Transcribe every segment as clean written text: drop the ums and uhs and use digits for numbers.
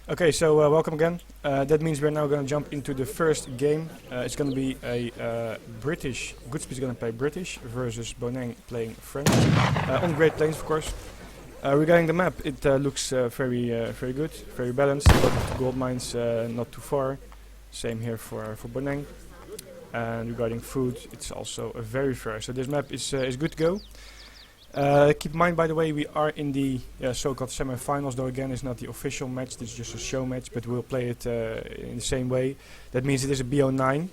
Okay, so welcome again. That means we're now going to jump into the first game. It's going to be a British. GoodSpeed is going to play British versus Boneng playing French on Great Plains, of course. Regarding the map, it looks very good, very balanced. A lot of gold mines, not too far. Same here for Boneng. And regarding food, it's also very fair. So this map is good to go. Keep in mind, by the way, we are in the so-called semi-finals, though again it's not the official match, this is just a show match, but we'll play it in the same way. That means it is a BO9,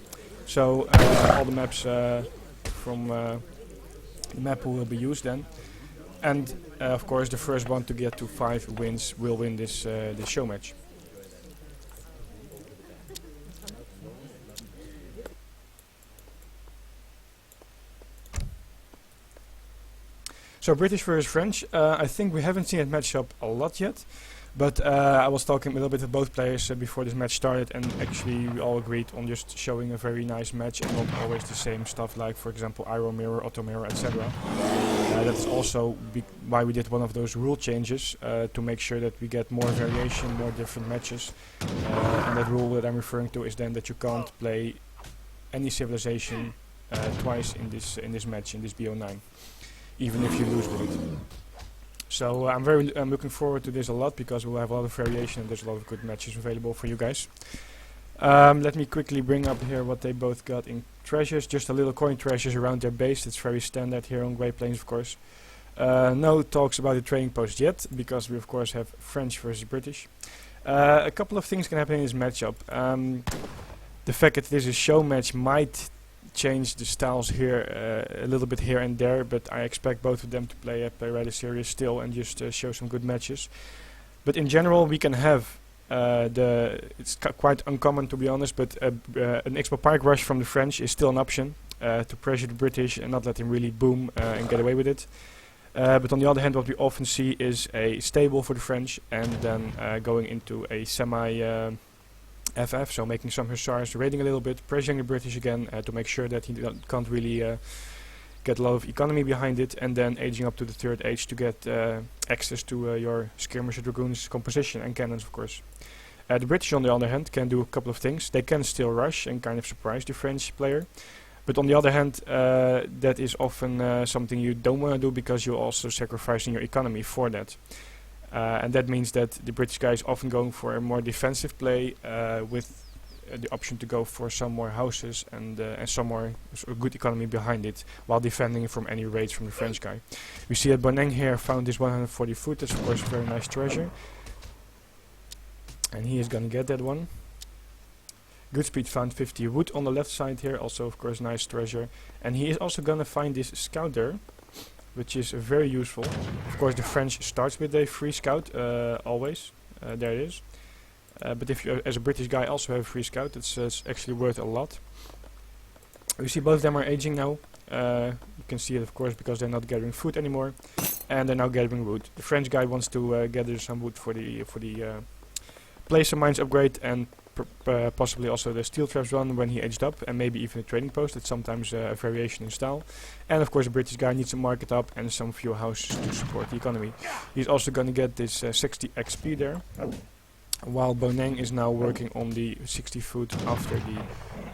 so all the maps from the map pool will be used then. And of course the first one to get to 5 wins will win this show match. So British versus French, I think we haven't seen it match up a lot yet, but I was talking a little bit with both players before this match started, and actually we all agreed on just showing a very nice match and not always the same stuff like, for example, Iroquois mirror, Otto mirror, etc. That's also why we did one of those rule changes, to make sure that we get more variation, more different matches. And that rule that I'm referring to is then that you can't play any civilization twice in this match, in this BO9. Even if you lose with it. So I'm looking forward to this a lot, because we'll have a lot of variation and there's a lot of good matches available for you guys. Let me quickly bring up here what they both got in treasures. Just a little coin treasures around their base. It's very standard here on Great Plains, of course. No talks about the trading post yet, because we of course have French versus British. A couple of things can happen in this matchup. The fact that this is a show match might change the styles here a little bit here and there, but I expect both of them to play rather serious still and just show some good matches. But in general, we can have it's quite uncommon, to be honest, but an expo pike rush from the French is still an option to pressure the British and not let him really boom and get away with it. But on the other hand, what we often see is a stable for the French, and then going into a semi FF, so making some hussars, raiding a little bit, pressuring the British again to make sure that he can't really get a lot of economy behind it, and then aging up to the third age to get access to your skirmisher dragoons composition and cannons, of course. The British, on the other hand, can do a couple of things. They can still rush and kind of surprise the French player, but on the other hand, that is often something you don't want to do, because you're also sacrificing your economy for that. And that means that the British guy is often going for a more defensive play with the option to go for some more houses and some more good economy behind it, while defending from any raids from the French guy. We see that Boneng here found this 140 foot. That's of course a very nice treasure, and he is gonna get that one. GoodSpeed found 50 wood on the left side here, also of course nice treasure, and he is also gonna find this scout there, which is very useful. Of course the French starts with a free scout, always. There it is. But if you as a British guy also have a free scout, it's actually worth a lot. We see both of them are aging now. You can see it of course because they're not gathering food anymore, and they're now gathering wood. The French guy wants to gather some wood for the placer mines upgrade, and possibly also the steel traps run when he aged up, and maybe even a trading post. It's sometimes a variation in style. And of course the British guy needs a market up and some few houses to support the economy. He's also going to get this 60 XP there, while Boneng is now working on the 60 food after the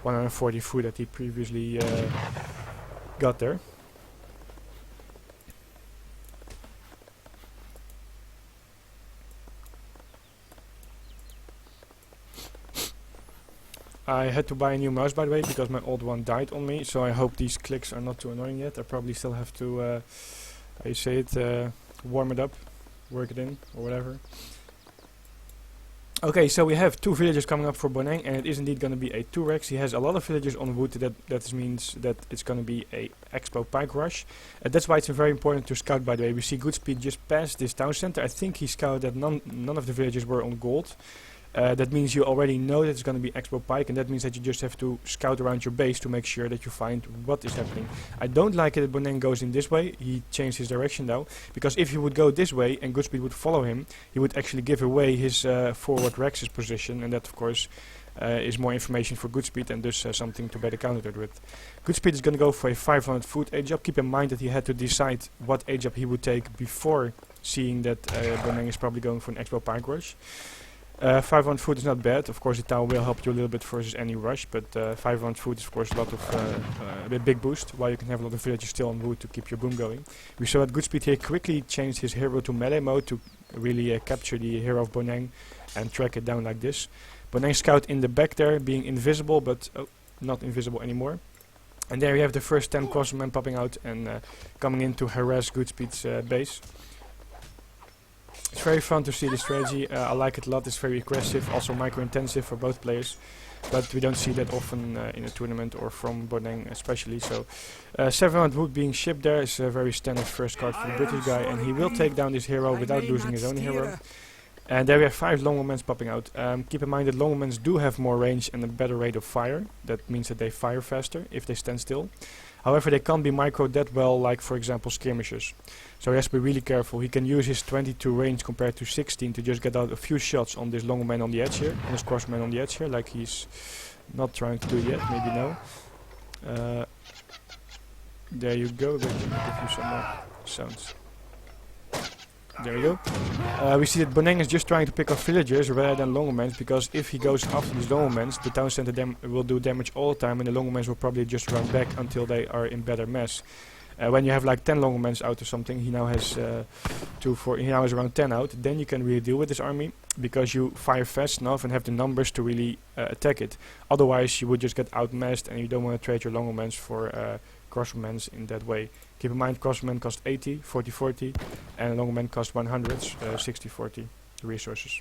140 food that he previously got there. I had to buy a new mouse, by the way, because my old one died on me, so I hope these clicks are not too annoying yet. I probably still have to, how you say it, warm it up, work it in, or whatever. Okay, so we have 2 villagers coming up for Boneng, and it is indeed going to be a 2-rex. He has a lot of villagers on wood. That means that it's going to be a expo pike rush. That's why it's very important to scout, by the way. We see GoodSpeed just past this town center. I think he scouted that none of the villagers were on gold. That means you already know that it's going to be expo pike, and that means that you just have to scout around your base to make sure that you find what is happening. I don't like it that Boneng goes in this way. He changed his direction now, because if he would go this way and GoodSpeed would follow him, he would actually give away his forward Rex's position, and that of course is more information for GoodSpeed, and thus something to better counter it with. GoodSpeed is going to go for a 500 foot age up. Keep in mind that he had to decide what age up he would take before seeing that Boneng is probably going for an expo pike rush. 5 round food is not bad. Of course, the tower will help you a little bit versus any rush, but 5 round food is of course a lot of a big boost, while you can have a lot of villagers still on wood to keep your boom going. We saw that GoodSpeed here quickly changed his hero to melee mode to really capture the hero of Boneng and track it down like this. Boneng scout in the back there, being invisible, but not invisible anymore. And there you have the first 10 crossmen popping out and coming in to harass GoodSpeed's base. It's very fun to see the strategy. I like it a lot. It's very aggressive, also micro-intensive for both players. But we don't see that often in a tournament or from Boneng especially. So 7 round wood being shipped there is a very standard first card for the British guy. And he will take down this hero without losing his own hero. And there we have 5 longbows popping out. Keep in mind that longbows do have more range and a better rate of fire. That means that they fire faster if they stand still. However, they can't be microed that well, like for example skirmishers. So he has to be really careful. He can use his 22 range compared to 16 to just get out a few shots on this longman on the edge here, on this crossman on the edge here, like he's not trying to do yet, maybe no. There you go, but give you some more sounds. There we go. We see that Boneng is just trying to pick off villagers rather than longomans, because if he goes after these longomans, the town center will do damage all the time, and the longomans will probably just run back until they are in better mass. When you have like 10 longomans out or something, he now has he now has around 10 out. Then you can really deal with this army because you fire fast enough and have the numbers to really attack it. Otherwise, you would just get outmassed, and you don't want to trade your longomans for crossbows in that way. Keep in mind, crossbow cost 80, 40, and longbow cost 100, 60, 40 resources.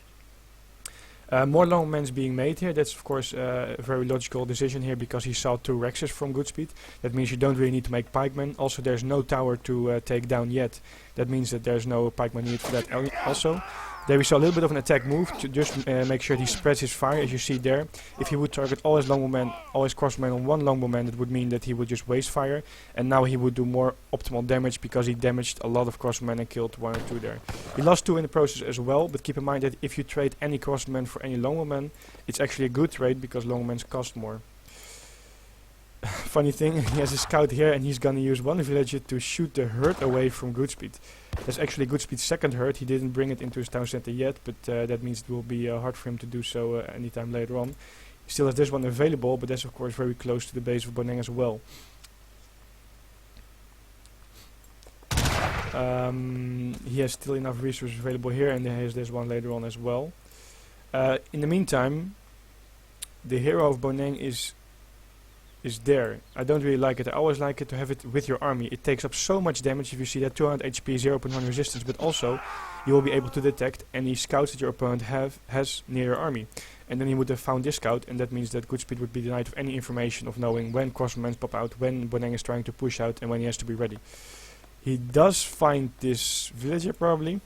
More longbows being made here. That's of course a very logical decision here because he saw 2 Rexes from GoodSpeed. That means you don't really need to make pikemen. Also, there's no tower to take down yet. That means that there's no pikeman needed for that also. There we saw a little bit of an attack move to just make sure he spreads his fire, as you see there. If he would target all his longbowmen, all his crossbowmen on one longbowman, that would mean that he would just waste fire. And now he would do more optimal damage because he damaged a lot of crossbowmen and killed 1 or 2 there. He lost 2 in the process as well, but keep in mind that if you trade any crossbowman for any longbowman, it's actually a good trade because longbowmen cost more. Funny thing, he has a scout here and he's gonna use 1 villager to shoot the herd away from GoodSpeed. That's actually GoodSpeed's second herd. He didn't bring it into his town center yet, but that means it will be hard for him to do so anytime later on. He still has this one available, but that's of course very close to the base of Boneng as well. He has still enough resources available here, and he has this one later on as well. In the meantime, the hero of Boneng is there. I don't really like it. I always like it to have it with your army. It takes up so much damage if you see that 200 HP, 0.1 resistance, but also you will be able to detect any scouts that your opponent has near your army. And then he would have found this scout, and that means that GoodSpeed would be denied of any information of knowing when crossbows pop out, when Boneng is trying to push out, and when he has to be ready. He does find this villager probably,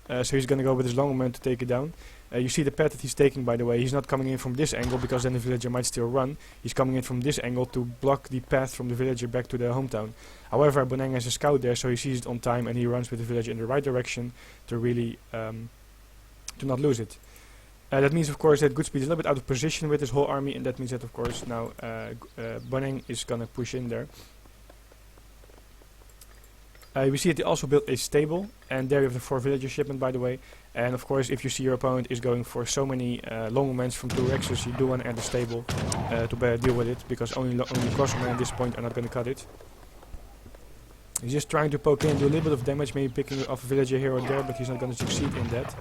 so he's gonna go with his longbow to take it down. You see the path that he's taking, by the way. He's not coming in from this angle because then the villager might still run. He's coming in from this angle to block the path from the villager back to the hometown. However, Boneng has a scout there, so he sees it on time and he runs with the villager in the right direction to really to not lose it. That means, of course, that GoodSpeed is a little bit out of position with his whole army, and that means that, of course, now Boneng is gonna push in there. We see that they also built a stable, and there you have the 4 villager shipment, by the way. And of course, if you see your opponent is going for so many longbows from 2 Rexes, you do want to add a stable to better deal with it, because only crossbowmen at this point are not going to cut it. He's just trying to poke in, do a little bit of damage, maybe picking off a villager here or there, but he's not going to succeed in that.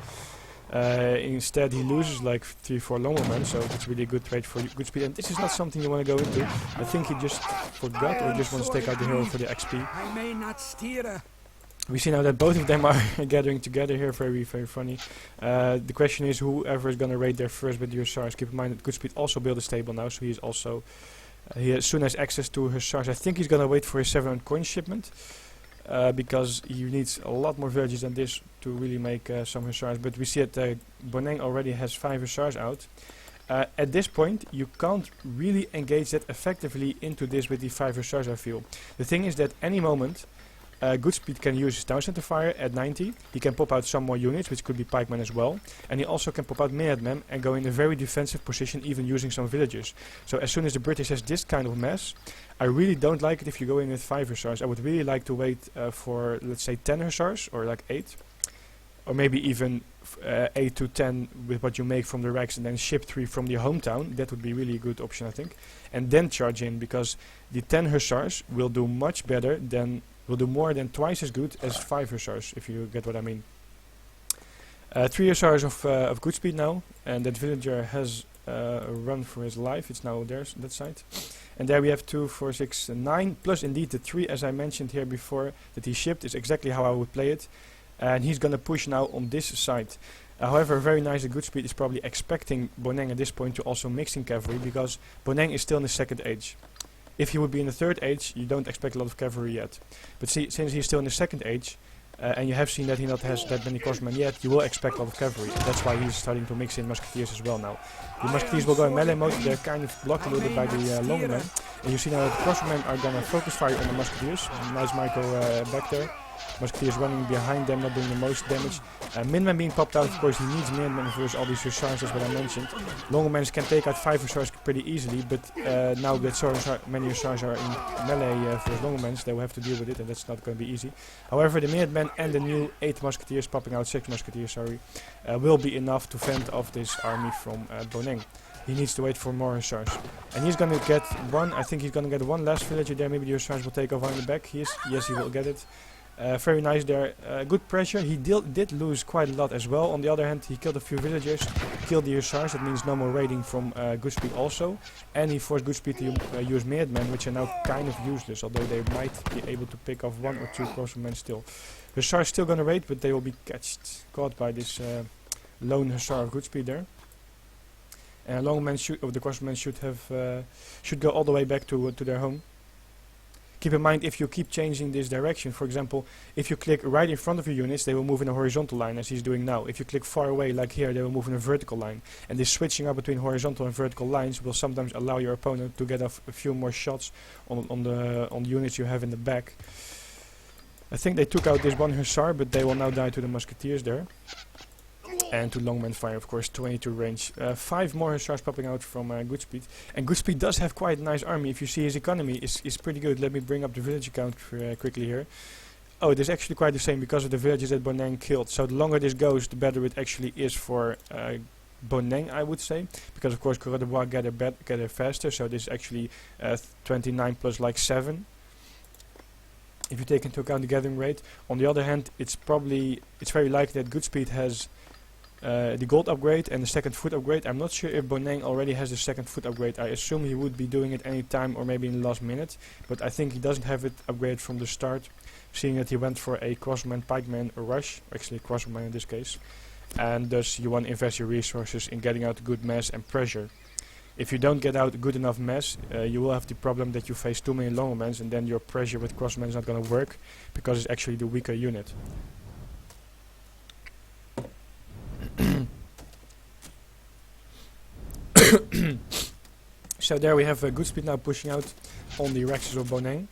Instead, he loses like 3-4 longbows, so it's really a good trade for GoodSpeed. And this is not something you want to go into. I think he just forgot or just wants to take out the hero for the XP. I may not steer. We see now that both of them are gathering together here, very, very funny. The question is whoever is going to raid there first with the Hussars. Keep in mind that GoodSpeed also built a stable now, so he is also he soon has access to Hussars. I think he's going to wait for his 700 coin shipment. Because he needs a lot more villages than this to really make some Hussars. But we see that Boneng already has 5 Hussars out. At this point, you can't really engage that effectively into this with the 5 Hussars, I feel. The thing is that any moment, GoodSpeed can use his town center fire at 90. He can pop out some more units, which could be pikemen as well. And he also can pop out minutemen and go in a very defensive position, even using some villagers. So as soon as the British has this kind of mass, I really don't like it if you go in with 5 Hussars. I would really like to wait for, let's say, 10 Hussars, or like 8. or maybe even 8 to 10 with what you make from the racks, and then ship 3 from your hometown. That would be really a good option, I think. And then charge in, because the 10 hussars will do much better than, will do more than twice as good as 5 hussars, if you get what I mean. 3 hussars of GoodSpeed now, and that villager has a run for his life. It's now there, that side. And there we have 2, 4, 6, 9, plus indeed the 3, as I mentioned here before, that he shipped is exactly how I would play it. And he's gonna push now on this side. However, very nice that GoodSpeed is probably expecting Boneng at this point to also mix in cavalry, because Boneng is still in the 2nd age. If he would be in the 3rd age, you don't expect a lot of cavalry yet. But see, since he's still in the 2nd age, and you have seen that he not has that many crossmen yet, you will expect a lot of cavalry. And that's why he's starting to mix in musketeers as well now. The musketeers will go in melee mode, they're kind of blocked a little bit by the longer men. And you see now that the crossmen are gonna focus fire on the musketeers. Nice Michael back there. Musketeers running behind them, not doing the most damage. Minman being popped out, of course, he needs Minman versus all these hussars, that's what I mentioned. Longermans can take out 5 hussars pretty easily, but now that so many hussars are in melee versus Longermans, they will have to deal with it, and that's not going to be easy. However, the Minutemen and the new 8 musketeers, popping out 6 musketeers, sorry, will be enough to fend off this army from Boneng. He needs to wait for more hussars. And he's going to get one, I think he's going to get one last villager there, maybe the hussars will take over on the back. Yes, he will get it. Very nice there, good pressure. He did lose quite a lot as well. On the other hand, he killed a few villagers, killed the hussars, that means no more raiding from GoodSpeed also. And he forced GoodSpeed to use Minutemen, which are now kind of useless, although they might be able to pick off 1 or 2 crossmen still. Hussars still gonna raid, but they will be caught by this lone hussar of GoodSpeed there. And Longmen the crossmen should go all the way back to their home. Keep in mind, if you keep changing this direction, for example, if you click right in front of your units, they will move in a horizontal line, as he's doing now. If you click far away, like here, they will move in a vertical line. And this switching up between horizontal and vertical lines will sometimes allow your opponent to get off a few more shots on the units you have in the back. I think they took out this 1 hussar, but they will now die to the musketeers there. And to longman fire, of course, 22 range. 5 more hussars popping out from GoodSpeed. And GoodSpeed does have quite a nice army. If you see his economy is pretty good. Let me bring up the village count quickly here. Oh, it is actually quite the same because of the villages that Boneng killed. So the longer this goes, the better it actually is for Boneng, I would say. Because of course Cordoba get there faster. So this is actually 29 plus like 7. If you take into account the gathering rate. On the other hand, it's very likely that GoodSpeed has the gold upgrade and the 2nd foot upgrade. I'm not sure if Boneng already has the 2nd foot upgrade. I assume he would be doing it any time or maybe in the last minute, but I think he doesn't have it upgraded from the start, seeing that he went for a crossman, pikeman, or rush, actually crossman in this case, and thus you want to invest your resources in getting out a good mass and pressure. If you don't get out a good enough mass, you will have the problem that you face too many longermans, and then your pressure with crossmen is not going to work because it's actually the weaker unit. So there we have GoodSpeed now pushing out on the Rexes of Boneng.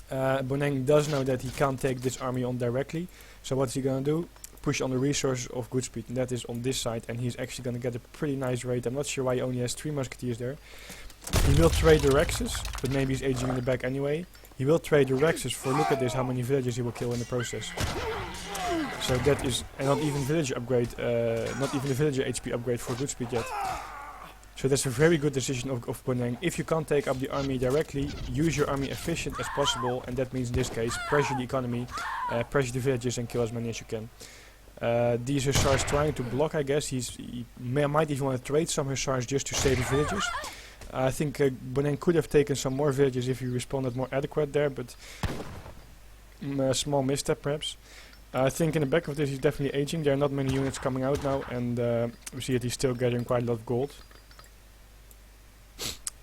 Boneng does know that he can't take this army on directly, so what's he gonna do? Push on the resources of GoodSpeed, and that is on this side, and he's actually gonna get a pretty nice raid. I'm not sure why he only has 3 musketeers there. He will trade the Rexes, but maybe he's aging in the back anyway. He will trade the Rexes for, look at this, how many villagers he will kill in the process. So that is, and not even villager upgrade, not even the villager HP upgrade for GoodSpeed yet. So that's a very good decision of Boneng. If you can't take up the army directly, use your army efficient as possible, and that means in this case, pressure the economy, pressure the villages and kill as many as you can. These hussars trying to block, I guess. He might even want to trade some hussars just to save the villages. I think Boneng could have taken some more villages if he responded more adequate there, but a small misstep perhaps. I think in the back of this he's definitely aging. There are not many units coming out now, and we see that he's still gathering quite a lot of gold.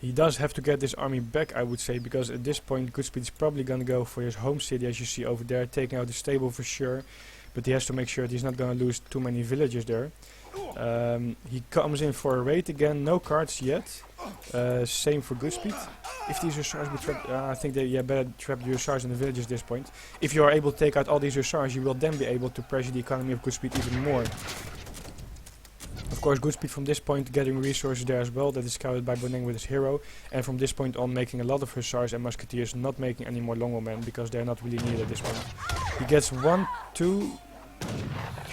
He does have to get this army back, I would say, because at this point GoodSpeed is probably going to go for his home city, as you see over there, taking out the stable for sure. But he has to make sure that he's not going to lose too many villagers there. He comes in for a raid again, no cards yet. Same for GoodSpeed. If these hussars be trapped, I think they better trap the hussars in the villages at this point. If you are able to take out all these hussars, you will then be able to pressure the economy of GoodSpeed even more. Of course, GoodSpeed from this point getting resources there as well, that is scouted by Boneng with his hero, and from this point on making a lot of hussars and musketeers, not making any more longermen because they're not really needed at this point. He gets 1, 2,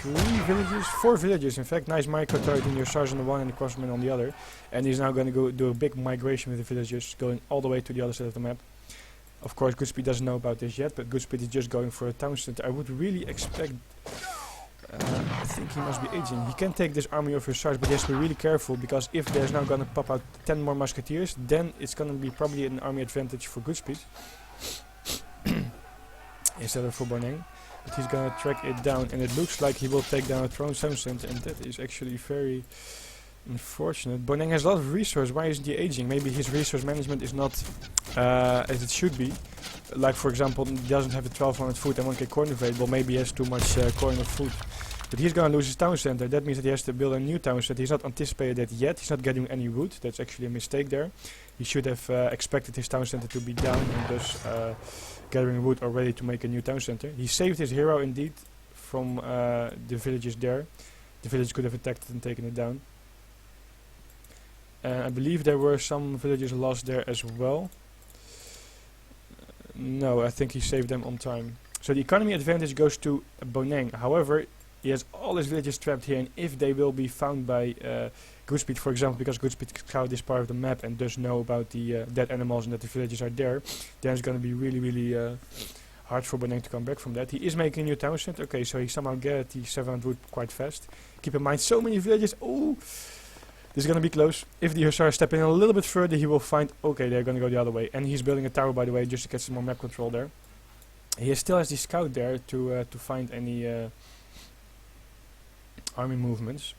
4 villages in fact. Nice micro targeting your Hussars on the one and the crossmen on the other. And he's now going to go do a big migration with the villagers, going all the way to the other side of the map. Of course, GoodSpeed doesn't know about this yet, but GoodSpeed is just going for a town center. I would really expect... I think he must be aging. He can take this army of Hussars, but he has to be really careful, because if there's now going to pop out 10 more musketeers, then it's going to be probably an army advantage for GoodSpeed. Instead of for Boneng. But he's going to track it down, and it looks like he will take down a throne town center, and that is actually very... unfortunate. Boneng has a lot of resources. Why isn't he aging? Maybe his resource management is not as it should be. Like for example, he doesn't have a 1200 food and 1k corn available. Maybe he has too much corn or food. But he's gonna lose his town center. That means that he has to build a new town center. He's not anticipated that yet. He's not getting any wood. That's actually a mistake there. He should have expected his town center to be down and thus gathering wood already to make a new town center. He saved his hero indeed from the villages there. The village could have attacked it and taken it down. I believe there were some villages lost there as well. No, I think he saved them on time. So the economy advantage goes to Boneng. However, he has all his villages trapped here, and if they will be found by GoodSpeed, for example, because GoodSpeed can scout this part of the map and does know about the dead animals and that the villages are there, then it's going to be really hard for Boneng to come back from that. He is making a new town center. Okay, so he somehow gets the 700 wood quite fast. Keep in mind, so many villages. Oh! This is going to be close. If the Hussars step in a little bit further, he will find... Okay, they're going to go the other way. And he's building a tower, by the way, just to get some more map control there. He still has the scout there to find any army movements.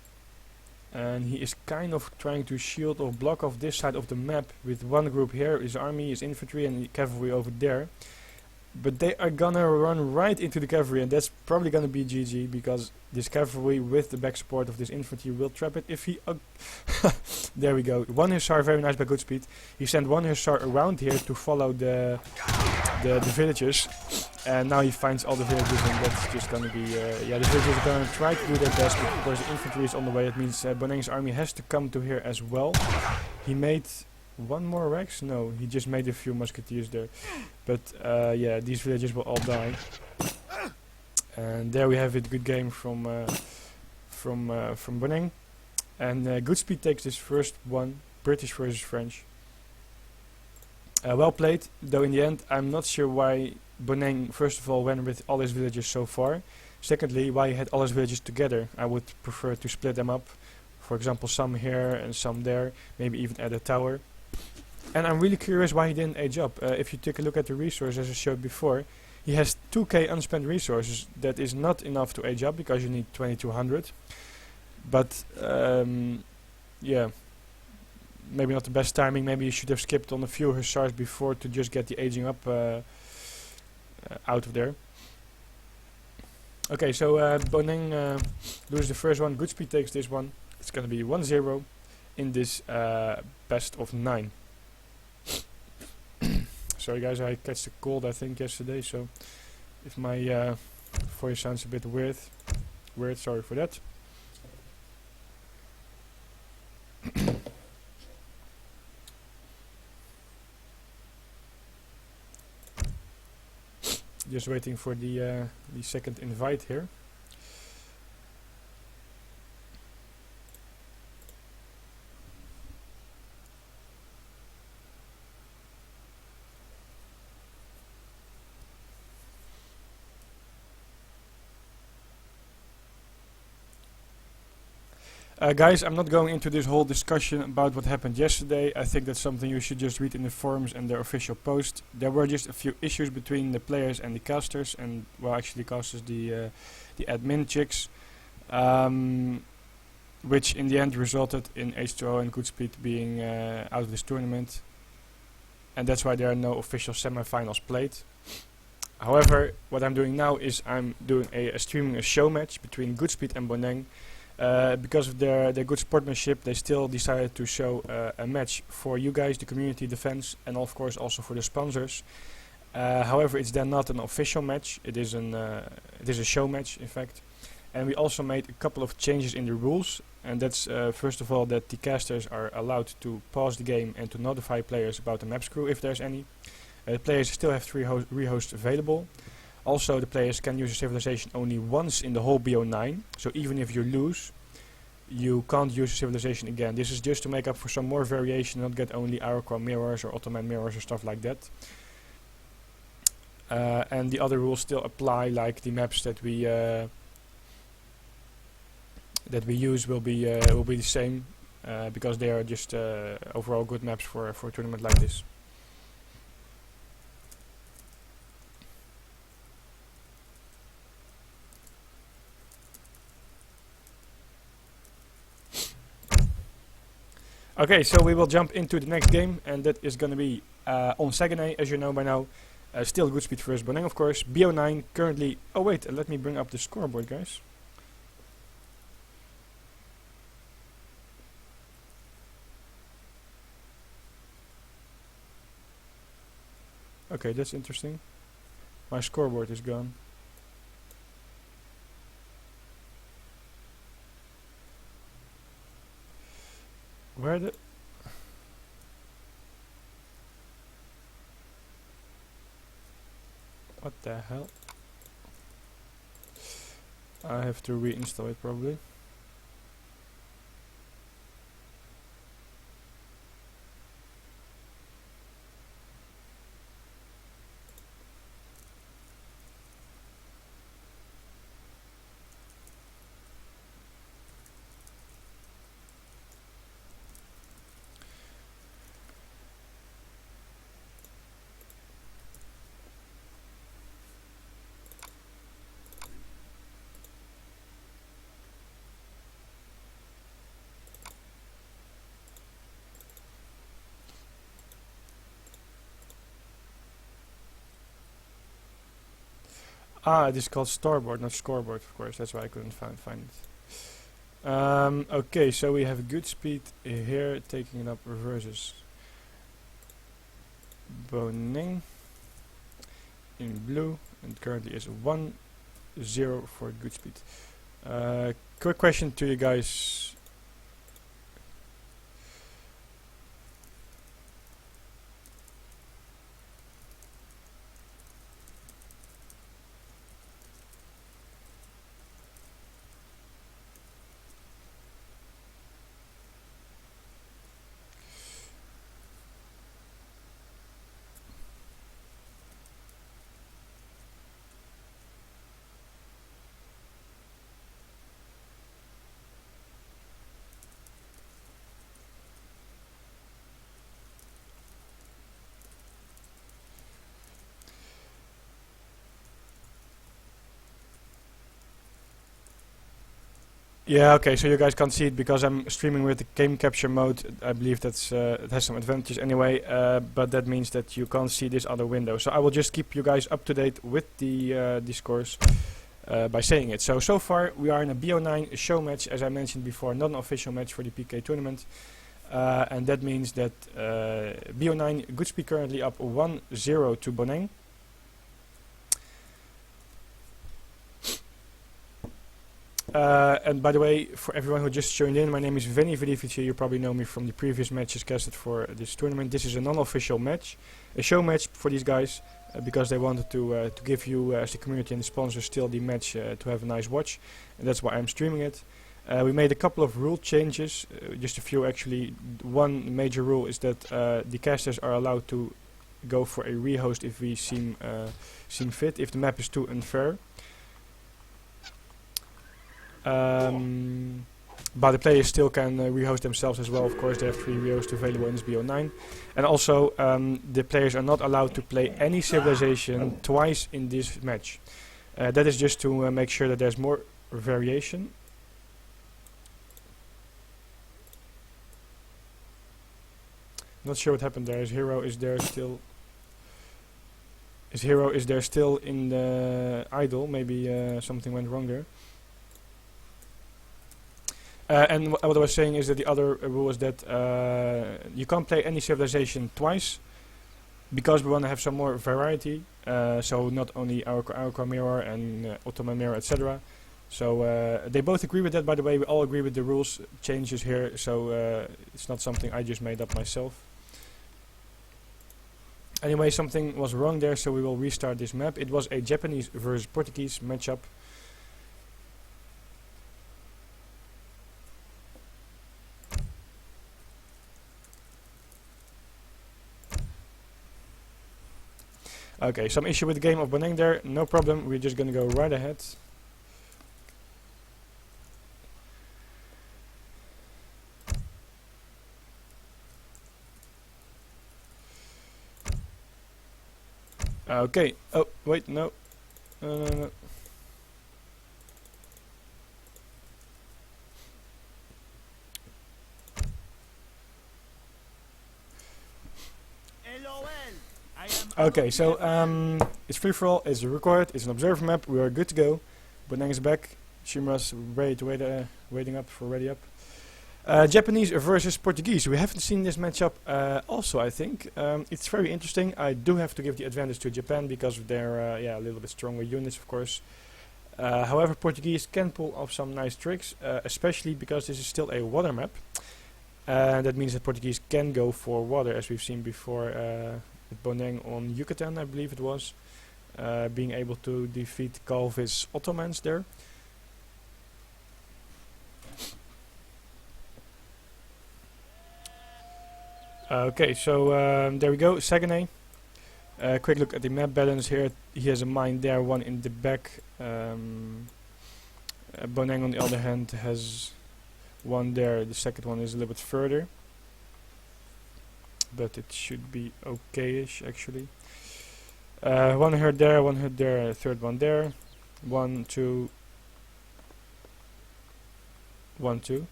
And he is kind of trying to shield or block off this side of the map with one group here, his army, his infantry and the cavalry over there. But they are gonna run right into the cavalry, and that's probably gonna be GG, because this cavalry with the back support of this infantry will trap it if he... there we go. One Hussar, very nice by GoodSpeed. He sent one Hussar around here to follow the villagers, and now he finds all the villagers, and that's just gonna be... yeah, the villagers are gonna try to do their best, but of course the infantry is on the way. It means Boneng's army has to come to here as well. He made... one more Rex? No, he just made a few musketeers there. But yeah, these villagers will all die. And there we have it. Good game from Boneng. And GoodSpeed takes this first one, British versus French. Well played, though in the end I'm not sure why Boneng first of all went with all his villagers so far. Secondly, why he had all his villagers together. I would prefer to split them up. For example, some here and some there. Maybe even add a tower. And I'm really curious why he didn't age up. If you take a look at the resources, as I showed before, he has 2k unspent resources. That is not enough to age up, because you need 2200. But yeah, maybe not the best timing. Maybe you should have skipped on a few Hussars before to just get the aging up out of there. Okay, so Boneng loses the first one. GoodSpeed takes this one. It's going to be 1-0 in this best of 9. Sorry guys, I catched a cold I think yesterday, so if my voice sounds a bit weird, sorry for that. Just waiting for the second invite here. Guys, I'm not going into this whole discussion about what happened yesterday. I think that's something you should just read in the forums and their official post. There were just a few issues between the players and the casters, and well, actually casters, the admin chicks, which in the end resulted in H2O and GoodSpeed being out of this tournament, and that's why there are no official semi-finals played. However, what I'm doing now is I'm doing streaming a show match between GoodSpeed and Boneng. Because of their good sportsmanship, they still decided to show a match for you guys, the community, the fans, and of course also for the sponsors. However, it's then not an official match. It is a show match, in fact. And we also made a couple of changes in the rules, and that's first of all that the casters are allowed to pause the game and to notify players about the map screw if there's any. The players still have 3 rehosts available. Also, the players can use a civilization only once in the whole BO9, so even if you lose, you can't use a civilization again. This is just to make up for some more variation, not get only Iroquois mirrors or Ottoman mirrors or stuff like that. And the other rules still apply, like the maps that we use will be the same, because they are just overall good maps for a tournament like this. Okay, so we will jump into the next game, and that is going to be on Saguenay, as you know by now. Still GoodSpeed versus Boneng, of course. BO9 currently... Oh wait, let me bring up the scoreboard, guys. Okay, that's interesting. My scoreboard is gone. Where the... What the hell? I have to reinstall it probably. Ah, it is called starboard, not scoreboard, of course. That's why I couldn't find it. Okay, so we have GoodSpeed here taking it up versus Boneng in blue, and currently is 1-0 for GoodSpeed. Quick question to you guys. Yeah, okay, so you guys can't see it because I'm streaming with the game capture mode. I believe that's it has some advantages anyway, but that means that you can't see this other window. So I will just keep you guys up to date with the scores by saying it. So far we are in a BO9 show match, as I mentioned before, not an official match for the PK tournament. And that means that BO9 GoodSpeed currently up 1-0 to Boneng. And by the way, for everyone who just joined in, my name is Vinny Vidivici. You probably know me from the previous matches casted for this tournament. This is a non-official match, a show match for these guys, because they wanted to give you, as the community and the sponsors, still the match to have a nice watch, and that's why I'm streaming it. We made a couple of rule changes, just a few actually. One major rule is that the casters are allowed to go for a rehost if we seem fit, if the map is too unfair. But the players still can rehost themselves as well. Of course, they have 3 rehosts available in this BO9. And also, the players are not allowed to play any civilization twice in this match. That is just to make sure that there's more variation. Not sure what happened there. His hero is there still. His hero is there still in the idle. Maybe something went wrong there. And what I was saying is that the other rule is that you can't play any civilization twice, because we want to have some more variety. So not only Iroquois mirror and Ottoman mirror, etc. So they both agree with that. By the way, we all agree with the rules changes here. So it's not something I just made up myself. Anyway, something was wrong there, so we will restart this map. It was a Japanese versus Portuguese matchup. Okay, some issue with the game of Boneng there. No problem, we're just gonna go right ahead. Okay, oh, wait, no. No. Okay, so it's free for all, it's a record, it's an observer map, we are good to go. Boneng is back, Shimra's waiting up for ready up. Japanese versus Portuguese, we haven't seen this matchup also, I think. It's very interesting. I do have to give the advantage to Japan because of their a little bit stronger units, of course. However, Portuguese can pull off some nice tricks, especially because this is still a water map. That means that Portuguese can go for water, as we've seen before with Boneng on Yucatan, I believe it was. Being able to defeat Calvis Ottomans there. Okay, so there we go, Saguenay. Quick look at the map balance here. He has a mine there, one in the back. Boneng on the other hand has one there, the second one is a little bit further. But it should be okay-ish actually. One herd there, third one there. 1, 2. 1, 2.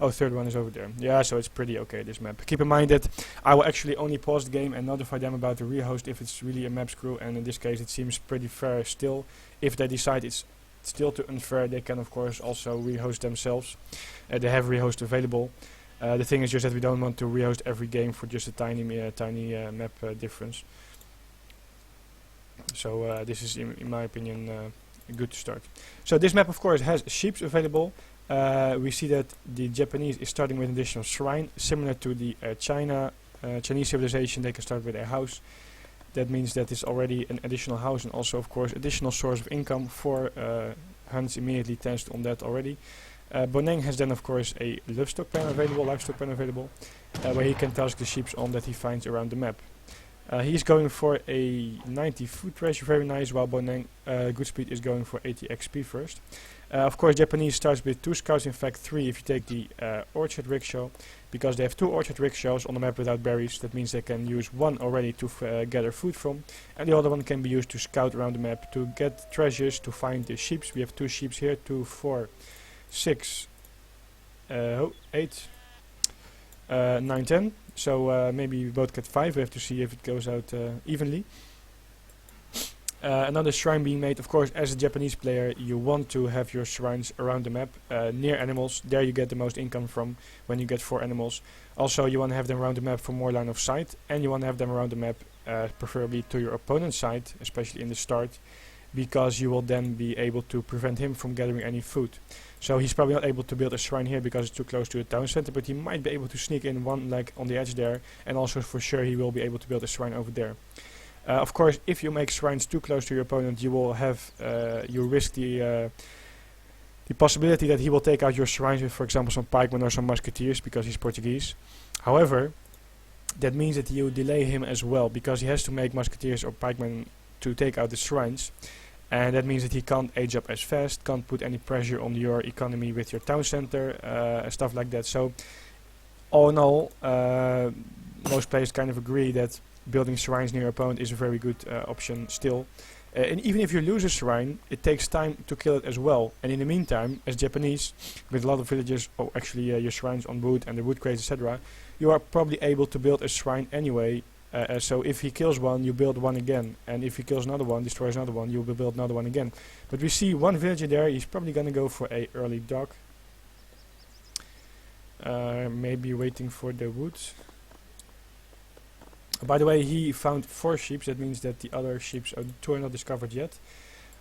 Oh, third one is over there. Yeah, so it's pretty okay, this map. Keep in mind that I will actually only pause the game and notify them about the rehost if it's really a map screw, and in this case it seems pretty fair still. If they decide it's still too unfair, they can of course also rehost themselves. They have rehost available. The thing is just that we don't want to rehost every game for just a tiny map difference. So this is, in my opinion, good to start. So this map of course has sheep available. We see that the Japanese is starting with an additional shrine, similar to the Chinese civilization. They can start with a house. That means that it's already an additional house and also of course additional source of income for Hans immediately tends on that already. Boneng has then of course a livestock pen available, where he can task the sheep on that he finds around the map. He's going for a 90 food ratio, very nice, while Boneng GoodSpeed is going for 80 XP first. Of course, Japanese starts with 2 scouts, in fact 3 if you take the orchard rickshaw, because they have 2 orchard rickshaws on the map without berries. That means they can use one already to gather food from, and the other one can be used to scout around the map to get treasures, to find the sheep. We have 2 sheep here, 2, 4, 6, 8, 9, 10. So maybe we both get 5. We have to see if it goes out evenly. Another shrine being made, of course, as a Japanese player, you want to have your shrines around the map, near animals. There you get the most income from when you get 4 animals. Also, you want to have them around the map for more line of sight, and you want to have them around the map, preferably to your opponent's side, especially in the start, because you will then be able to prevent him from gathering any food. So he's probably not able to build a shrine here because it's too close to the town center, but he might be able to sneak in one like on the edge there, and also for sure he will be able to build a shrine over there. Of course, if you make shrines too close to your opponent, you will have you risk the possibility that he will take out your shrines with, for example, some pikemen or some musketeers because he's Portuguese. However, that means that you delay him as well because he has to make musketeers or pikemen to take out the shrines, and that means that he can't age up as fast, can't put any pressure on your economy with your town center, stuff like that. So, all in all, most players kind of agree that building shrines near your opponent is a very good option still. And even if you lose a shrine, it takes time to kill it as well. And in the meantime, as Japanese, with a lot of villagers, or actually your shrines on wood and the wood crates, etc., you are probably able to build a shrine anyway. So if he kills one, you build one again. And if he kills another one, destroys another one, you will build another one again. But we see one villager there, he's probably going to go for a early dog. Maybe waiting for the woods. By the way, he found 4 sheep, that means that the other sheep, 2 are not discovered yet.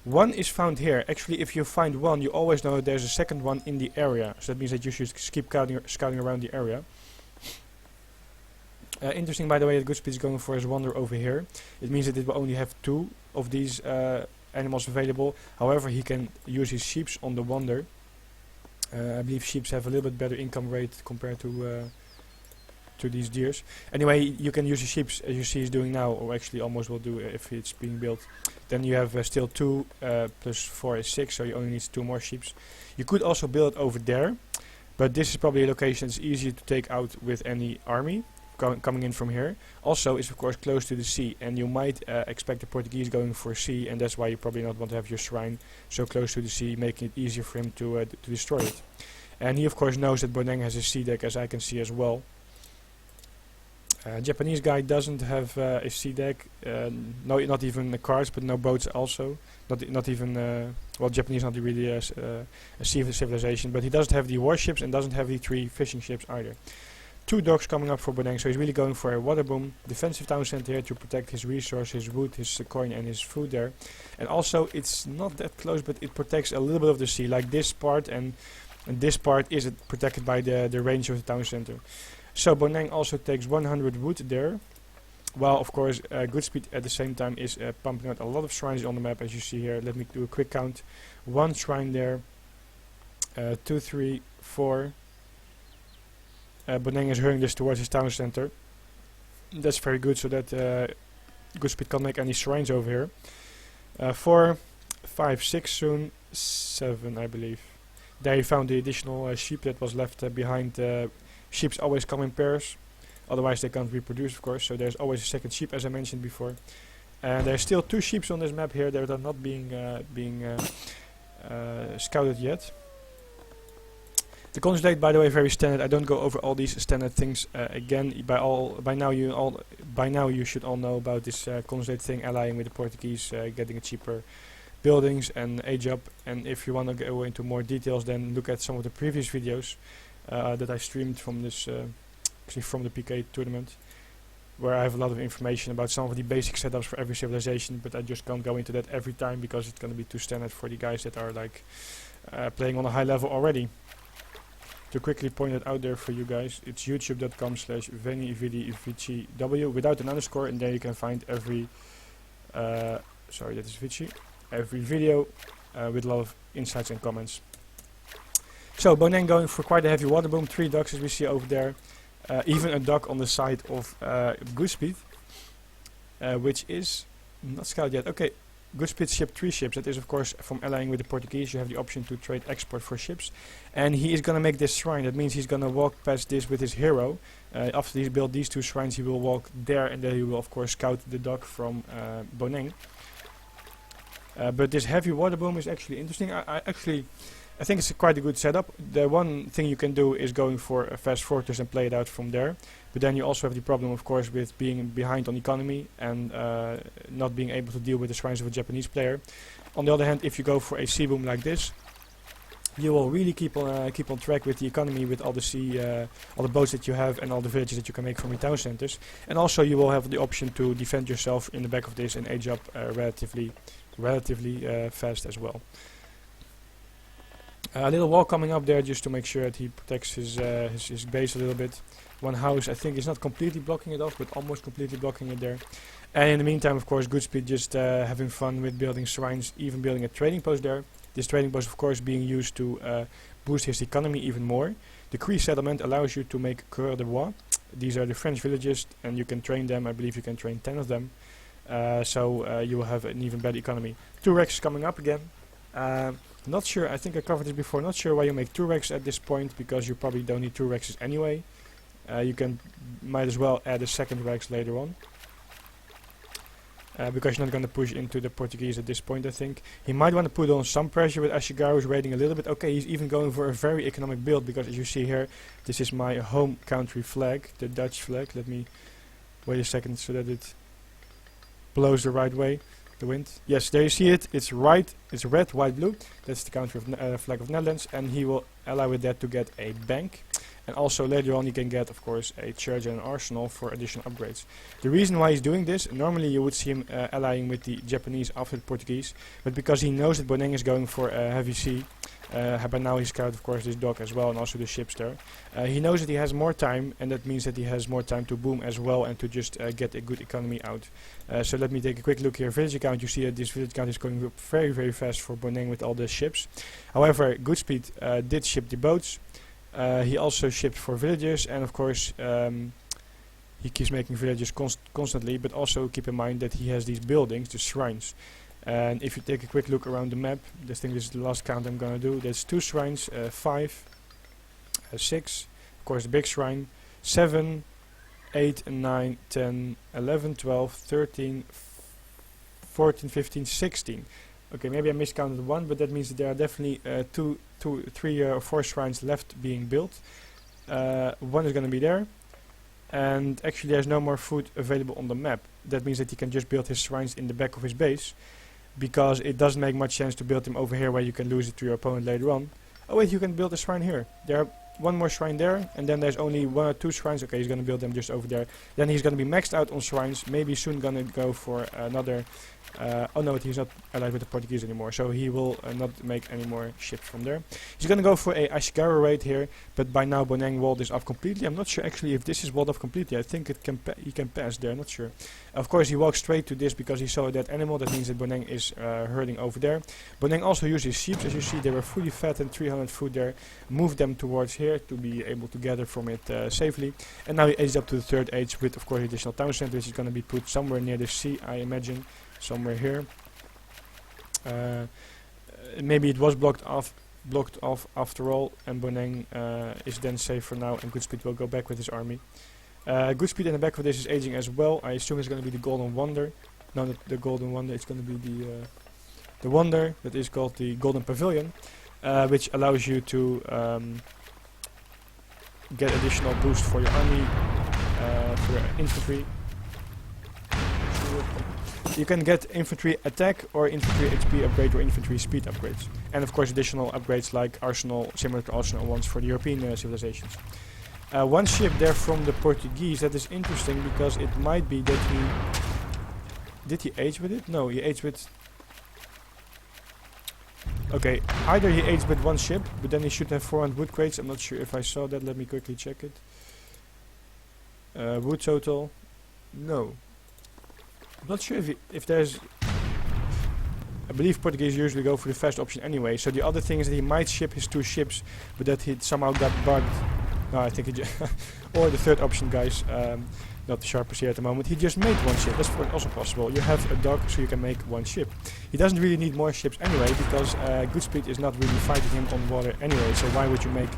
1 is found here. Actually, if you find 1, you always know there's a second one in the area. So that means that you should keep scouting around the area. Interesting, by the way, that GoodSpeed is going for his wonder over here. It means that it will only have 2 of these animals available. However, he can use his sheeps on the wonder. I believe sheep have a little bit better income rate compared to these deers. Anyway, you can use your sheep as you see he's doing now, or actually almost will do if it's being built. Then you have still 2 plus 4 is 6, so you only need 2 more sheep. You could also build it over there, but this is probably a location that's easier to take out with any army coming in from here. Also, it's of course close to the sea, and you might expect the Portuguese going for sea, and that's why you probably not want to have your shrine so close to the sea, making it easier for him to destroy it. And he of course knows that Boneng has a sea deck, as I can see as well. Japanese guy doesn't have a sea deck, no, not even cards, but no boats also. Not even, well, Japanese not really a sea civilization, but he doesn't have the warships and doesn't have the 3 fishing ships either. 2 docks coming up for Boneng, so he's really going for a water boom. Defensive town center here to protect his resources, his wood, his coin and his food there. And also, it's not that close, but it protects a little bit of the sea, like this part, and this part is protected by the range of the town center. So Boneng also takes 100 wood there, while of course GoodSpeed at the same time is pumping out a lot of shrines on the map, as you see here. Let me do a quick count. 1 shrine there, 2, 3, 4. Boneng is hurrying this towards his town center. That's very good, so that GoodSpeed can't make any shrines over here. 4, 5, 6 soon, 7 I believe. There he found the additional sheep that was left behind. Sheep always come in pairs, otherwise they can't reproduce of course, so there's always a second sheep, as I mentioned before. And there's still 2 sheep on this map here that are not being scouted yet. The consulate, by the way, very standard. I don't go over all these standard things again. By now you should all know about this consulate thing, allying with the Portuguese, getting a cheaper buildings and age up. And if you want to go into more details, then look at some of the previous videos that I streamed from this, actually from the PK tournament, where I have a lot of information about some of the basic setups for every civilization. But I just can't go into that every time because it's going to be too standard for the guys that are like playing on a high level already. To quickly point it out there for you guys, it's youtube.com/VeniVidiVici without an underscore, and there you can find every sorry, that is Vici, every video with a lot of insights and comments. So Boneng going for quite a heavy water boom, 3 docks as we see over there, even a dock on the side of GoodSpeed, which is not scouted yet. Okay, GoodSpeed shipped 3 ships. That is of course from allying with the Portuguese. You have the option to trade export for ships, and he is going to make this shrine. That means he's going to walk past this with his hero. After he's built these 2 shrines, he will walk there, and then he will of course scout the dock from Boneng. But this heavy water boom is actually interesting. I think it's quite a good setup. The one thing you can do is going for a fast fortress and play it out from there. But then you also have the problem, of course, with being behind on economy and not being able to deal with the shrines of a Japanese player. On the other hand, if you go for a sea boom like this, you will really keep on track with the economy, with all the all the boats that you have and all the villages that you can make from your town centers. And also you will have the option to defend yourself in the back of this and age up relatively fast as well. A little wall coming up there just to make sure that he protects his base a little bit. One house I think is not completely blocking it off, but almost completely blocking it there. And in the meantime, of course, GoodSpeed just having fun with building shrines, even building a trading post there. This trading post, of course, being used to boost his economy even more. The Cree settlement allows you to make coureurs de bois. These are the French villages, and you can train them. I believe you can train 10 of them. So you will have an even better economy. 2 Rex coming up again. Not sure, I think I covered this before, not sure why you make 2 Rex at this point, because you probably don't need 2 Rexes anyway. You might as well add a second Rex later on. Because you're not going to push into the Portuguese at this point, I think. He might want to put on some pressure with Ashigaru's raiding a little bit. Okay, he's even going for a very economic build, because as you see here, this is my home country flag, the Dutch flag. Let me wait a second so that it blows the right way. The wind. Yes, there you see it. It's right. It's red, white, blue. That's the country of flag of Netherlands, and he will ally with that to get a bank. And also later on he can get, of course, a church and an arsenal for additional upgrades. The reason why he's doing this, normally you would see him allying with the Japanese after the Portuguese, but because he knows that Boneng is going for a heavy sea, by now he's scouted, of course, this dock as well and also the ships there. He knows that he has more time, and that means that he has more time to boom as well and to just get a good economy out. So let me take a quick look here. Village account, you see that this village account is going up very, very fast for Boneng with all the ships. However, GoodSpeed did ship the boats. He also shipped for villagers, and of course he keeps making villagers constantly, but also keep in mind that he has these buildings, the shrines. And if you take a quick look around the map, I think this is the last count I'm gonna do. There's 2 shrines, 5, 6, of course the big shrine, 7, 8, 9, 10, 11, 12, 13, 14, 15, 16. Okay, maybe I miscounted 1, but that means that there are definitely 3 or 4 shrines left being built. 1 is gonna be there. And actually there's no more food available on the map. That means that he can just build his shrines in the back of his base, because it doesn't make much sense to build them over here where you can lose it to your opponent later on. Oh wait, you can build a shrine here. There are 1 more shrine there, and then there's only 1 or 2 shrines. Okay, he's gonna build them just over there. Then he's gonna be maxed out on shrines, maybe soon gonna go for another... oh no, he's not allied with the Portuguese anymore, so he will not make any more ships from there. He's gonna go for a Ashikaru raid here, but by now Boneng walled this off completely. I'm not sure actually if this is walled off completely. I think it can he can pass there, not sure. Of course he walks straight to this because he saw a dead animal. That means that Boneng is herding over there. Boneng also uses sheep. As you see, they were fully fed and 300 food there. Moved them towards here to be able to gather from it safely. And now he ages up to the 3rd age with, of course, additional town center, which is gonna be put somewhere near the sea, I imagine. Somewhere here. Maybe it was blocked off after all, and Boneng is then safe for now, and GoodSpeed will go back with his army. GoodSpeed in the back of this is aging as well. I assume it's going to be the Golden Wonder. No, not the Golden Wonder, it's going to be the Wonder that is called the Golden Pavilion, which allows you to get additional boost for your army, for your infantry. You can get infantry attack or infantry HP upgrade or infantry speed upgrades. And of course additional upgrades like arsenal, similar to arsenal ones for the European civilizations. 1 ship there from the Portuguese, that is interesting because it might be that he... Did he age with it? No, he aged with... Okay, either he aged with 1 ship, but then he should have 400 wood crates. I'm not sure if I saw that, let me quickly check it. Wood total? No. I'm not sure if there's... I believe Portuguese usually go for the fast option anyway, so the other thing is that he might ship his 2 ships, but that he somehow got bugged. No, I think he just... or the 3rd option, guys, not the sharpest here at the moment. He just made 1 ship, that's also possible. You have a dock, so you can make 1 ship. He doesn't really need more ships anyway, because GoodSpeed is not really fighting him on water anyway, so why would you make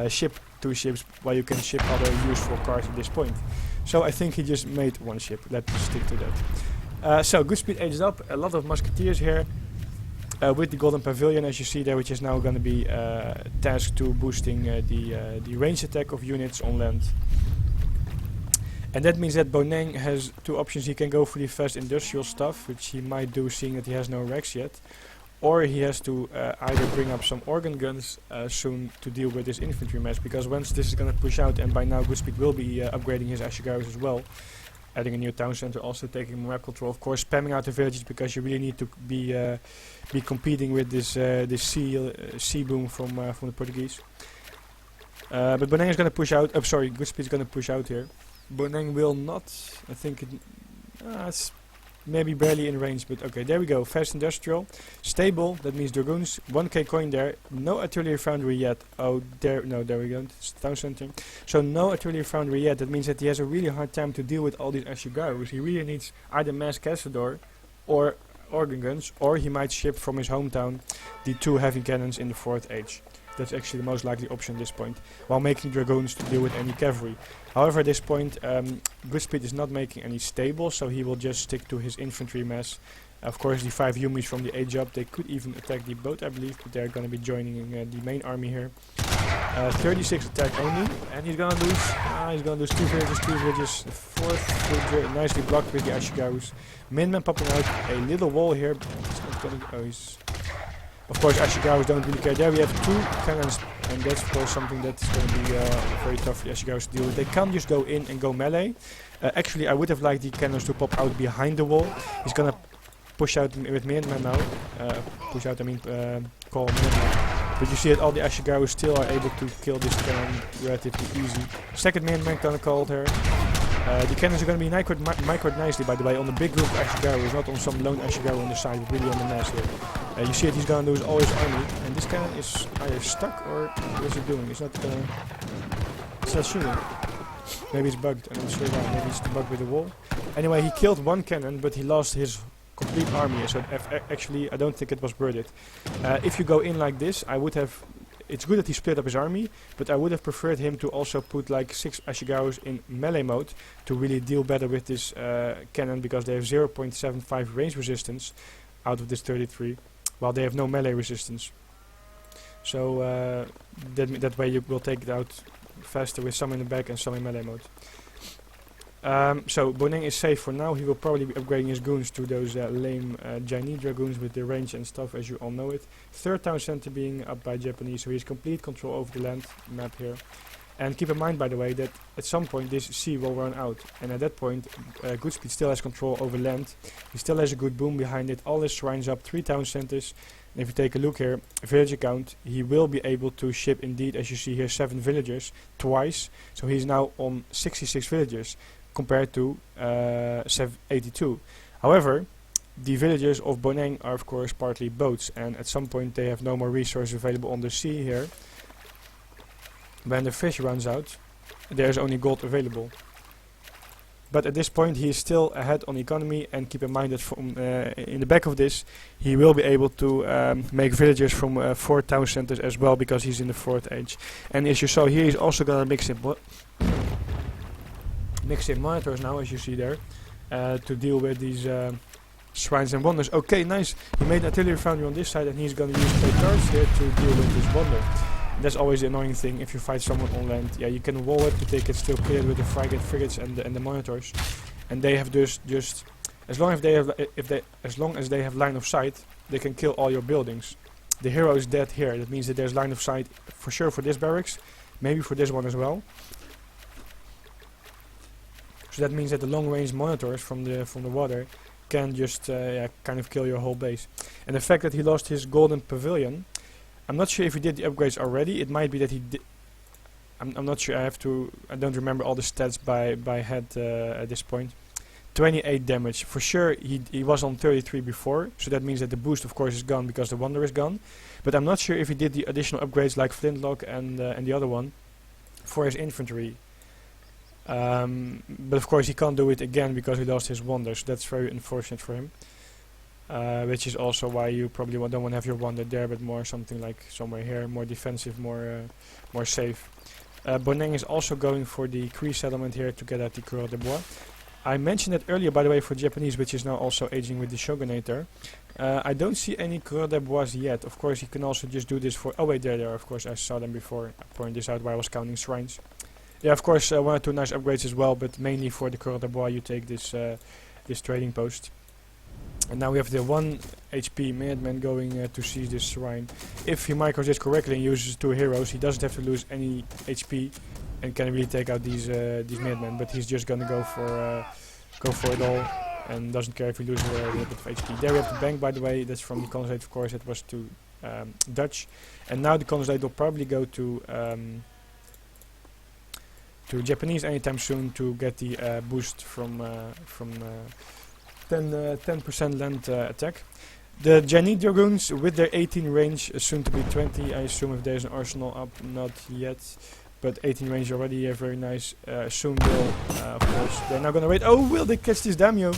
ship 2 ships while you can ship other useful cars at this point? So I think he just made 1 ship. Let's stick to that. So GoodSpeed ages up. A lot of musketeers here with the Golden Pavilion, as you see there, which is now going to be tasked to boosting the range attack of units on land. And that means that Boneng has 2 options. He can go for the fast industrial stuff, which he might do, seeing that he has no Rex yet. Or he has to either bring up some organ guns soon to deal with this infantry mess, because once this is going to push out, and by now GoodSpeed will be upgrading his Ashigarus as well, adding a new town center, also taking map control, of course, spamming out the villages, because you really need to be competing with this sea boom from the Portuguese. But Boneng is going to push out. Sorry, GoodSpeed is going to push out here. Boneng will not. I think it's maybe barely in range, but okay, there we go. Fast industrial, stable, that means dragoons, 1k coin there, no artillery foundry yet. Oh, there we go, it's town center. So no artillery foundry yet, that means that he has a really hard time to deal with all these Ashigarus. He really needs either mass castador or organ guns, or he might ship from his hometown the 2 heavy cannons in the 4th age. That's actually the most likely option at this point, while making dragoons to deal with any cavalry. However, at this point, GoodSpeed is not making any stable, so he will just stick to his infantry mass. Of course, the 5 Yumis from the age up, they could even attack the boat, I believe, but they're going to be joining the main army here. 36 attack only, and he's going to lose 2 villages, the 4th villager nicely blocked with the Ashigarus. Minman popping out a little wall here, but it's not going to... Oh, he's... Of course, Ashigarus don't really care. There we have 2 cannons and that's of course something that's going to be very tough for the Ashigaros to deal with. They can't just go in and go melee. Actually, I would have liked the cannons to pop out behind the wall. He's gonna push out with Minutemen now. Push out, I mean, call Minutemen. But you see that all the Ashigaros still are able to kill this cannon relatively easy. Second Minuteman gonna call her. The cannons are going to be microed nicely, by the way, on the big group of Ashigaros, not on some lone Ashigaro on the side, but really on the mass here. You see that he's going to lose all his army, and this cannon is either stuck or what is it doing? It's not shooting. Maybe it's bugged, I'm not sure why. Maybe it's bugged with the wall. Anyway, he killed one cannon, but he lost his complete army, so actually I don't think it was worth it. If you go in like this, I would have... It's good that he split up his army, but I would have preferred him to also put like 6 Ashigaros in melee mode to really deal better with this cannon, because they have 0.75 range resistance out of this 33, while they have no melee resistance. So that way you will take it out faster with some in the back and some in melee mode. So Boneng is safe for now. He will probably be upgrading his goons to those lame Chinese dragoons with the range and stuff, as you all know it. Third town center being up by Japanese, so he has complete control over the land map here. And keep in mind, by the way, that at some point this sea will run out, and at that point GoodSpeed still has control over land. He still has a good boom behind it. All his shrines up, 3 town centers. And if you take a look here, village account, he will be able to ship indeed, as you see here, 7 villagers twice. So he's now on 66 villagers, compared to 82. However, the villagers of Boneng are of course partly boats, and at some point they have no more resources available on the sea here. When the fish runs out, there's only gold available. But at this point he is still ahead on economy, and keep in mind that from in the back of this he will be able to make villagers from 4 town centers as well, because he's in the 4th age. And as you saw here, he's also gonna mix in monitors now, as you see there, to deal with these shrines and wonders. Okay, nice. He made an artillery foundry on this side, and he's going to use plate turrets here to deal with this wonder. That's always the annoying thing if you fight someone on land. Yeah, you can wall it, but they can still clear it with the frigates and the monitors. And they have just as long as they have line of sight, they can kill all your buildings. The hero is dead here. That means that there's line of sight for sure for this barracks, maybe for this one as well. So that means that the long-range monitors from the water can just kind of kill your whole base. And the fact that he lost his golden pavilion, I'm not sure if he did the upgrades already. It might be that he did. I'm not sure. I don't remember all the stats by head at this point. 28 damage for sure. He was on 33 before, so that means that the boost of course is gone because the wonder is gone. But I'm not sure if he did the additional upgrades like flintlock and the other one for his infantry. But of course he can't do it again because he lost his wonder, so that's very unfortunate for him. Which is also why you probably don't want to have your wonder there, but more something like somewhere here, more defensive, more safe. Boneng is also going for the Cree settlement here to get out the Coureur de Bois. I mentioned it earlier, by the way, for Japanese, which is now also aging with the Shogunator. I don't see any Coureur de Bois yet. Of course, you can also just do this for... Oh wait, there they are. Of course, I saw them before. I pointed this out while I was counting shrines. Yeah, of course, 1 or 2 nice upgrades as well, but mainly for the Coureur de Bois you take this this trading post. And now we have the 1 HP Minuteman going to seize this shrine. If he micros this correctly and uses 2 heroes, he doesn't have to lose any HP and can really take out these Minutemen. But he's just gonna go for it all and doesn't care if he loses a little bit of HP. There we have the bank, by the way. That's from the consulate, of course. It was to Dutch, and now the consulate will probably go to Japanese anytime soon to get the boost from 10% land attack. The Chinese dragoons with their 18 range, soon to be 20. I assume if there's an arsenal up, not yet, but 18 range already. Very nice. Soon will, of course. They're now gonna wait. Oh, will they catch this daimyo?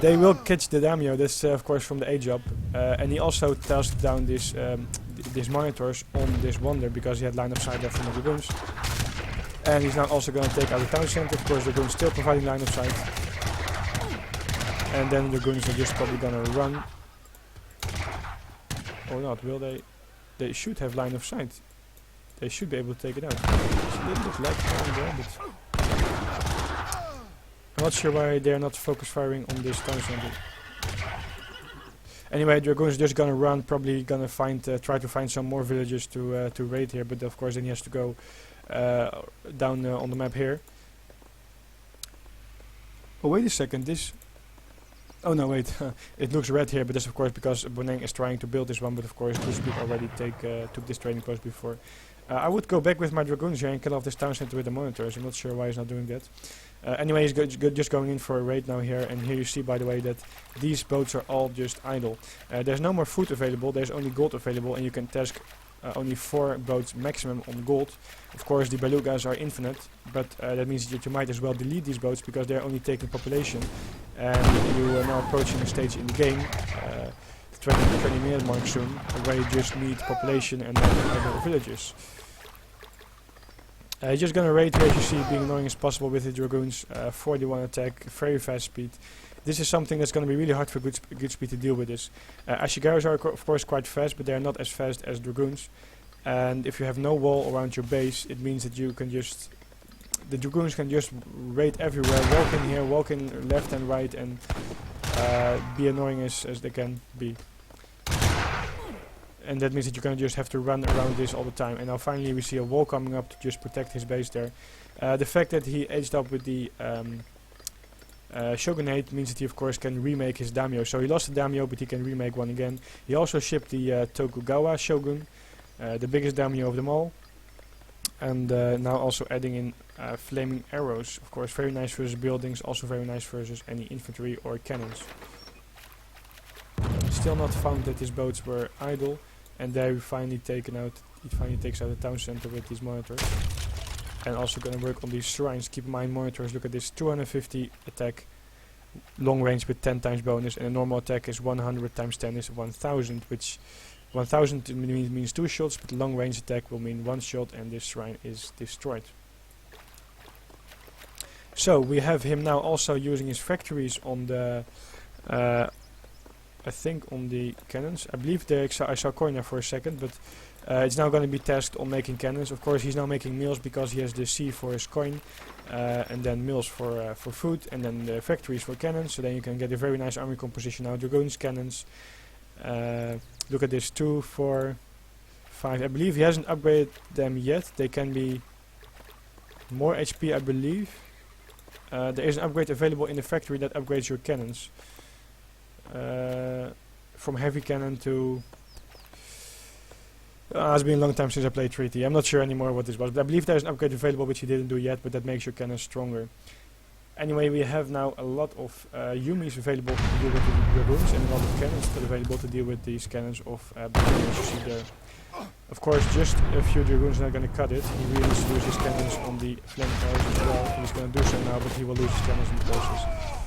They will catch the daimyo. That's of course from the A job. And he also tasked down these monitors on this wonder because he had line of sight there from the dragoons. And he's now also going to take out the town center. Of course, the dragoons still providing line of sight. And then the dragoons are just probably going to run. Or not, will they? They should have line of sight. They should be able to take it out. It's a little bit lag down there, but I'm not sure why they're not focus firing on this town center. Anyway, Dragoon's just gonna run, probably gonna try to find some more villages to raid here, but of course then he has to go down on the map here. Oh wait a second, this... Oh no, wait, it looks red here, but that's of course because Boneng is trying to build this one, but of course GoodSpeed already took this trading post before. I would go back with my Dragoons here and kill off this town center with the monitors. I'm not sure why he's not doing that. Anyway, he's just going in for a raid now here, and here you see, by the way, that these boats are all just idle. There's no more food available, there's only gold available, and you can task only 4 boats maximum on gold. Of course, the belugas are infinite, but that means that you might as well delete these boats because they're only taking population. And you are now approaching a stage in the game, 20 minute mark soon, where you just need population and then other villages. He's just gonna raid here, as you see, being annoying as possible with the Dragoons. 41 attack, very fast speed. This is something that's gonna be really hard for GoodSpeed to deal with this. Ashigarus are of course quite fast, but they are not as fast as Dragoons. And if you have no wall around your base, it means that you can just... The Dragoons can just raid everywhere, walk in here, walk in left and right, and be annoying as they can be. And that means that you're going to just have to run around this all the time. And now finally we see a wall coming up to just protect his base there. The fact that he edged up with the shogunate means that he of course can remake his daimyo. So he lost the daimyo, but he can remake one again. He also shipped the Tokugawa shogun, the biggest daimyo of them all. And now also adding in flaming arrows. Of course, very nice versus buildings, also very nice versus any infantry or cannons. Still not found that his boats were idle. And there we finally takes out the town center with these monitors. And also gonna work on these shrines. Keep in mind, monitors, look at this, 250 attack, long range with 10 times bonus, and a normal attack is 100 times 10 is 1000, which 1000 means 2 shots, but long range attack will mean 1 shot, and this shrine is destroyed. So we have him now also using his factories on the I think on the cannons. I believe I saw coin there for a second, but it's now going to be tasked on making cannons. Of course, he's now making mills because he has the C for his coin, and then mills for food, and then the factories for cannons. So then you can get a very nice army composition now. Dragoons, cannons. Look at this, 2, 4, 5. I believe he hasn't upgraded them yet. They can be more HP, I believe. There is an upgrade available in the factory that upgrades your cannons. From heavy cannon to... it's been a long time since I played 3T. I'm not sure anymore what this was, but I believe there's an upgrade available which he didn't do yet, but that makes your cannons stronger. Anyway, we have now a lot of Yumis available to deal with the Dragoons, and a lot of cannons available to deal with these cannons of Boneng, as you see there. Of course, just a few Dragoons are not going to cut it. He really needs to use his cannons on the flaming arrows as well. He's going to do so now, but he will lose his cannons in the process.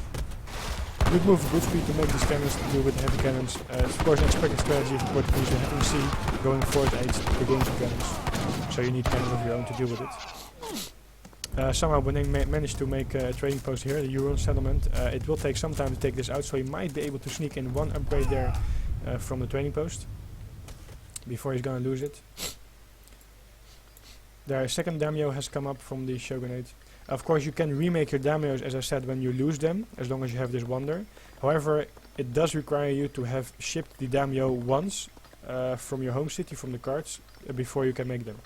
Good move for GoodSpeed to make these cannons to deal with the heavy cannons. It's of course an expected strategy of the Portuguese, having C going forward aids the games of cannons. So you need cannons of your own to deal with it. Somehow Boneng managed to make a trading post here, the Huron settlement. It will take some time to take this out, so he might be able to sneak in one upgrade there from the trading post before he's gonna lose it. Their second daimyo has come up from the shogunate. Of course, you can remake your daimyos, as I said, when you lose them, as long as you have this wonder. However, it does require you to have shipped the daimyo once from your home city, from the cards, before you can make them.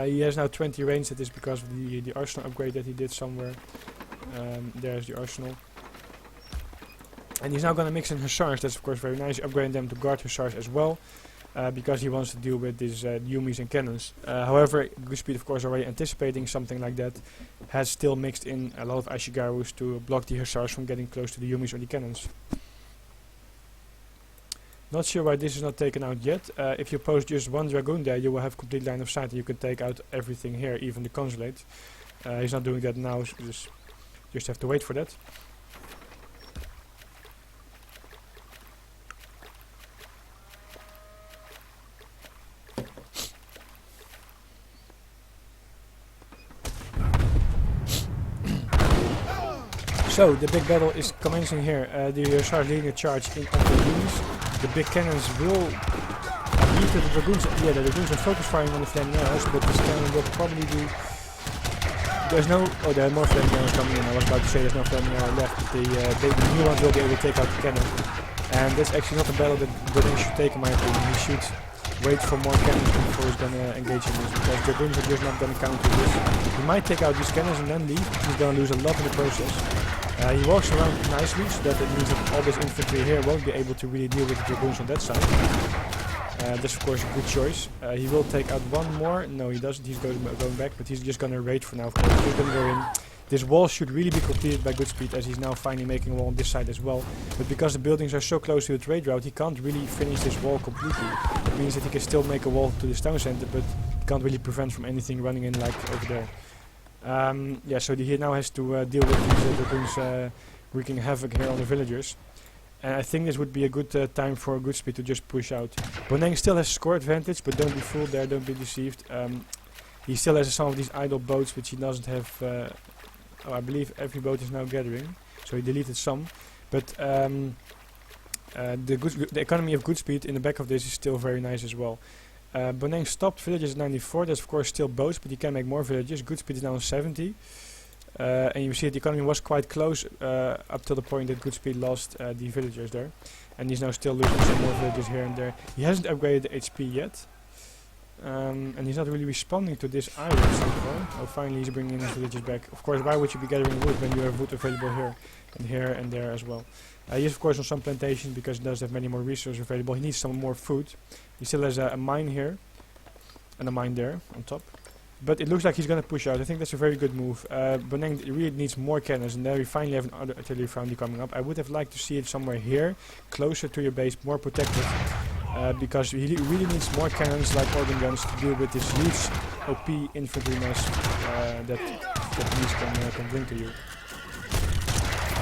He has now 20 range. That is because of the arsenal upgrade that he did somewhere. There's the arsenal. And he's now going to mix in hussars. That's of course very nice. Upgrading them to guard hussars as well. Because he wants to deal with these Yumis and cannons. However, GoodSpeed of course already anticipating something like that, has still mixed in a lot of Ashigarus to block the hussars from getting close to the Yumis or the cannons. Not sure why this is not taken out yet. If you post just one Dragoon there, you will have complete line of sight and you can take out everything here, even the consulate. He's not doing that now, so just have to wait for that. So, the big battle is commencing here. The Hussars leading a charge in on the Yumis. The big cannons will... I believe that the Dragoons... Yeah, the Dragoons are focus firing on the flaming arrows, but this cannon will probably do there's no... Oh, there are more flaming arrows coming in. I was about to say there's no flaming arrow left, but the new ones will be able to take out the cannon. And that's actually not a battle that Boneng should take, in my opinion. He should wait for more cannons before he's gonna engage in this, because dragoons are just not gonna counter this. He might take out these cannons and then leave. He's gonna lose a lot in the process. He walks around nicely, so that it means that all this infantry here won't be able to really deal with the dragoons on that side. That's of course a good choice. He will take out one more. No, he doesn't. He's going back, but he's just gonna raid for now. Of course, he's gonna go in. This wall should really be completed by GoodSpeed, as he's now finally making a wall on this side as well. But because the buildings are so close to the trade route, he can't really finish this wall completely. It means that he can still make a wall to this town center, but he can't really prevent from anything running in like over there. Yeah, so he now has to deal with these dragoons wreaking havoc here on the villagers. And I think this would be a good time for GoodSpeed to just push out. Boneng still has score advantage, but don't be fooled there, don't be deceived. He still has some of these idle boats, which he doesn't have... oh, I believe every boat is now gathering, so he deleted some. But the economy of GoodSpeed in the back of this is still very nice as well. Boneng stopped villages at 94, that's of course still boats, but he can make more villages. GoodSpeed is now on 70. And you see the economy was quite close up to the point that GoodSpeed lost the villagers there. And he's now still losing some more villages here and there. He hasn't upgraded the HP yet. And he's not really responding to this either so far. Oh, finally he's bringing his villages back. Of course, why would you be gathering wood when you have wood available here and there as well? He is of course on some plantations because he does have many more resources available. He needs some more food. He still has a mine here and a mine there on top. But it looks like he's going to push out. I think that's a very good move. Boneng really needs more cannons, and there we finally have another artillery foundry coming up. I would have liked to see it somewhere here, closer to your base, more protected. Because he really needs more cannons like organ guns to deal with this huge OP infantry mass that these can bring to you.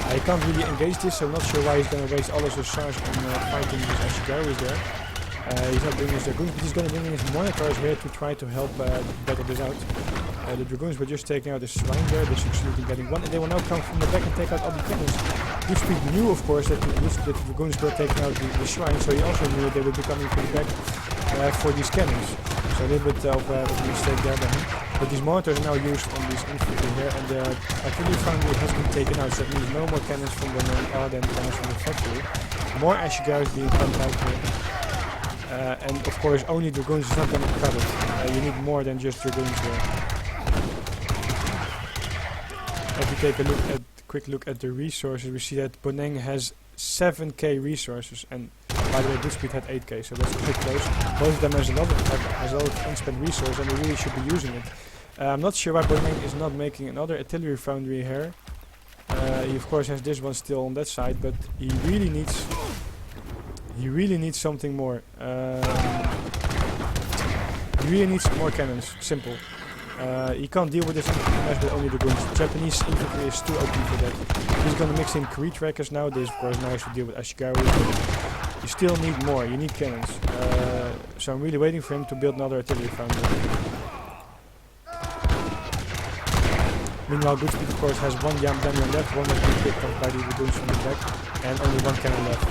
I can't really engage this, so I'm not sure why he's going to waste all of his charge on fighting this Ashigaru there. He's not bringing his dragoons, but he's going to bring in his monitors here to try to help battle this out. The dragoons were just taking out the swine there, they're succeeding getting one, and they will now come from the back and take out all the cannons. GoodSpeed knew, of course, that the dragoons were taking out the shrine, so he also knew they would be coming from the back for these cannons. So a little bit of a mistake there by him. But these monitors are now used on these infantry here, and the artillery foundry has been taken out, so that means no more cannons from the other than cannons from the factory. More Ashigarus being pumped out here. And of course only dragoons is not going to cut it. You need more than just dragoons here. If we take a quick look at the resources, we see that Boneng has 7k resources, and by the way GoodSpeed had 8k, so that's a bit close. Both of them has a lot of unspent resource, and they really should be using it. I'm not sure why Boneng is not making another artillery foundry here. He of course has this one still on that side, but he really needs something more. He really needs more cannons. Simple. He can't deal with this infantry with only dragoons. Japanese infantry is too OP for that. He's gonna mix in Kree trackers now. This is of course nice to deal with Ashigaru. You still need more. You need cannons. So I'm really waiting for him to build another artillery foundry. Meanwhile, GoodSpeed of course has one Damian left, one that's been picked off by the dragoons from the back, and only one cannon left.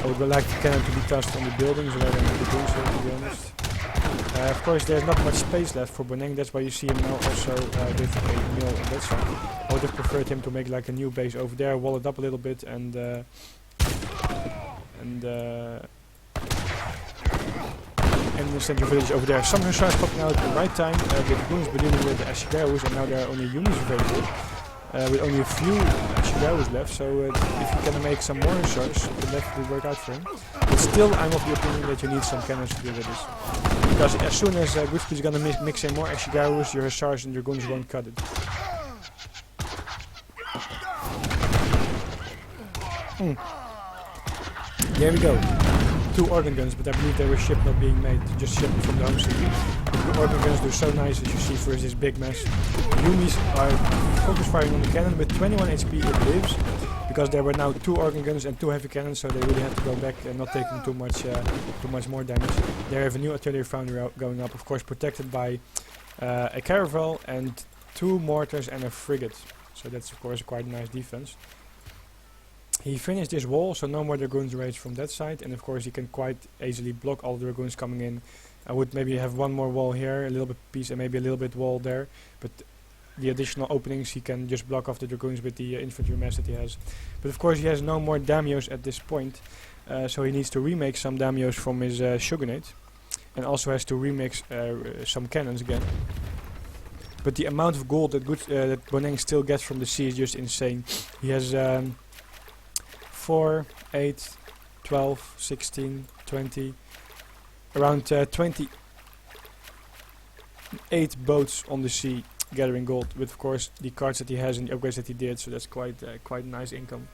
I would like the cannon to be tossed on the buildings rather than the dragoons here, to be honest. Of course, there's not much space left for Boneng, that's why you see him now also with a mill on that side. I would have preferred him to make like a new base over there, wall it up a little bit, and the central village over there. Some hussars popping out at the right time, the dragoons were dealing with the Ashigarus, and now there are only units available. With only a few Ashigarus left, so if you can make some more hussars, it will definitely work out for him. But still, I'm of the opinion that you need some cannons to deal with this. Because as soon as GoodSpeed is going to mix in more Ashigarus, your hussars and dragoons won't cut it. There we go. 2 organ guns, but I believe they were shipped, not being made, just shipped from the home city. The organ guns do so nice, as you see, versus this big mess. Yumis are focus firing on the cannon with 21 HP it lives, because there were now 2 organ guns and 2 heavy cannons, so they really had to go back and not taking too much more damage. They have a new artillery foundry going up, of course protected by a caravel and 2 mortars and a frigate. So that's of course a quite nice defense. He finished this wall, so no more dragoons raised from that side, and of course he can quite easily block all the dragoons coming in. I would maybe have one more wall here, a little bit piece, and maybe a little bit wall there, but the additional openings he can just block off the dragoons with the infantry mass that he has. But of course he has no more daimyos at this point, so he needs to remake some daimyos from his shogunate, and also has to remix some cannons again. But the amount of gold that that Boneng still gets from the sea is just insane. He has 4, 8, 12, 16, 20, around 28 boats on the sea gathering gold, with of course the cards that he has and the upgrades that he did, so that's quite nice income.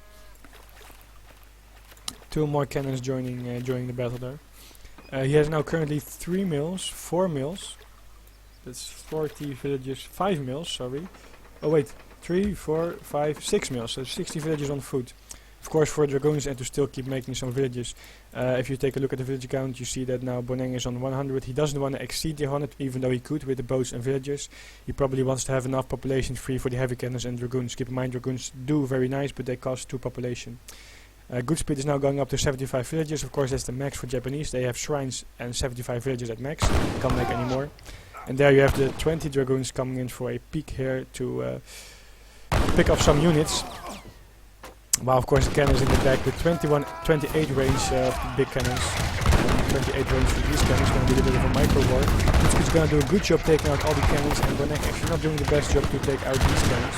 2 more cannons joining the battle there. He has now currently 3 mills, 4 mills. That's 40 villages, 5 mills, sorry. Oh wait, 3, 4, 5, 6 mills, so 60 villages on foot. Of course for dragoons and to still keep making some villages. If you take a look at the village count, you see that now Boneng is on 100. He doesn't want to exceed the 100, even though he could with the boats and villages. He probably wants to have enough population free for the heavy cannons and dragoons. Keep in mind, dragoons do very nice, but they cost 2 population. GoodSpeed is now going up to 75 villages. Of course that's the max for Japanese. They have shrines and 75 villages at max. Can't make any more. And there you have the 20 dragoons coming in for a peak here to pick up some units. While of course the cannons in the back with 28 range of big cannons. And 28 range for these cannons, going to be a bit of a micro war. It's going to do a good job taking out all the cannons, and Boneng actually not doing the best job to take out these cannons.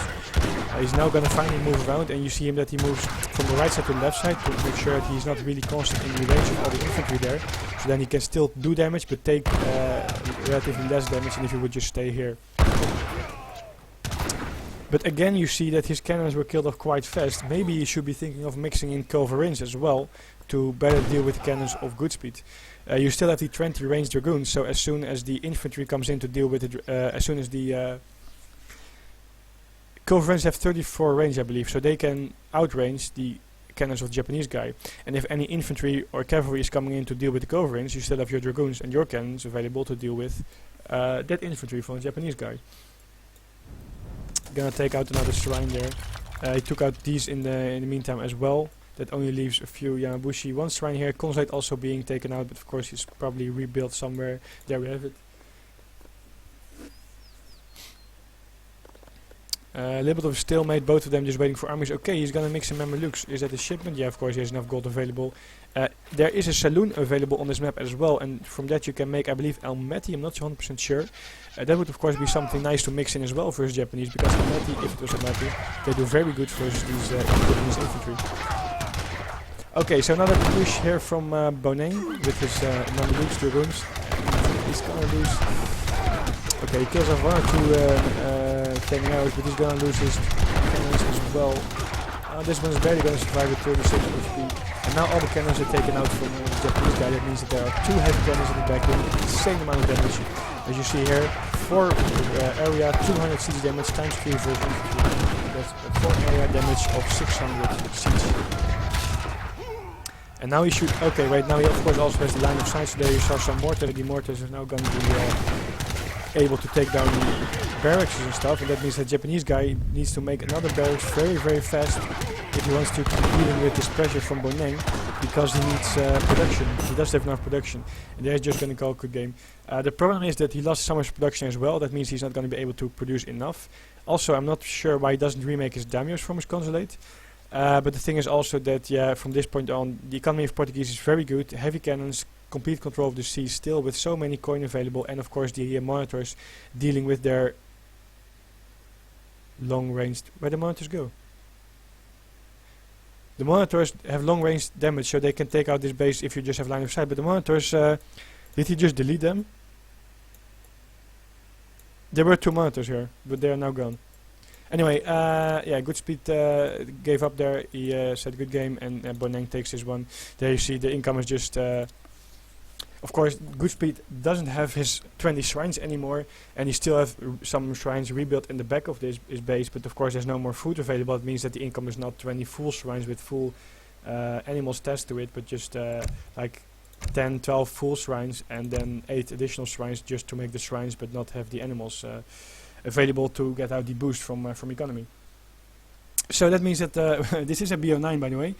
He's now going to finally move around, and you see him that he moves from the right side to the left side to make sure that he's not really constant in the range of all the infantry there. So then he can still do damage, but take relatively less damage than if he would just stay here. But again you see that his cannons were killed off quite fast. Maybe he should be thinking of mixing in culverins as well to better deal with the cannons of GoodSpeed. You still have the 20 ranged dragoons, so as soon as the infantry comes in to deal with it, as soon as the culverins have 34 range I believe, so they can outrange the cannons of the Japanese guy. And if any infantry or cavalry is coming in to deal with the culverins, you still have your dragoons and your cannons available to deal with that infantry from the Japanese guy. Gonna take out another shrine there. He took out these in the meantime as well. That only leaves a few Yamabushi. 1 shrine here, Consulate also being taken out, but of course he's probably rebuilt somewhere. There we have it. A little bit of a stalemate, both of them just waiting for armies. Okay, he's gonna mix in Mamelukes. Is that a shipment? Yeah, of course he has enough gold available. There is a saloon available on this map as well, and from that you can make, I believe, Almaty. I'm not 100% sure. That would of course be something nice to mix in as well versus Japanese, because Almaty, if it was Almaty, they do very good versus these Japanese infantry. Okay, so another push here from Boneng with his Mamelukes dragoons. He's gonna lose. Okay, he kills off 1 or 2 taking out, but he's gonna lose his cannons as well. This one's barely gonna survive with 36 HP. And now all the cannons are taken out from the Japanese guy. That means that there are 2 heavy cannons in the back doing the insane amount of damage. As you see here, 4 area, 200 siege damage times 3 versus infantry. That's a 4 area damage of 600 siege. And now he should. Okay, right now he of course also has the line of sight. So there you saw some mortar. The mortars are now going to be able to take down the barracks and stuff, and that means that Japanese guy needs to make another barracks very, very fast if he wants to keep dealing with this pressure from Boneng, because he needs production. He does have enough production, and they're just going to call a good game. The problem is that he lost so much production as well. That means he's not going to be able to produce enough. Also, I'm not sure why he doesn't remake his daimyos from his consulate. But the thing is also that, yeah, from this point on, the economy of Portuguese is very good. Heavy cannons, complete control of the sea still with so many coin available, and of course the monitors dealing with their long-ranged... Where the monitors go? The monitors have long-range damage, so they can take out this base if you just have line of sight. But the monitors, did he just delete them? There were 2 monitors here, but they are now gone. Anyway, yeah, GoodSpeed gave up there. He said good game, and Boneng takes this one. There you see the income is just... of course, GoodSpeed doesn't have his 20 shrines anymore, and he still have some shrines rebuilt in the back of his base, but of course there's no more food available. It means that the income is not 20 full shrines with full animals attached to it, but just like 10, 12 full shrines, and then 8 additional shrines just to make the shrines, but not have the animals available to get out the boost from economy. So that means that this is a BO9, by the way.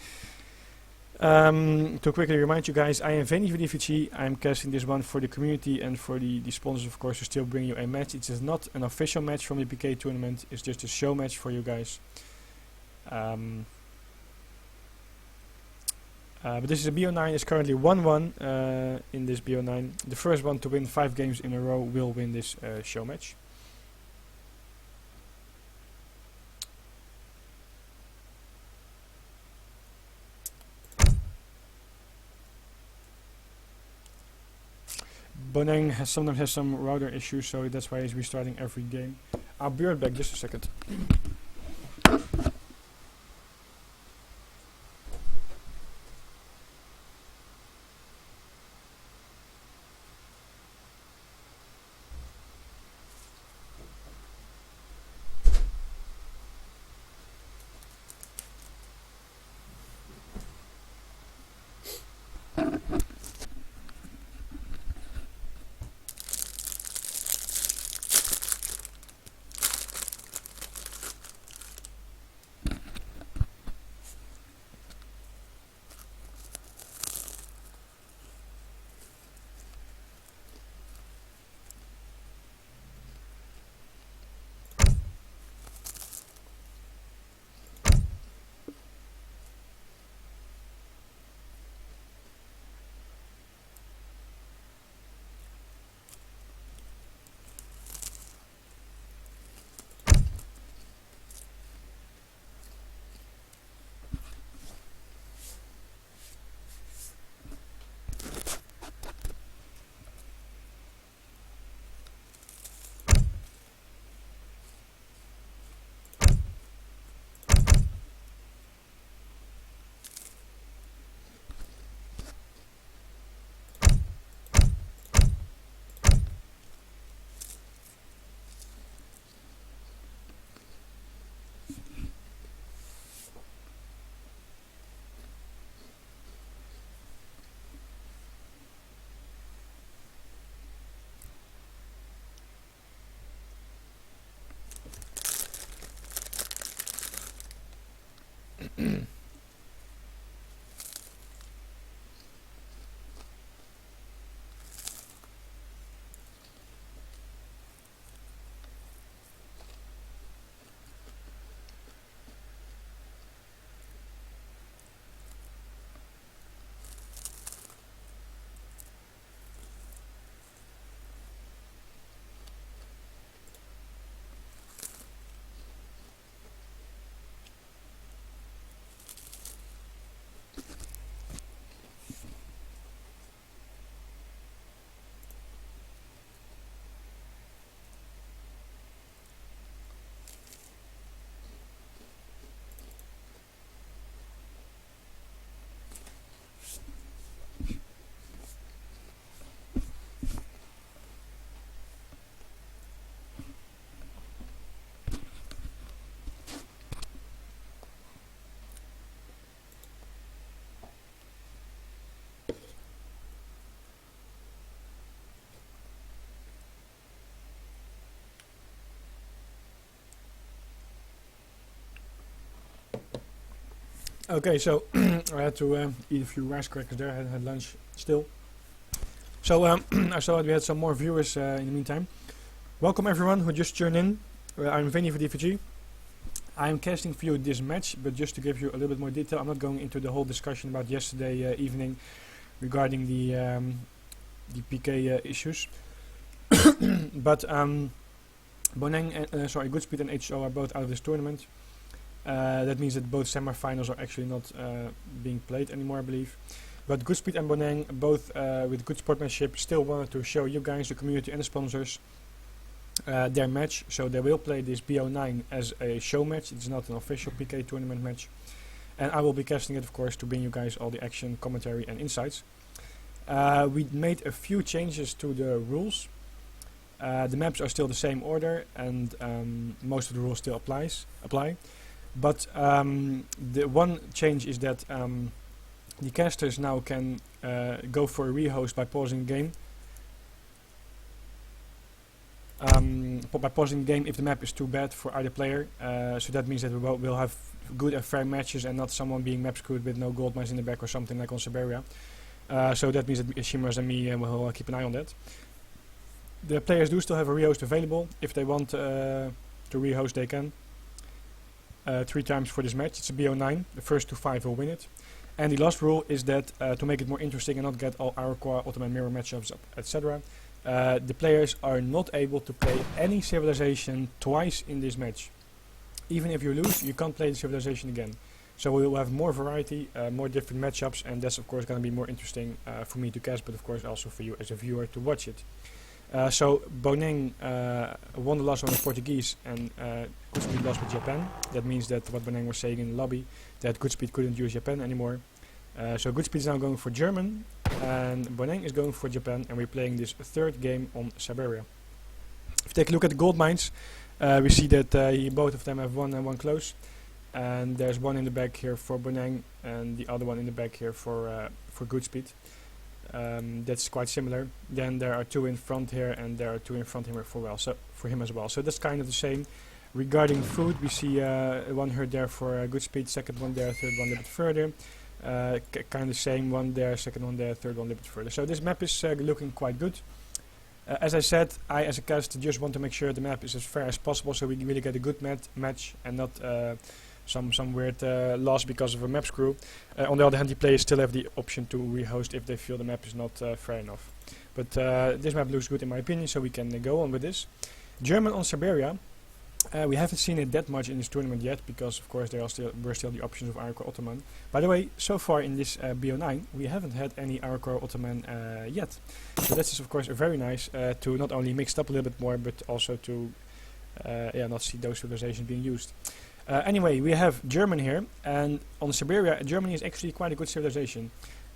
To quickly remind you guys, I am Vinny for DVG. I'm casting this one for the community and for the sponsors, of course, to still bring you a match. It is not an official match from the PK tournament. It's just a show match for you guys. But this is a BO9. It's currently 1-1 in this BO9. The first one to win 5 games in a row will win this show match. Boneng sometimes has some router issues, so that's why he's restarting every game. I'll be right back, just a second. Okay, so I had to eat a few rice crackers there. I had lunch still. So I saw that we had some more viewers in the meantime. Welcome everyone who just tuned in. I'm Vinny for DVG. I'm casting for you this match, but just to give you a little bit more detail, I'm not going into the whole discussion about yesterday evening regarding the PK issues. But Boneng, GoodSpeed and HO are both out of this tournament. That means that both semi-finals are actually not being played anymore, I believe. But GoodSpeed and Boneng, both with good sportsmanship, still wanted to show you guys, the community and the sponsors, their match. So they will play this BO9 as a show match. It's not an official PK tournament match. And I will be casting it, of course, to bring you guys all the action, commentary and insights. We made a few changes to the rules. The maps are still the same order, and most of the rules still apply. But the one change is that the casters now can go for a rehost by pausing the game. by pausing the game if the map is too bad for either player. So that means that we'll have good and fair matches and not someone being map screwed with no gold mines in the back or something like on Siberia. So that means that Shimmers and me will keep an eye on that. The players do still have a rehost available. If they want to rehost, they can. 3 times for this match. It's a BO9. The first to 5 will win it. And the last rule is that to make it more interesting and not get all Iroquois, Ottoman mirror matchups up, etc., the players are not able to play any civilization twice in this match. Even if you lose, you can't play the civilization again. So we will have more variety, more different matchups, and that's of course going to be more interesting for me to cast, but of course also for you as a viewer to watch it. So Boneng won the last one with Portugese and GoodSpeed lost with Japan. That means that what Boneng was saying in the lobby, that GoodSpeed couldn't use Japan anymore. So GoodSpeed is now going for German and Boneng is going for Japan, and we're playing this 3rd game on Siberia. If you take a look at the gold mines, we see that both of them have 1 and 1 close. And there's one in the back here for Boneng and the other one in the back here for GoodSpeed. That's quite similar. Then there are 2 in front here, and there are 2 in front here for him as well. So that's kind of the same. Regarding food, we see one herd there for GoodSpeed, second one there, third one a little bit further. Kind of the same, one there, second one there, third one a little bit further. So this map is looking quite good. As I said, I as a caster just want to make sure the map is as fair as possible, so we really get a good match and not some weird loss because of a map screw. On the other hand, the players still have the option to rehost if they feel the map is not fair enough. But this map looks good in my opinion, so we can go on with this. German on Siberia. We haven't seen it that much in this tournament yet, because of course there were still the options of Iroquois Ottoman. By the way, so far in this BO9 we haven't had any Iroquois Ottoman yet. So this is of course very nice to not only mix it up a little bit more, but also to not see those civilizations being used. Anyway, we have German here, and on Siberia, Germany is actually quite a good civilization.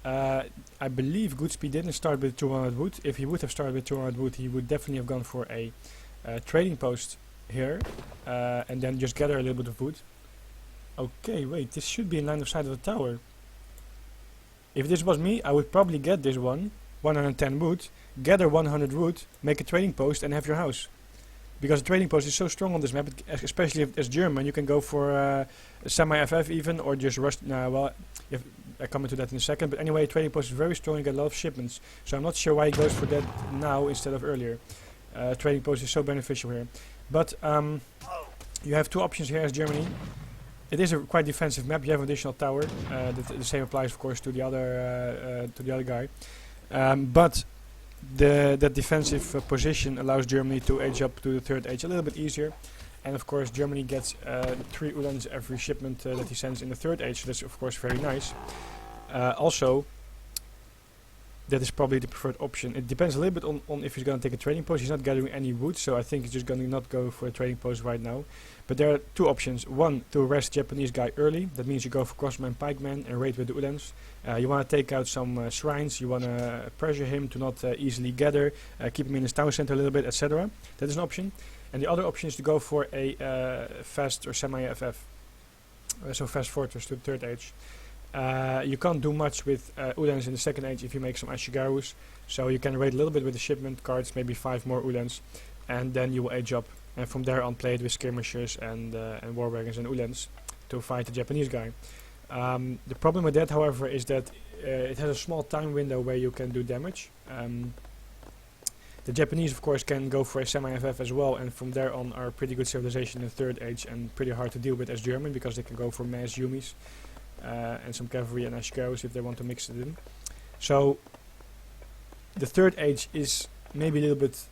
I believe GoodSpeed didn't start with 200 wood. If he would have started with 200 wood, he would definitely have gone for a trading post here, and then just gather a little bit of wood. Okay, wait, this should be in line of sight of the tower. If this was me, I would probably get this one, 110 wood, gather 100 wood, make a trading post and have your house. Because the trading post is so strong on this map, especially if it's German, you can go for semi-FF even, or just rush. Well, I come into that in a second, but anyway, trading post is very strong, you get a lot of shipments. So I'm not sure why he goes for that now instead of earlier. Trading post is so beneficial here. But you have 2 options here as Germany. It is a quite defensive map. You have an additional tower. The same applies, of course, to the other guy. But that defensive position allows Germany to edge up to the 3rd age a little bit easier. And of course, Germany gets 3 Ulans every shipment that he sends in the 3rd age. So that's of course very nice. Also, that is probably the preferred option. It depends a little bit on if he's going to take a trading post. He's not gathering any wood, so I think he's just going to not go for a trading post right now. But there are 2 options. One, to arrest Japanese guy early. That means you go for crossman, pikeman, and raid with the Ulans. You want to take out some shrines. You want to pressure him to not easily gather. Keep him in his town center a little bit, etc. That is an option. And the other option is to go for a fast or semi-FF. So fast fortress to the 3rd age. You can't do much with Ulans in the 2nd age if you make some Ashigarus, so you can raid a little bit with the shipment cards, maybe 5 more Ulans, and then you will age up, and from there on play it with skirmishers and war wagons and Ulans to fight the Japanese guy. The problem with that, however, is that it has a small time window where you can do damage. The Japanese, of course, can go for a semi-FF as well, and from there on are pretty good civilization in the 3rd age and pretty hard to deal with as German, because they can go for mass Yumis. And some cavalry and Ashigarus if they want to mix it in. So the 3rd age is maybe a little bit,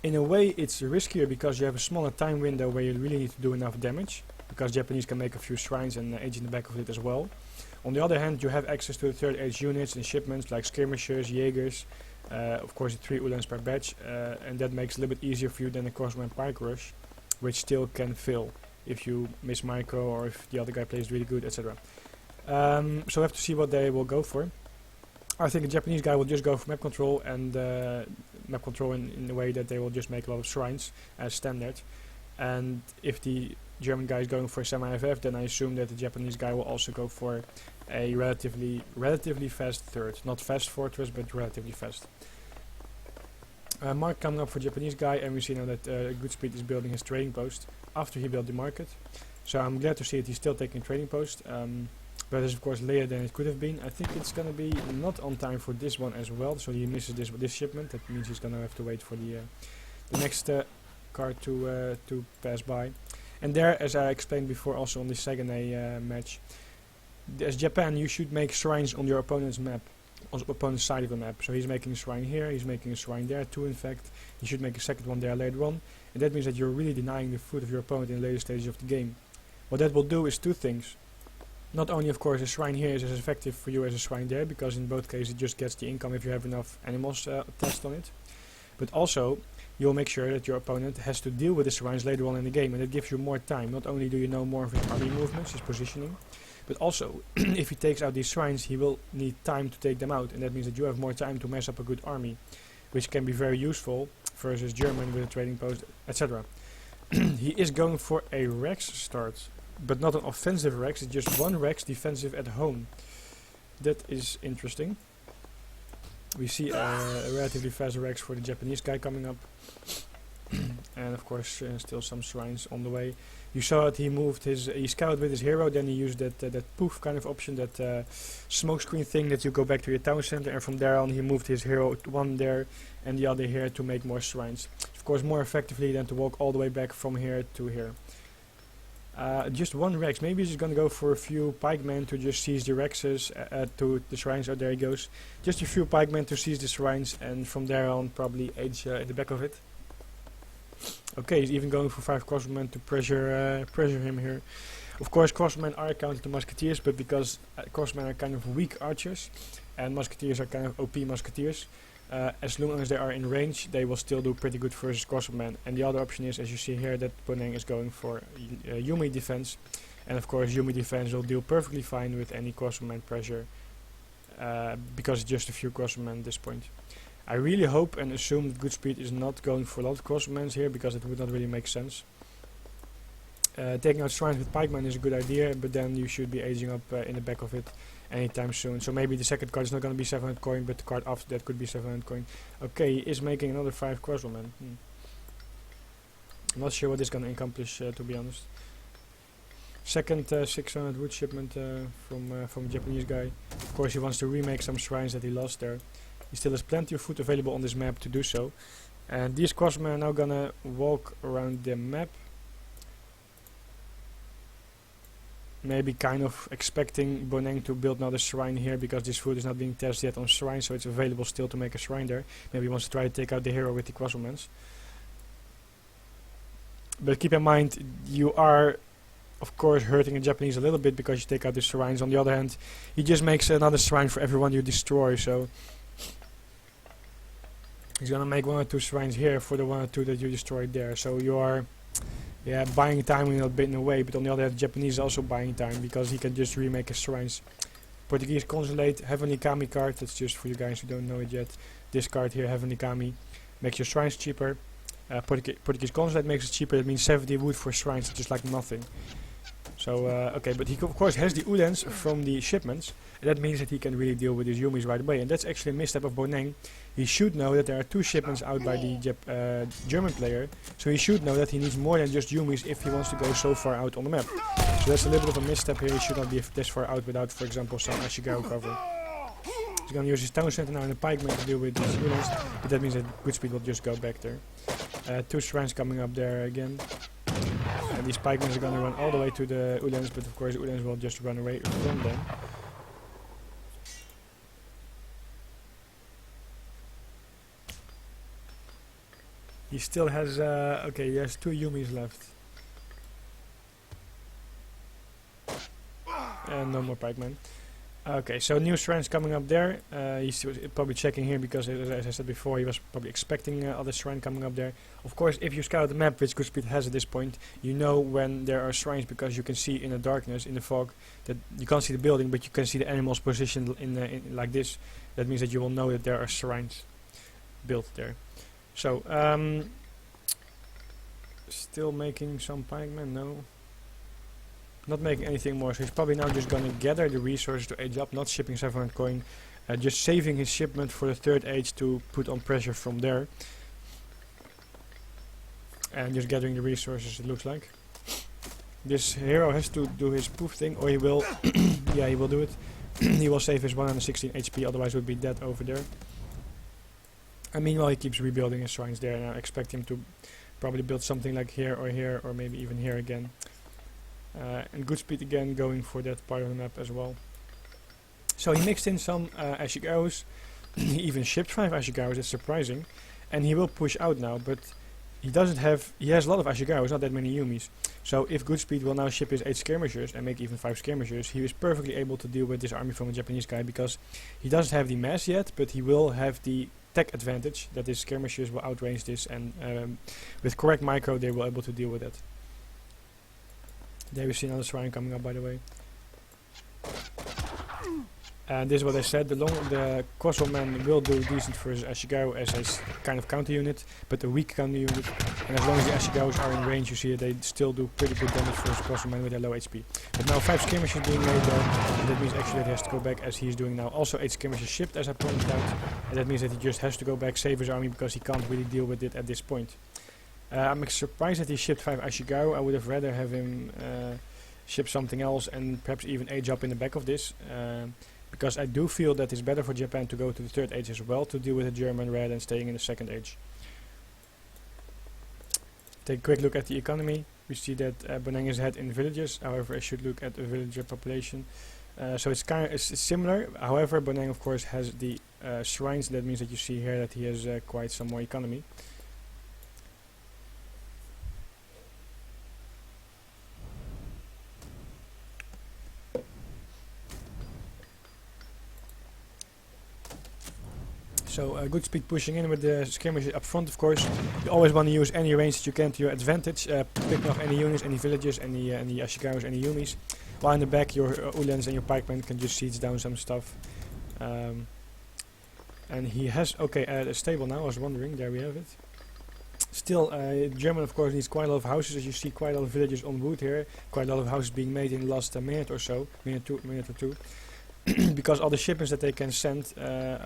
in a way it's riskier because you have a smaller time window where you really need to do enough damage, because Japanese can make a few shrines and age in the back of it as well. On the other hand, you have access to the 3rd age units and shipments like skirmishers, Jaegers, of course the 3 Ulans per batch, and that makes it a little bit easier for you than a crossman pike rush, which still can fail if you miss micro or if the other guy plays really good, etc. So we have to see what they will go for. I think the Japanese guy will just go for map control, and map control in the way that they will just make a lot of shrines as standard. And if the German guy is going for a semi-FF, then I assume that the Japanese guy will also go for a relatively fast 3rd. Not fast fortress, but relatively fast. Mark coming up for Japanese guy, and we see now that GoodSpeed is building his trading post after he built the market. So I'm glad to see that he's still taking trading post, but it's of course later than it could have been. I think it's gonna be not on time for this one as well, so he misses this shipment. That means he's gonna have to wait for the next car to pass by. And there, as I explained before, also on the second match, as Japan, you should make shrines on your opponent's map, on the opponent's side of the map. So he's making a shrine here, he's making a shrine there, two in fact. He should make a second one there later on, and that means that you're really denying the food of your opponent in the later stages of the game. What that will do is two things. Not only, of course, a shrine here is as effective for you as a shrine there, because in both cases it just gets the income if you have enough animals attached on it. But also, you'll make sure that your opponent has to deal with the shrines later on in the game, and it gives you more time. Not only do you know more of his army movements, his positioning, but also, if he takes out these shrines, he will need time to take them out, and that means that you have more time to mess up a good army, which can be very useful versus German with a trading post, etc. He is going for a Rex start, but not an offensive Rex, it's just one Rex defensive at home. That is interesting. We see a relatively fast Rex for the Japanese guy coming up. And of course still some shrines on the way. You saw that he moved he scouted with his hero, then he used that poof kind of option, that smoke screen thing that you go back to your town center, and from there on he moved his hero, one there and the other here, to make more shrines. Of course more effectively than to walk all the way back from here to here. Just one Rex, maybe he's just gonna go for a few pikemen to just seize the Rexes to the shrines. Oh, there he goes. Just a few pikemen to seize the shrines, and from there on probably age in the back of it. Okay, he's even going for 5 crossbowmen to pressure him here. Of course, crossbowmen are counted to musketeers, but because crossbowmen are kind of weak archers, and musketeers are kind of OP musketeers, as long as they are in range, they will still do pretty good versus crossbowmen. And the other option is, as you see here, that Boneng is going for Yumi defense, and of course Yumi defense will deal perfectly fine with any crossbowman pressure, because it's just a few crossbowmen at this point. I really hope and assume that GoodSpeed is not going for a lot of crossbowmen here, because it would not really make sense. Taking out shrines with pikemen is a good idea, but then you should be aging up in the back of it anytime soon. So maybe the second card is not going to be 700 coin, but the card after that could be 700 coin. Okay, he is making another 5 crossbowmen. I'm not sure what this is going to accomplish, to be honest. Second 600 wood shipment from Japanese guy. Of course he wants to remake some shrines that he lost there. He still has plenty of food available on this map to do so. And these crossbowmen are now gonna walk around the map. Maybe kind of expecting Boneng to build another shrine here, because this food is not being tested yet on shrine, so it's available still to make a shrine there. Maybe he wants to try to take out the hero with the crossbowmen. But keep in mind, you are of course hurting the Japanese a little bit because you take out the shrines. On the other hand, he just makes another shrine for everyone you destroy, so he's gonna make 1 or 2 shrines here for the 1 or 2 that you destroyed there. So you are buying time in a bit in a way, but on the other hand, the Japanese is also buying time because he can just remake his shrines. Portuguese Consulate, Heavenly Kami card, that's just for you guys who don't know it yet. This card here, Heavenly Kami, makes your shrines cheaper. Portuguese Consulate makes it cheaper, that means 70 wood for shrines, just like nothing. So, okay, but he of course has the Udens from the shipments, and that means that he can really deal with his Yumis right away, and that's actually a misstep of Boneng. He should know that there are 2 shipments out by the German player, so he should know that he needs more than just Yumis if he wants to go so far out on the map. So that's a little bit of a misstep here. He should not be this far out without, for example, some Ashigaru cover. He's going to use his town center now in the pikeman to deal with these Udens, but that means that GoodSpeed will just go back there. 2 shrines coming up there again. And these pikemen are going to run all the way to the Udens, but of course the Udens will just run away from them. He still has, okay, he has 2 Yumis left. And no more pikemen. Okay, so new shrines coming up there. He's probably checking here because, as I said before, he was probably expecting other shrine coming up there. Of course, if you scout the map, which GoodSpeed has at this point, you know when there are shrines because you can see in the darkness, in the fog, that you can't see the building, but you can see the animals positioned in like this. That means that you will know that there are shrines built there. So, still making some pikemen? No. Not making anything more, so he's probably now just gonna gather the resources to age up, not shipping 700 coin, just saving his shipment for the 3rd age to put on pressure from there. and just gathering the resources, it looks like. This hero has to do his poof thing, or he will, yeah, he will do it. He will save his 116 HP, otherwise he would be dead over there. And meanwhile he keeps rebuilding his shrines there, and I expect him to probably build something like here, or maybe even here again. And GoodSpeed again going for that part of the map as well. So he mixed in some Ashikaros, he even shipped 5 Ashikaros, that's surprising. And he will push out now, but he has a lot of Ashikaros, not that many Yumis. So if GoodSpeed will now ship his 8 skirmishers and make even 5 skirmishers, he is perfectly able to deal with this army from a Japanese guy, because he doesn't have the mass yet, but he will have the tech advantage that his skirmishers will outrange this, and with correct micro they will be able to deal with it. There we see another shrine coming up, by the way. And this is what I said, the Crossbowman will do decent versus Ashigaru as a kind of counter unit, but a weak counter unit. And as long as the Ashigarus are in range, you see that they still do pretty good damage versus Crossbowman with their low HP. But now 5 skirmishes being made there, and that means actually that he has to go back as he's doing now. Also 8 skirmishes shipped, as I pointed out, and that means that he just has to go back, save his army, because he can't really deal with it at this point. I'm surprised that he shipped 5 Ashigaru. I would have rather have him ship something else and perhaps even age up in the back of this. Because I do feel that it's better for Japan to go to the 3rd age as well, to deal with the German rather than staying in the 2nd age. Take a quick look at the economy. We see that Boneng is ahead in villages, however I should look at the villager population. So it's similar, however Boneng of course has the shrines, that means that you see here that he has quite some more economy. So GoodSpeed pushing in with the skirmishes up front, of course. You always want to use any range that you can to your advantage. Picking off any units, any villages, any Ashigarus, any Yumis. While in the back your Ulans and your pikemen can just siege down some stuff. And he has, a stable now, I was wondering, there we have it. Still, German of course needs quite a lot of houses, as you see quite a lot of villages on wood here. Quite a lot of houses being made in the last minute or so, minute or two. Because all the shipments that they can send,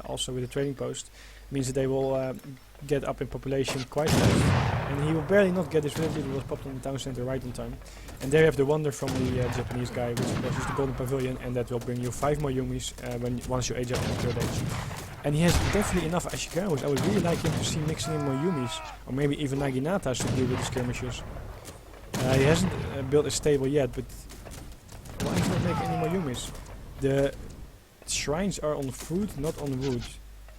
also with the trading post, means that they will get up in population quite fast. And he will barely not get his village, it was popped on the town center right on time. And there you have the wonder from the Japanese guy, which of course is the golden pavilion, and that will bring you 5 more Yumis once you age up in the 3rd age. And he has definitely enough Ashigarus. I would really like him to see mixing in more Yumis, or maybe even Naginatas to deal with the skirmishers. He hasn't built a stable yet, but why is he not making any more Yumis? The shrines are on food, not on wood.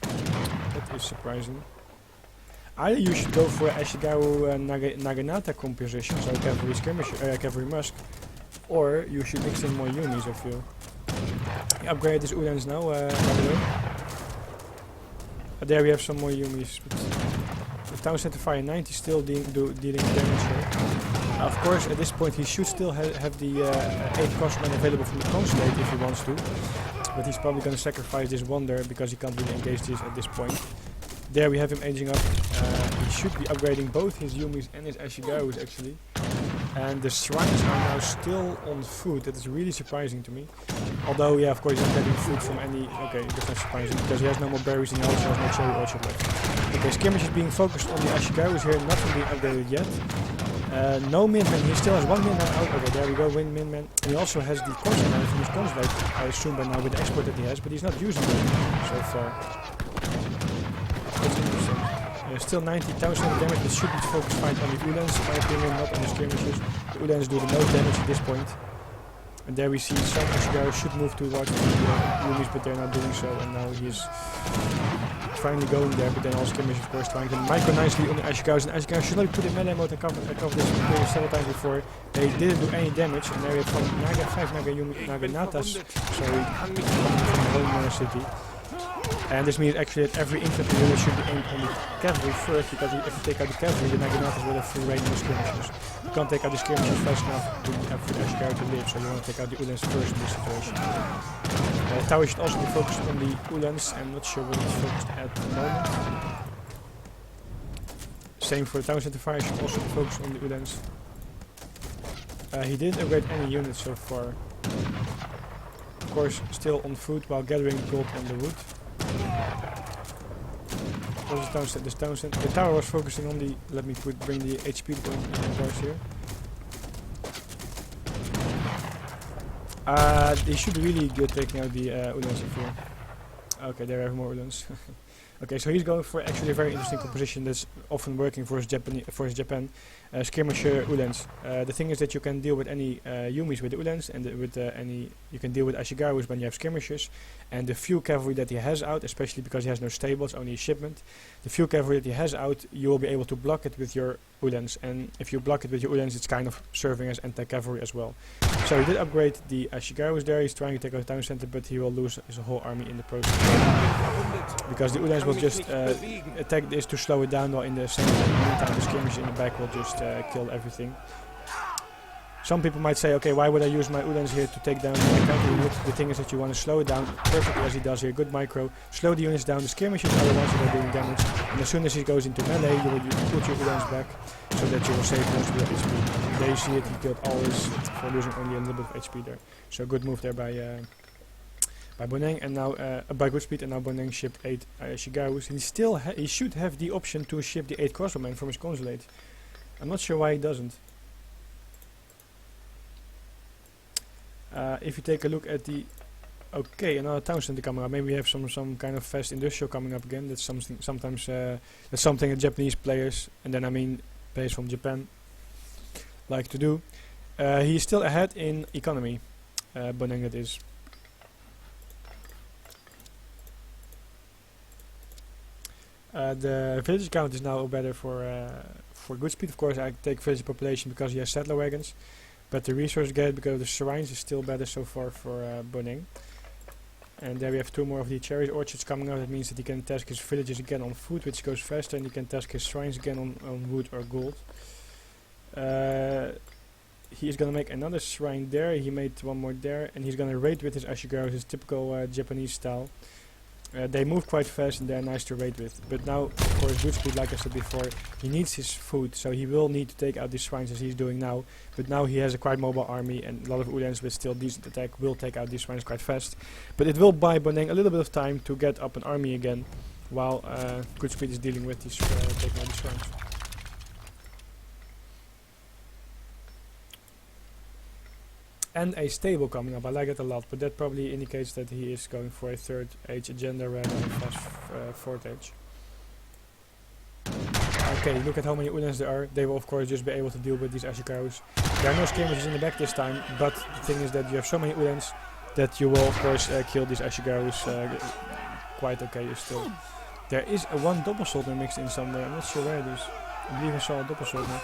That is surprising. Either you should go for Ashigaru Naginata composition, so cavalry skirmish, cavalry musk, or you should mix in more Yumis, I feel. He upgraded his Udans now, by the way. There we have some more Yumis, but the town center fire 90 still dealing damage here. Of course, at this point he should still have the 8 crossmen available from the consulate if he wants to. But he's probably going to sacrifice this wonder because he can't really engage this at this point. There we have him aging up. He should be upgrading both his Yumis and his Ashigarus actually. And the shrines are now still on food. That is really surprising to me. Although, yeah, of course he's not getting food from any... Okay, that's not surprising because he has no more berries and he also has no cherry orchard left. Okay, skirmish is being focused on the Ashigarus here, nothing being upgraded yet. No Minman, he still has 1 Minman out. Okay, there we go, Minman. He also has the consulate from his consulate, I assume by now with the export that he has, but he's not using it so far. That's interesting. Still 90,000 damage, but should be focused fine on the Ulans, in my opinion, not on the skirmishes. The Ulans do the most damage at this point. And there we see some Ashigarus should move towards the Yumis, but they're not doing so, and now he is finally going there, but then all skirmish of course trying to micro nicely on the Ashigarus, and Ashigarus should not be put in melee mode. I covered this several times before. They didn't do any damage, and there we have 5 Naginatas, sorry, from the home city. And this means actually that every infantry unit should be aimed on the cavalry first, because if you take out the cavalry, the Naginatas will have full range of skirmishers. You can't take out the skirmishers fast enough for the Ashigaru to live, so you want to take out the Ulans first in this situation. The tower should also be focused on the Ulans. I'm not sure what it's focused at the moment. Same for the town center fire, should also be focused on the Ulans. He didn't upgrade any units so far. Of course, still on food while gathering gold on the wood. was this town center. The tower was focusing on the. Let me bring the HP point bars here. They should be really good taking out the Ulans if here. Okay, there are more Ulans. Okay, so he's going for actually a very interesting composition that's often working for his Japan. Skirmisher Ulans. The thing is that you can deal with any Yumis with the Ulans, and you can deal with Ashigarus when you have skirmishers. And the few cavalry that he has out, especially because he has no stables, only a shipment, the few cavalry that he has out, you will be able to block it with your Ulans. And if you block it with your Ulans, it's kind of serving as anti-cavalry as well. So he did upgrade the Ashigarus there. He's trying to take out the town center, but he will lose his whole army in the process. Because the Ulans will just attack this to slow it down, while in the same meantime the skirmishers in the back will just kill everything. Some people might say, okay, why would I use my Ulans here to take down my cavalry unit? The thing is that you want to slow it down perfectly as he does here. Good micro. Slow the units down. The skirmishers are the ones that are doing damage. And as soon as he goes into melee, you will put your Ulans back so that you will save most of your HP. There you see it. He killed all his for losing only a little bit of HP there. So good move there by Boneng, and now by GoodSpeed, and now Boneng shipped 8 Ashigarus. And he should have the option to ship the 8 crossbowmen from his consulate. I'm not sure why he doesn't. If you take a look at the... Okay, another town center coming up. Maybe we have some kind of fast industrial coming up again. That's sometimes that's something that Japanese players, and then I mean players from Japan, like to do. He is still ahead in economy, Boneng that is. The village count is now better for GoodSpeed. Of course, I take village population because he has settler wagons, but the resource gate because of the shrines is still better so far for Boneng. And there we have 2 more of the cherry orchards coming out. That means that he can task his villages again on food, which goes faster, and he can task his shrines again on wood or gold. He is going to make another shrine there. He made 1 more there, and he's going to raid with his Ashigarus, his typical Japanese style. They move quite fast and they're nice to raid with. But now, of course, GoodSpeed, like I said before, he needs his food, so he will need to take out these shrines as he's doing now. But now he has a quite mobile army, and a lot of Ulans with still decent attack will take out these shrines quite fast. But it will buy Boneng a little bit of time to get up an army again, while GoodSpeed is dealing with these taking out these shrines. And a stable coming up. I like it a lot, but that probably indicates that he is going for a 3rd age agenda rather than a fast 4th age. Okay, look at how many Ulans there are. They will of course just be able to deal with these Ashigarus. There are no skirmishes in the back this time, but the thing is that you have so many Ulans that you will of course kill these Ashigarus quite okay still. There is a 1 double soldier mixed in somewhere. I'm not sure where it is. I believe I saw a double soldier.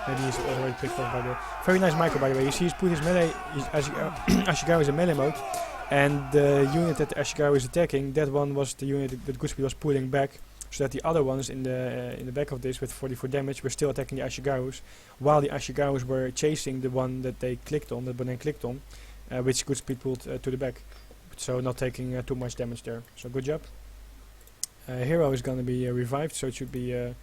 Maybe he's already picked up by the... Very nice micro, by the way. You see he's put his melee... Ashigaru is in melee mode. And the unit that the Ashigaru is attacking, that one was the unit that GoodSpeed was pulling back. So that the other ones in the back of this with 44 damage were still attacking the Ashigarus. While the Ashigarus were chasing the one that they clicked on, that Boneng clicked on. Which GoodSpeed pulled to the back. So not taking too much damage there. So good job. Hero is going to be revived, so it should be...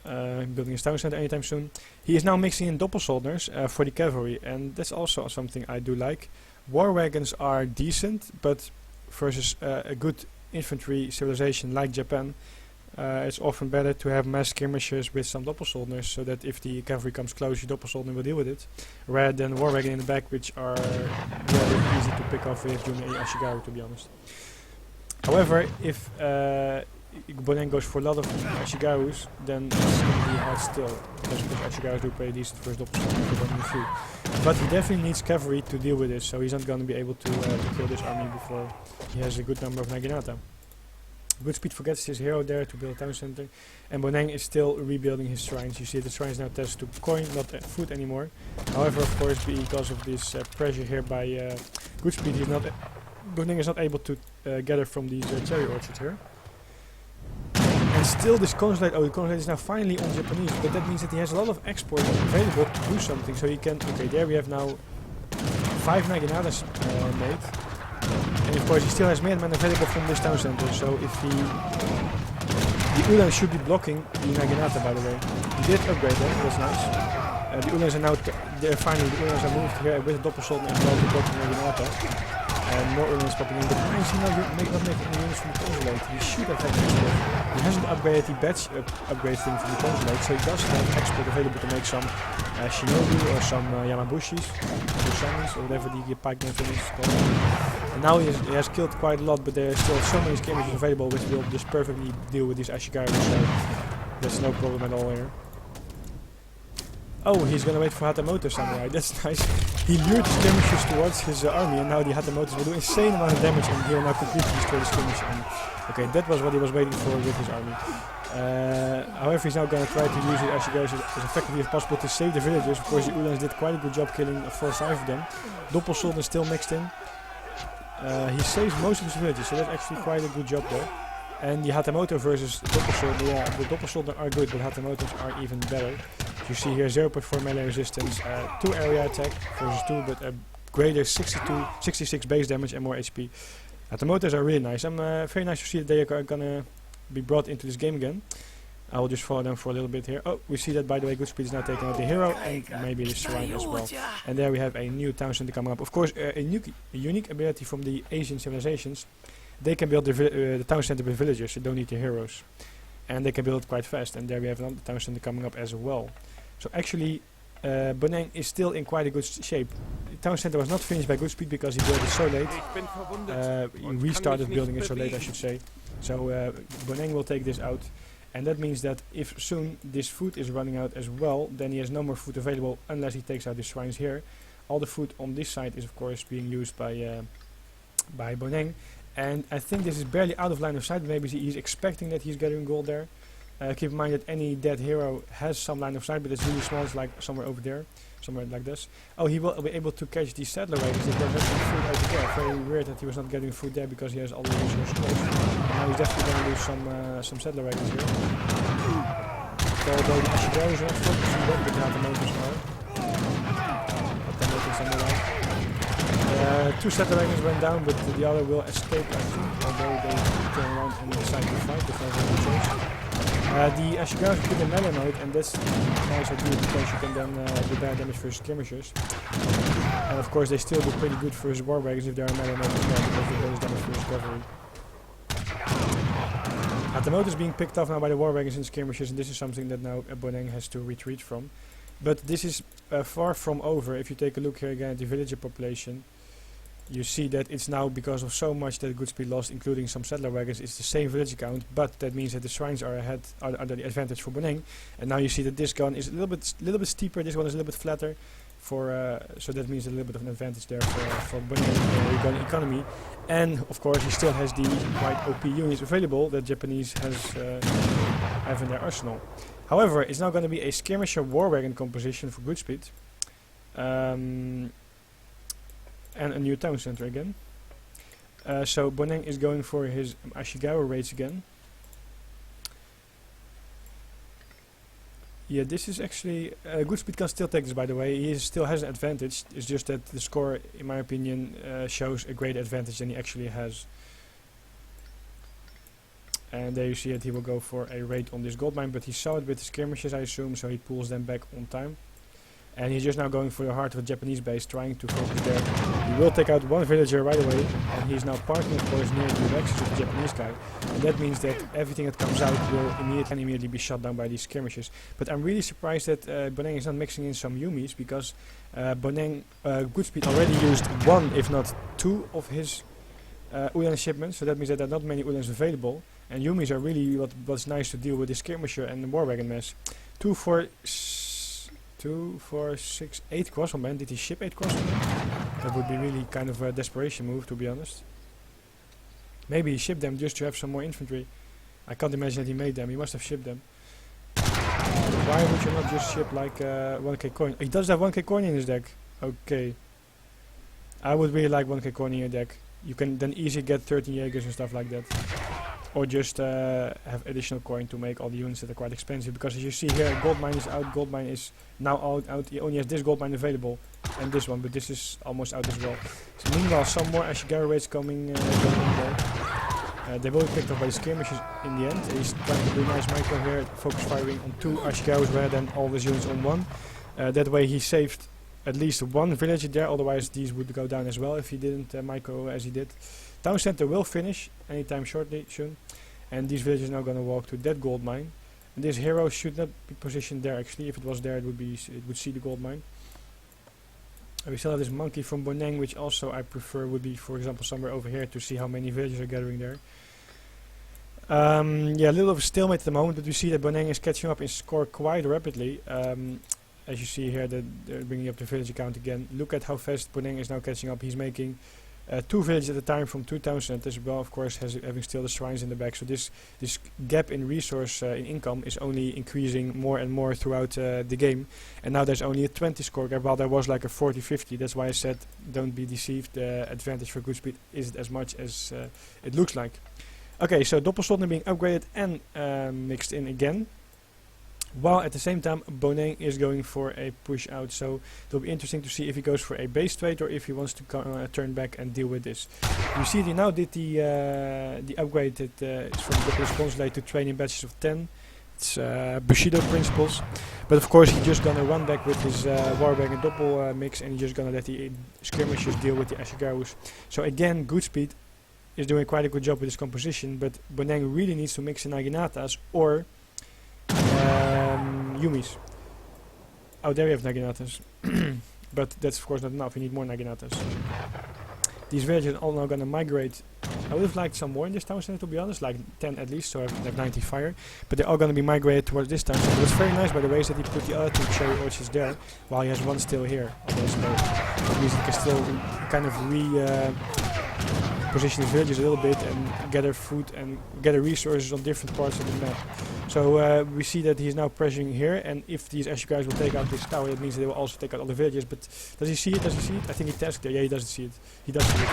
building his town center anytime soon. He is now mixing in doppelsoldners for the cavalry, and that's also something I do like. War wagons are decent, but versus a good infantry civilization like Japan, it's often better to have mass skirmishers with some doppelsoldners, so that if the cavalry comes close, your doppelsoldner will deal with it, rather than war wagon in the back, which are rather easy to pick off with Yumi and Ashigaru, to be honest. However, if Boneng goes for a lot of Ashigarus, then it's going to be hard still, because Ashigarus do play decent first option, but he definitely needs cavalry to deal with this, so he's not going to be able to kill this army before he has a good number of Naginata. GoodSpeed forgets his hero there to build a town center, and Boneng is still rebuilding his shrines. You see the shrines now attached to coin, not food anymore. However, of course, because of this pressure here by GoodSpeed, Boneng is not able to gather from these cherry orchards here. And still this consulate, the consulate is now finally on Japanese, but that means that he has a lot of export available to do something, so he can, okay, there we have now 5 Naginatas made, and of course he still has Minutemen available from this town center, so if he, the Ulans should be blocking the Naginata, by the way. He did upgrade them, that's nice. The Ulans are now, finally the Ulans are moved here with the Doppelsoldaten and well to block the Naginata. And more Uhlans popping in. But why is he not making any units from the consulate? He should have had export. He hasn't upgraded the badge upgrade thing from the consulate, so he does have export available to make some shinobi or some yamabushis, or shamans, or whatever the pike name thing is called. And now he has killed quite a lot, but there are still so many skirmishes available which will just perfectly deal with these Ashigaru, so that's no problem at all here. Oh, he's gonna wait for Hatamoto Samurai, that's nice. He lured the skirmishers towards his army, and now the Hatamotos will do insane amount of damage, and he will now completely destroy the skirmish. And okay, that was what he was waiting for with his army. However, he's now gonna try to use the Ashigaru as effectively as possible to save the villagers. Of course, the Uhlans did quite a good job killing 4 or 5 of them. Doppelsoldaten is still mixed in. He saves most of his villages, so that's actually quite a good job there. And the Hatamoto versus Doppelsoldaten, yeah, the Doppelsoldaten are good, but Hatamotos are even better. You see here 0.4 melee resistance, 2 area attack versus 2, but a greater 66 base damage and more HP. Hatamotos are really nice. I'm very nice to see that they are gonna be brought into this game again. I will just follow them for a little bit here. Oh, we see that by the way GoodSpeed is now taking out the hero and maybe the shrine as well. And there we have a new town center coming up. Of course, a unique ability from the Asian civilizations. They can build the town center with villagers, they don't need the heroes. And they can build it quite fast, and there we have another town center coming up as well. So actually, Boneng is still in quite a good shape. The town center was not finished by GoodSpeed because he built it so late. He restarted building it so late, I should say. So Boneng will take this out. And that means that if soon this food is running out as well, then he has no more food available unless he takes out the shrines here. All the food on this side is of course being used by Boneng. And I think this is barely out of line of sight. Maybe he's expecting that he's getting gold there. Keep in mind that any dead hero has some line of sight, but it's really small. It's like somewhere over there, somewhere like this. Oh, he will be able to catch the settler wagons if they have some food over there. Very weird that he was not getting food there because he has all the resources close. And now he's definitely going to lose some settler wagons here. So although the Ashigaru is not focusing on that, but the Hatamotos are. Hatamotos on the right. 2 settler wagons went down, but the other will escape, I think, although they turn around and decide to fight if there's any choice. The Ashigaru put in melee mode, and that's nice idea because you can then do bad damage versus skirmishers. And of course, they still do pretty good versus war wagons if they are in melee mode as well, because they do damage versus cavalry. Hatamoto is being picked off now by the war wagons and skirmishers, and this is something that now Boneng has to retreat from. But this is far from over. If you take a look here again at the villager population, you see that it's now because of so much that GoodSpeed lost, including some settler wagons, it's the same village count, but that means that the shrines are ahead, are the advantage for Boneng. And now you see that this gun is a little bit steeper, this one is a little bit flatter, so that means a little bit of an advantage there for Boneng gun economy. And of course he still has the quite OP units available that Japanese have in their arsenal. However, it's now going to be a skirmisher war wagon composition for GoodSpeed. And a new town center again. So Boneng is going for his Ashigaru raids again. Yeah, this is actually GoodSpeed can still take this, by the way. He still has an advantage. It's just that the score, in my opinion, shows a greater advantage than he actually has. And there you see that he will go for a raid on this gold mine, but he saw it with the skirmishes, I assume, so he pulls them back on time. And he's just now going for the heart of a Japanese base, trying to focus there. He will take out one villager right away, and he's now parking, of course, near the axis of the Japanese guy. And that means that everything that comes out will immediately be shot down by these skirmishes. But I'm really surprised that Boneng is not mixing in some Yumis, because GoodSpeed already used 1, if not 2, of his Ulan shipments. So that means that there are not many Ulans available. And Yumis are really what's nice to deal with the skirmisher and the war wagon mess. 2, 4, 6, 8 crossbowmen. Did he ship 8 crossbowmen? That would be really kind of a desperation move, to be honest. Maybe he shipped them just to have some more infantry. I can't imagine that he made them. He must have shipped them. Why would you not just ship like 1k coin? He does have 1k coin in his deck. Okay. I would really like 1k coin in your deck. You can then easily get 13 Jaegers and stuff like that. Or just have additional coin to make all the units that are quite expensive. Because as you see here, gold mine is out, gold mine is now out. He only has this gold mine available and this one, but this is almost out as well. So meanwhile, some more Ashigaru raids going in there. They will be picked up by the skirmishers in the end. He's trying to do a nice micro here, focus firing on 2 Ashigarus rather than all his units on 1. That way he saved at least one villager there, otherwise these would go down as well if he didn't micro as he did. Town center will finish anytime soon, and these villagers are now gonna walk to that gold mine. And this hero should not be positioned there actually. If it was there, it would see the gold mine. We still have this monkey from Boneng, which also I prefer would be, for example, somewhere over here to see how many villagers are gathering there. Yeah, a little of a stalemate at the moment, but we see that Boneng is catching up in score quite rapidly. As you see here, they're bringing up the village count again. Look at how fast Boneng is now catching up. He's making 2 villages at a time from 2 town centers, well, of course, having still the shrines in the back. So this gap in resource in income is only increasing more and more throughout the game. And now there's only a 20 score gap, while there was like a 40-50. That's why I said don't be deceived. The advantage for GoodSpeed isn't as much as it looks like. Okay, so Doppelsoldaten being upgraded and mixed in again, while at the same time Boneng is going for a push out. So it'll be interesting to see if he goes for a base trade or if he wants to turn back and deal with this. You see, he now did the upgrade that is from the response rate to train in batches of 10. It's Bushido principles, but of course he's just gonna run back with his warbag and doppel mix, and he's just gonna let the skirmishers deal with the Ashigarus. So again, GoodSpeed is doing quite a good job with his composition, but Boneng really needs to mix in Naginatas or Yumis. Oh, there we have Naginatas. But that's of course not enough, we need more Naginatas. These villagers are all now gonna migrate. I would have liked some more in this town center, to be honest, like 10 at least, so I have 90 fire. But they're all gonna be migrated towards this town center. What's very nice, by the way, is that he put the other 2 cherry orchards there, while he has one still here on this place. That means he can still kind of position his villages a little bit and gather food and gather resources on different parts of the map. So we see that he's now pressuring here, and if these Ashu guys will take out this tower, that means they will also take out all the villages. But does he see it? Does he see it? I think he tasked there. Yeah, he doesn't see it. He does see it.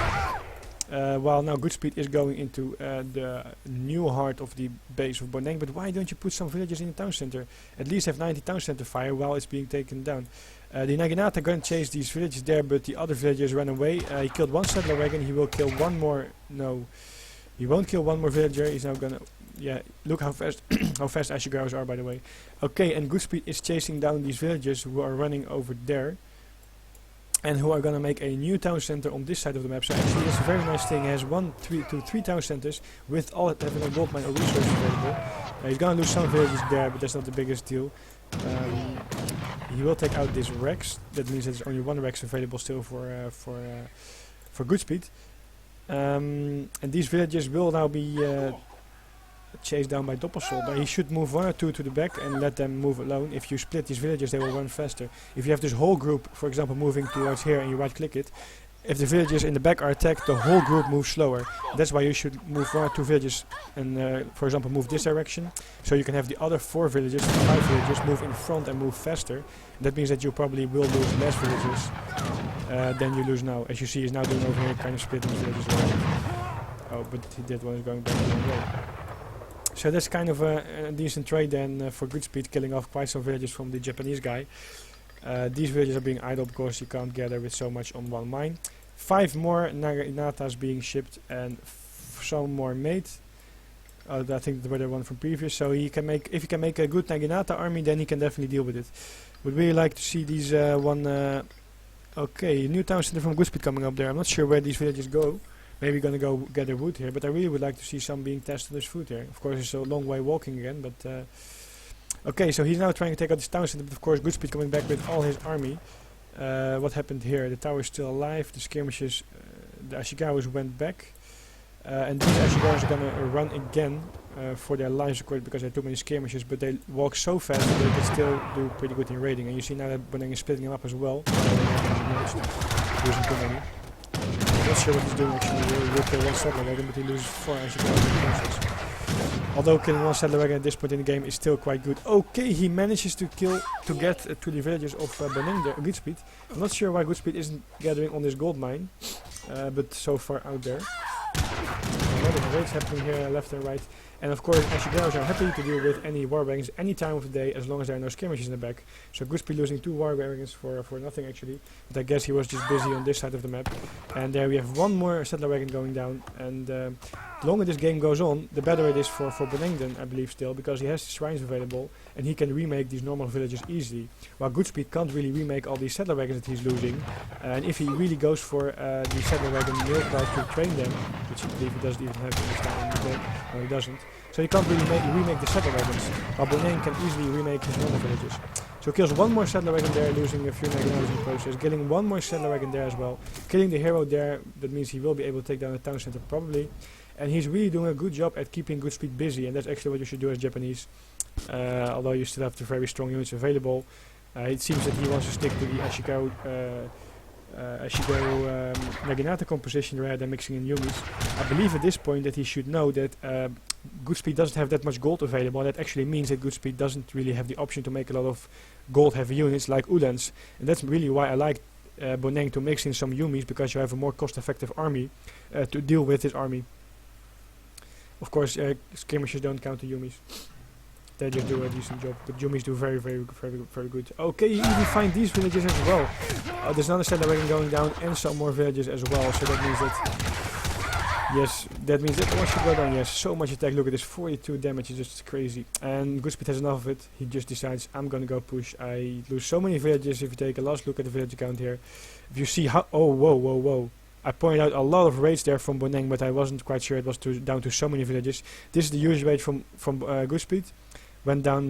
While now GoodSpeed is going into the new heart of the base of Boneng. But why don't you put some villages in the town center? At least have 90 town center fire while it's being taken down. The Naginata are going to chase these villages there, but the other villagers ran away. He killed one settler wagon. He will kill one more. No, he won't kill one more villager. He's now gonna. Yeah, look how fast how fast Ashigarus are, by the way. Okay, and GoodSpeed is chasing down these villagers who are running over there, and who are gonna make a new town center on this side of the map. So actually, that's a very nice thing. He has 1, 2, 3 town centers with all having a gold mine or resources available. He's gonna lose some villages there, but that's not the biggest deal. He will take out this Rex. That means there's only 1 Rex available still for GoodSpeed. And these villages will now be chased down by Doppelsoldaten. He should move 1 or 2 to the back and let them move alone. If you split these villages, they will run faster. If you have this whole group, for example, moving towards here and you right click it, if the villages in the back are attacked, the whole group moves slower. That's why you should move 1 or 2 villages and, for example, move this direction. So you can have the other 4 villages, 5 villages, move in front and move faster. That means that you probably will lose less villages than you lose now. As you see, he's now doing over here, kind of splitting these villages away. Oh, but he did one is going back the wrong way. So that's kind of a decent trade then for GoodSpeed, killing off quite some villages from the Japanese guy. These villages are being idle because you can't gather with so much on 1 mine. 5 more Naginatas being shipped and some more made. I think they were the one from previous. So he can make, if he can make a good Naginata army, then he can definitely deal with it. Would really like to see these okay, new town center from GoodSpeed coming up there. I'm not sure where these villages go. Maybe gonna go gather wood here, but I really would like to see some being tested as food here. Of course, it's a long way walking again, but okay, so he's now trying to take out this town center, but of course GoodSpeed coming back with all his army. What happened here? The tower is still alive, the skirmishes, the Ashigarus went back, and these Ashigarus are gonna run again for their lives, of course, because there are too many skirmishes, but they walk so fast that they can still do pretty good in raiding. And you see now that Boneng is splitting them up as well. Losing too many. I'm not sure what he's doing actually. He will kill 1 settler wagon, but he loses 4 Ashigarus. Although killing 1 settler wagon at this point in the game is still quite good. Okay, he manages to get to the villages of Boneng there, GoodSpeed. I'm not sure why GoodSpeed isn't gathering on this gold mine, but so far out there. A lot of raids happening here left and right. And of course, Ashigarus are happy to deal with any war wagons any time of the day, as long as there are no skirmishes in the back. So GoodSpeed losing 2 war wagons for nothing actually. But I guess he was just busy on this side of the map. And there we have 1 more settler wagon going down. And the longer this game goes on, the better it is for Boneng, I believe still, because he has the shrines available. and he can remake these normal villages easily. While GoodSpeed can't really remake all these settler wagons that he's losing, and if he really goes for the settler wagon milk to train them, which I believe he doesn't even have in this time in the game, no he doesn't, so he can't really remake the settler wagons, while Boneng can easily remake his normal villages. So kills one more settler wagon there, losing a few Magnatas in the process, killing one more settler wagon there as well, killing the hero there. That means he will be able to take down the town center probably, and he's really doing a good job at keeping GoodSpeed busy, and that's actually what you should do as Japanese, although you still have the very strong units available. It seems that he wants to stick to the Ashikaru Naginata composition rather than mixing in Yumis. I believe at this point that he should know that GoodSpeed doesn't have that much gold available. That actually means that GoodSpeed doesn't really have the option to make a lot of gold heavy units like Udans, and that's really why I like Boneng to mix in some Yumis, because you have a more cost effective army to deal with this army. Of course, skirmishers don't count the Yumis. They just do a decent job, but Yumis do very good. Okay, you even find these villages as well. There's another settler wagon going down and some more villages as well, so that means that... Yes, that means that one should go down. Yes, so much attack. Look at this, 42 damage is just crazy. And GoodSpeed has enough of it. He just decides, I'm gonna go push. I lose so many villages. If you take a last look at the village count here, if you see how... Oh, whoa. I pointed out a lot of raids there from Boneng, but I wasn't quite sure it was down to so many villages. This is the usage rate from GoodSpeed. Went down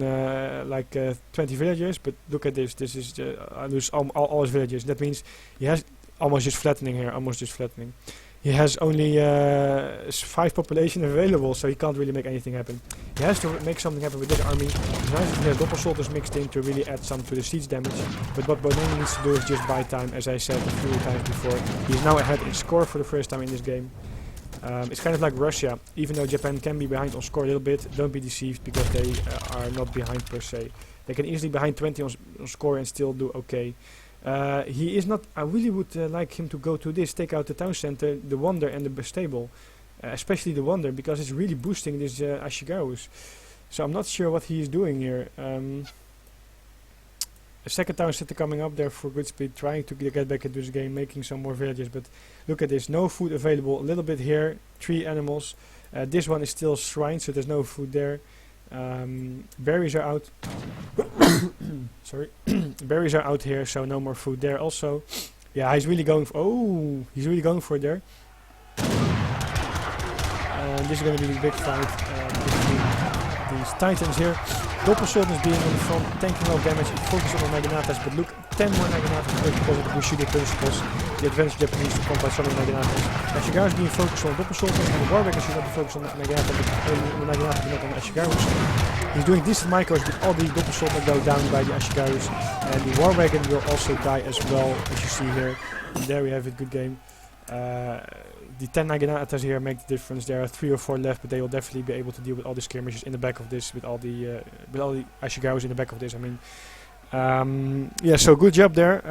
like 20 villagers, but look at this. This is I lose all his villages. That means he has almost just flattening here. He has only 5 population available, so he can't really make anything happen. He has to make something happen with this army. It's nice that he has doppel soldiers mixed in to really add some to the siege damage. But what Boneng needs to do is just buy time, as I said a few times before. He is now ahead in score for the first time in this game. It's kind of like Russia. Even though Japan can be behind on score a little bit, don't be deceived, because they are not behind per se. They can easily be behind 20 on score and still do okay. He is not... I really would like him to go to this, take out the town center, the Wonder and the stable. Especially the Wonder, because it's really boosting these Ashigarus. So I'm not sure what he is doing here. A second town center coming up there for GoodSpeed, trying to get back into this game, making some more villages, but look at this, no food available, a little bit here, 3 animals. This one is still shrine, so there's no food there. Berries are out. Sorry. Berries are out here, so no more food there also. Yeah, he's really going for... Oh, he's really going for it there. This is going to be the big fight between these titans here. Doppel soldiers being in the front, tanking all damage, focusing on Naganatas, but look, 10 more Naganatas because of the Bushido principles, the advanced Japanese to combat some of the Naganatas. Ashigarus being focused on Doppel soldiers, and the Warwaggers should not be focused on Naganata, but the Naganata not on the Ashigarus. He's doing decent micros, but all the Doppel soldiers go down by the Ashigarus, and the Warwagon will also die as well, as you see here. And there we have it, good game. The 10 Naganatas here make the difference. There are 3 or 4 left, but they will definitely be able to deal with all the skirmishes in the back of this, with all the Ashigarus in the back of this. I mean, yeah, so good job there.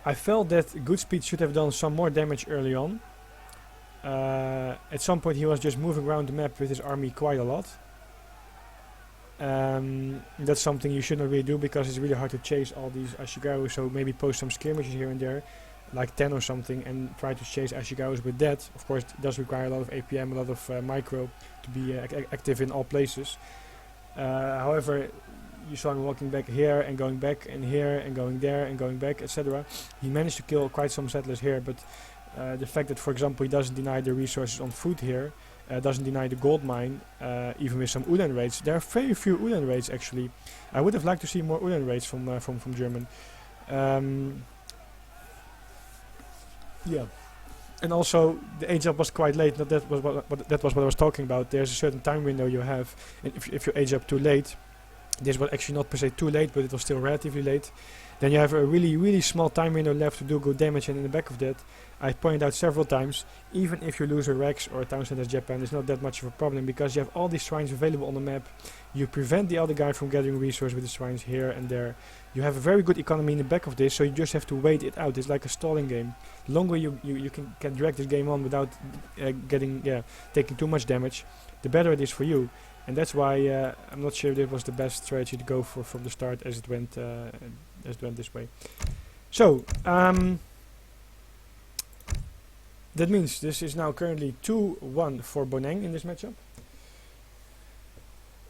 I felt that GoodSpeed should have done some more damage early on. At some point he was just moving around the map with his army quite a lot. That's something you should not really do, because it's really hard to chase all these Ashigarus, so maybe post some skirmishes here and there, like 10 or something, and try to chase Ashigarus with that. Of course, it does require a lot of APM, a lot of micro to be active in all places. However, you saw him walking back here and going back and here and going there and going back, etc. He managed to kill quite some settlers here, but the fact that, for example, he doesn't deny the resources on food here, doesn't deny the gold mine, even with some Ulan raids. There are very few Ulan raids actually. I would have liked to see more Ulan raids from German. Yeah, and also the age up was quite late. That was what I was talking about. There's a certain time window you have, and if you age up too late, this was actually not per se too late, but it was still relatively late. Then you have a really small time window left to do good damage, and in the back of that, I pointed out several times, even if you lose a Rex or a town center as Japan, it's not that much of a problem, because you have all these shrines available on the map. You prevent the other guy from gathering resources with the shrines here and there. You have a very good economy in the back of this, so you just have to wait it out. It's like a stalling game. The longer you can drag this game on without taking too much damage, the better it is for you. And that's why I'm not sure it was the best strategy to go for from the start, as it went this way. So that means this is now currently 2-1 for Boneng in this matchup.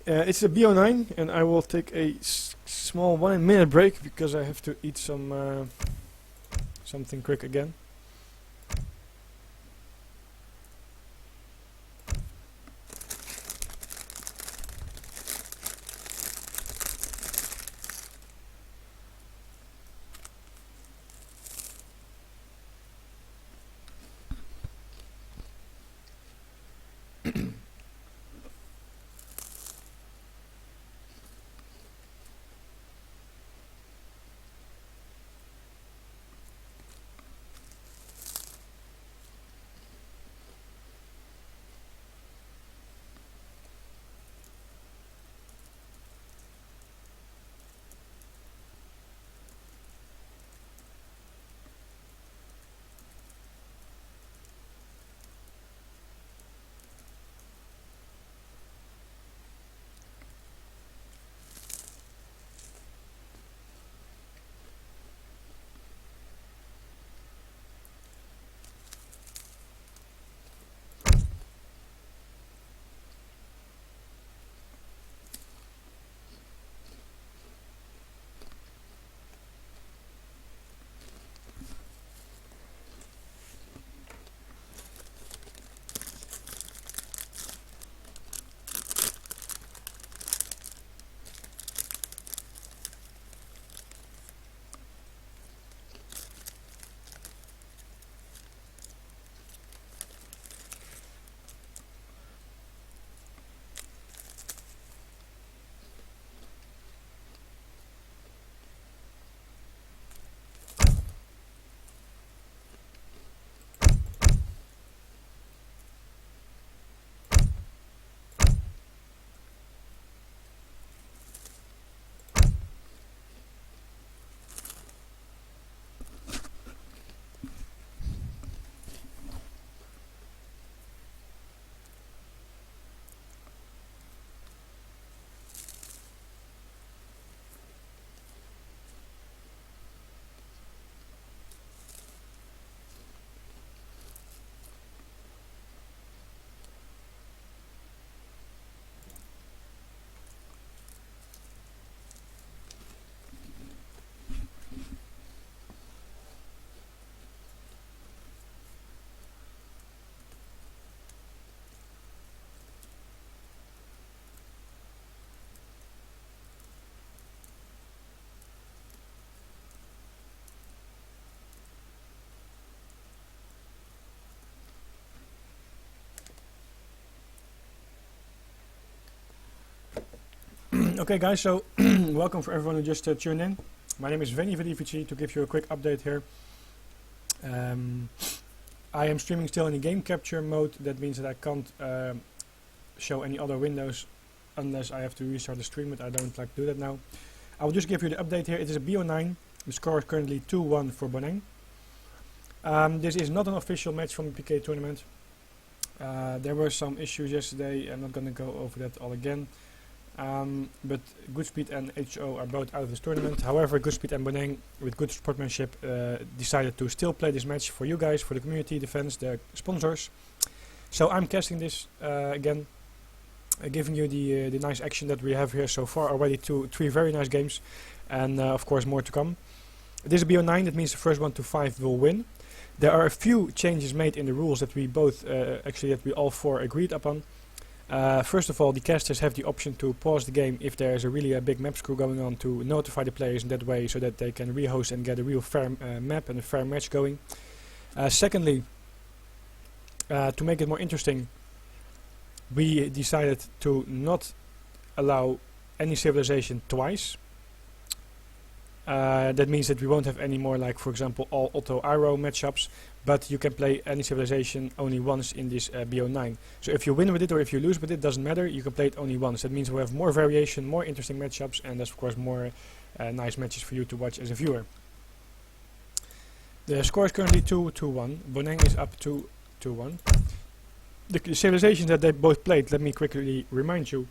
It's a BO9, and I will take a small 1 minute break because I have to eat some something quick again. Okay guys, so welcome for everyone who just tuned in. My name is Veni Vedivici. To give you a quick update here. I am streaming still in the game capture mode. That means that I can't show any other windows unless I have to restart the stream, but I don't like to do that now. I will just give you the update here. It is a BO9. The score is currently 2-1 for Boneng. This is not an official match from the PK tournament. There were some issues yesterday. I'm not going to go over that all again. But GoodSpeed and HO are both out of this tournament. However, GoodSpeed and Boneng, with good sportsmanship, decided to still play this match for you guys, for the community, the fans, the sponsors. So I'm casting this again, giving you the nice action that we have here so far already. 3 very nice games, and of course more to come. This is BO9, that means the first 1 to 5 will win. There are a few changes made in the rules that we both, that we all 4 agreed upon. First of all, the casters have the option to pause the game if there is a really big map screw going on, to notify the players in that way so that they can rehost and get a real fair map and a fair match going. Secondly, to make it more interesting, we decided to not allow any civilization twice. That means that we won't have any more, like for example all Otto Iro matchups, but you can play any civilization only once in this BO9. So if you win with it or if you lose with it, doesn't matter, you can play it only once. That means we have more variation, more interesting matchups, and that's of course more nice matches for you to watch as a viewer. The score is currently 2-1. Boneng is up 2-1. The civilizations that they both played, let me quickly remind you.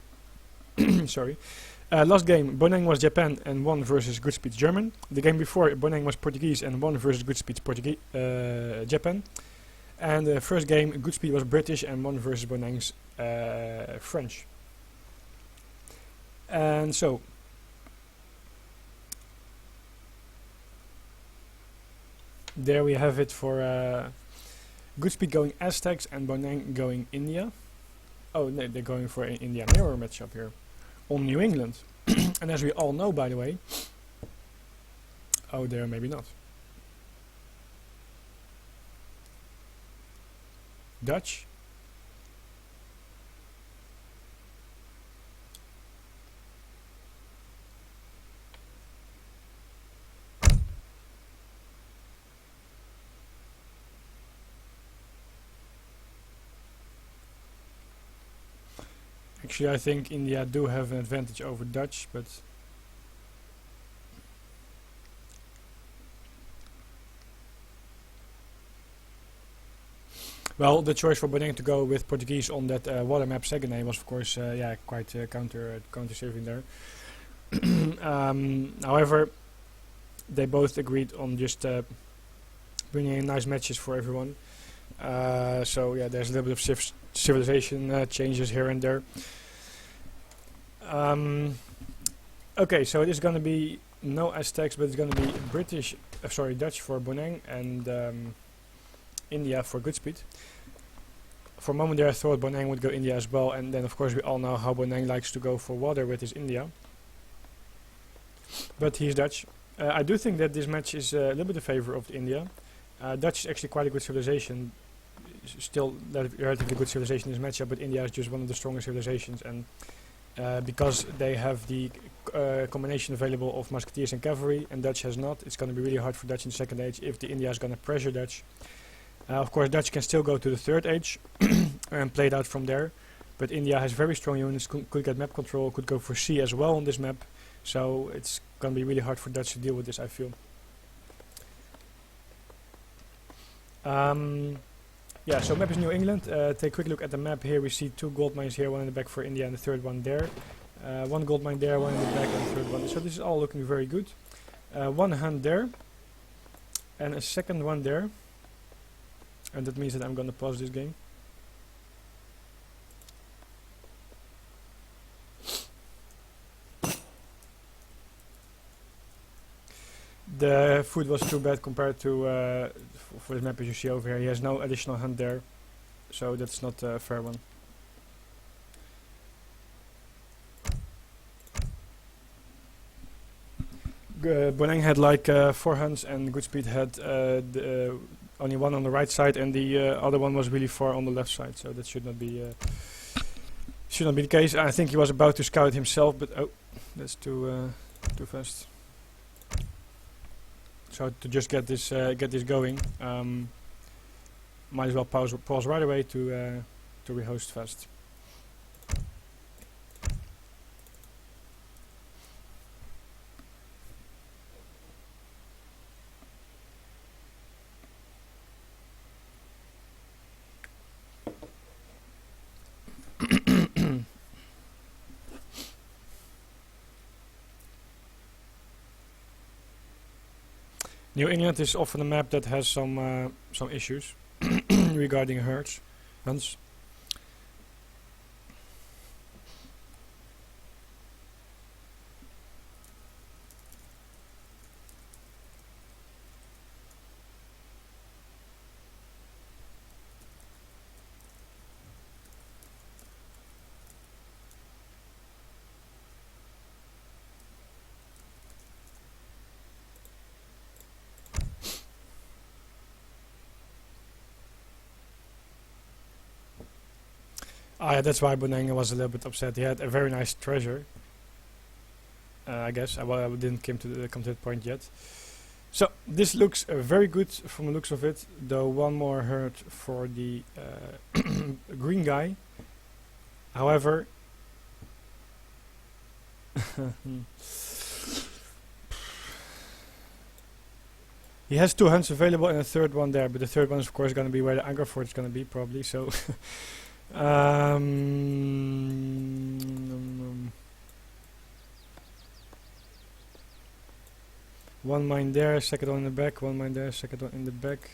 Sorry. Last game, Boneng was Japan and won versus GoodSpeed German. The game before, Boneng was Portuguese and won versus GoodSpeed Japan. And the first game, GoodSpeed was British and won versus Boneng's French. And so there we have it for GoodSpeed going Aztecs and Boneng going India. Oh, no, they're going for an India mirror matchup here on New England. And as we all know, by the way, oh, there maybe not. Dutch. Actually, I think India do have an advantage over Dutch, but well, the choice for Boneng to go with Portugese on that water map Saguenay was, of course, yeah, quite counter-serving there. However, they both agreed on just bringing in nice matches for everyone. So yeah, there's a little bit of civilization changes here and there. Okay, so it is going to be no Aztecs, but it's going to be Dutch for Boneng and India for GoodSpeed. For a moment there I thought Boneng would go India as well, and then of course we all know how Boneng likes to go for water with his India. But he's Dutch. I do think that this match is a little bit in favor of India. Dutch is actually quite a good civilization, still relatively good civilization in this matchup, but India is just one of the strongest civilizations, and because they have the combination available of musketeers and cavalry, and Dutch has not, it's going to be really hard for Dutch in the second age if the India is going to pressure Dutch. Of course, Dutch can still go to the third age and play it out from there, but India has very strong units, could get map control, could go for C as well on this map, so it's going to be really hard for Dutch to deal with this, I feel. Yeah, so map is New England. Take a quick look at the map here. We see 2 gold mines here, one in the back for India and the third one there. 1 gold mine there, 1 in the back and the third one. So this is all looking very good. 1 hunt there and a second one there. And that means that I'm going to pause this game. The food was too bad compared to for this map as you see over here. He has no additional hunt there, so that's not a fair one. Boneng had like 4 hunts and GoodSpeed had only 1 on the right side, and the other one was really far on the left side, so that should not be the case. I think he was about to scout himself, but oh, that's too fast. So to just get this going, might as well pause right away to rehost fast. New England is often a map that has some issues regarding hunts. Ah, yeah, that's why Boneng was a little bit upset. He had a very nice treasure. I guess I didn't come to that point yet. So this looks very good from the looks of it. Though 1 more hurt for the green guy. However, he has 2 hunts available and a third one there, but the third one is of course going to be where the anchor fort is going to be probably. So. One mine there, second one in the back, 1 mine there, second one in the back.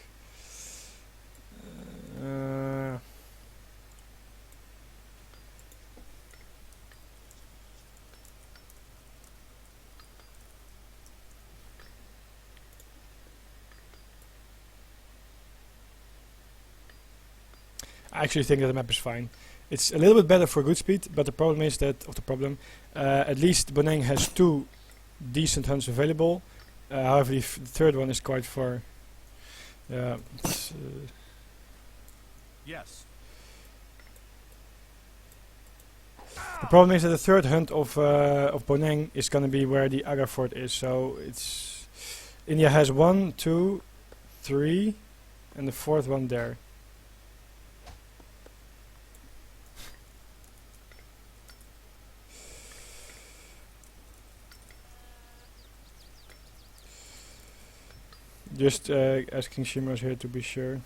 I actually think that the map is fine. It's a little bit better for GoodSpeed, but the problem is that, at least Boneng has 2 decent hunts available. However, the third one is quite far. Yes. The problem is that the third hunt of Boneng is going to be where the Aga fort is. So it's India has 1, 2, 3, and the fourth one there. Just asking Shima's here to be sure.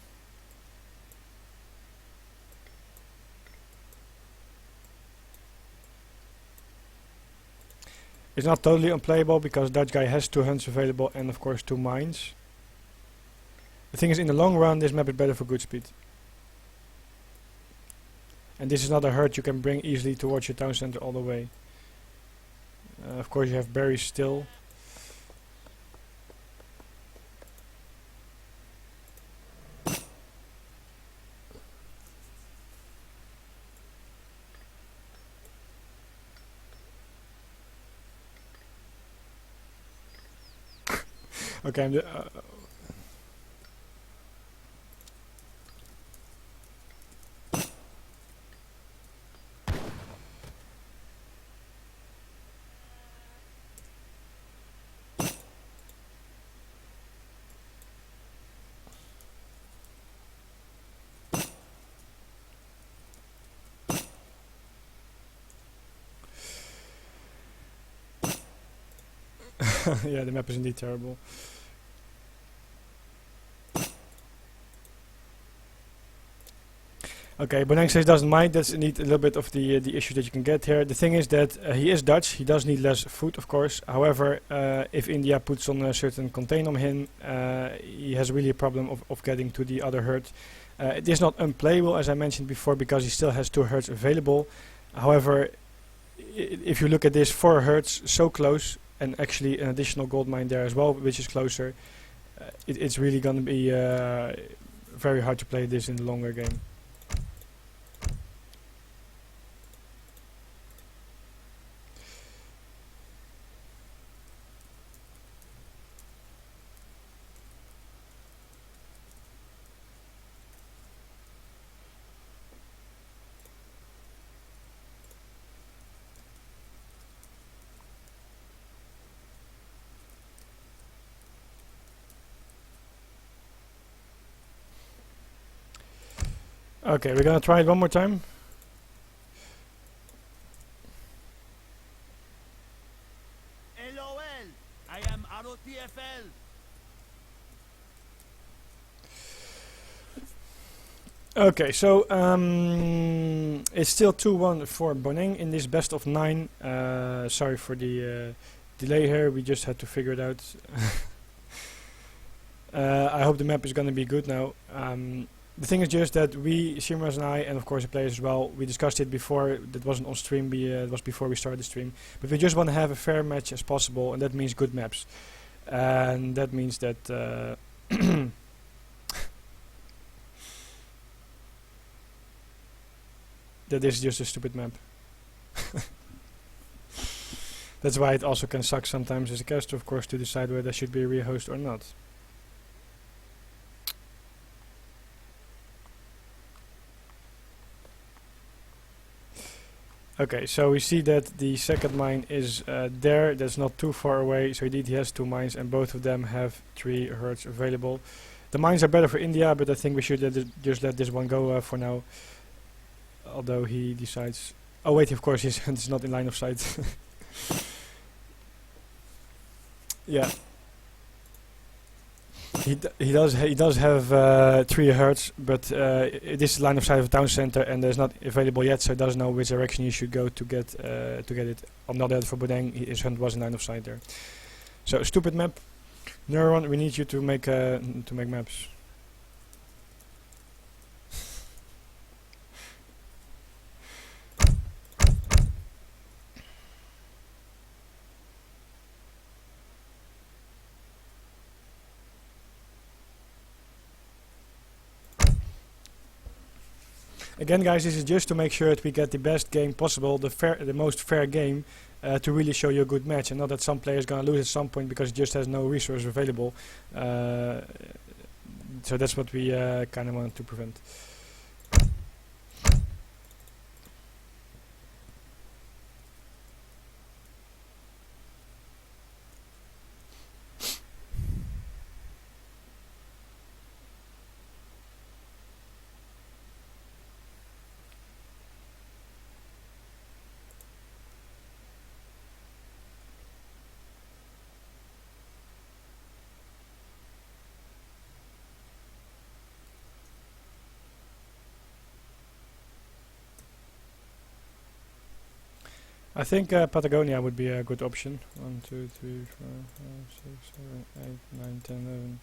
It's not totally unplayable because Dutch guy has 2 hunts available and of course 2 mines. The thing is, in the long run this map is better for GoodSpeed. And this is not a herd you can bring easily towards your town center all the way. Of course you have berries still. Okay, I'm yeah, the map is indeed terrible. Okay, Boneng says doesn't mind. That's indeed a little bit of the issue that you can get here. The thing is that he is Dutch. He does need less food, of course. However, if India puts on a certain contain on him, he has really a problem of getting to the other herd. It is not unplayable, as I mentioned before, because he still has 2 herds available. However, if you look at this, 4 herds so close, and actually an additional gold mine there as well, which is closer, it's really going to be very hard to play this in the longer game. Okay, we're gonna try it one more time. LOL. I am ROTFL. Okay, so it's still 2-1 for Boneng in this best of 9. Sorry for the delay here, we just had to figure it out. I hope the map is gonna be good now. The thing is just that we, Shimas and I, and of course the players as well, we discussed it before. That wasn't on stream, it was before we started the stream. But we just want to have a fair match as possible, and that means good maps. And that means that that this is just a stupid map. That's why it also can suck sometimes as a caster, of course, to decide whether there should be a rehost or not. Okay, so we see that the second mine is there. That's not too far away. So indeed he has 2 mines, and both of them have 3 herds available. The mines are better for India, but I think we should just let this one go for now. Although he decides... Oh wait, of course his hunt is not in line of sight. Yeah. He does have 3 herds, but this is line of sight of a town center, and there's not available yet, so he doesn't know which direction he should go to get it. On the other hand, for Boneng, his hunt was in line of sight there. So stupid map. Neuron, we need you to make maps. Again, guys, this is just to make sure that we get the best game possible, the most fair game, to really show you a good match, and not that some player is gonna lose at some point because he just has no resource available. So that's what we kind of want to prevent. I think Patagonia would be a good option. 1, 2, 3, 4, 5, 6, 7, 8, 9, 10, 11.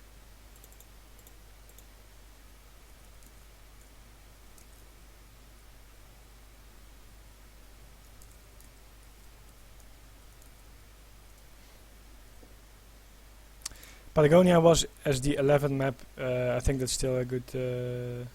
Patagonia was as the 11th map. I think that's still a good.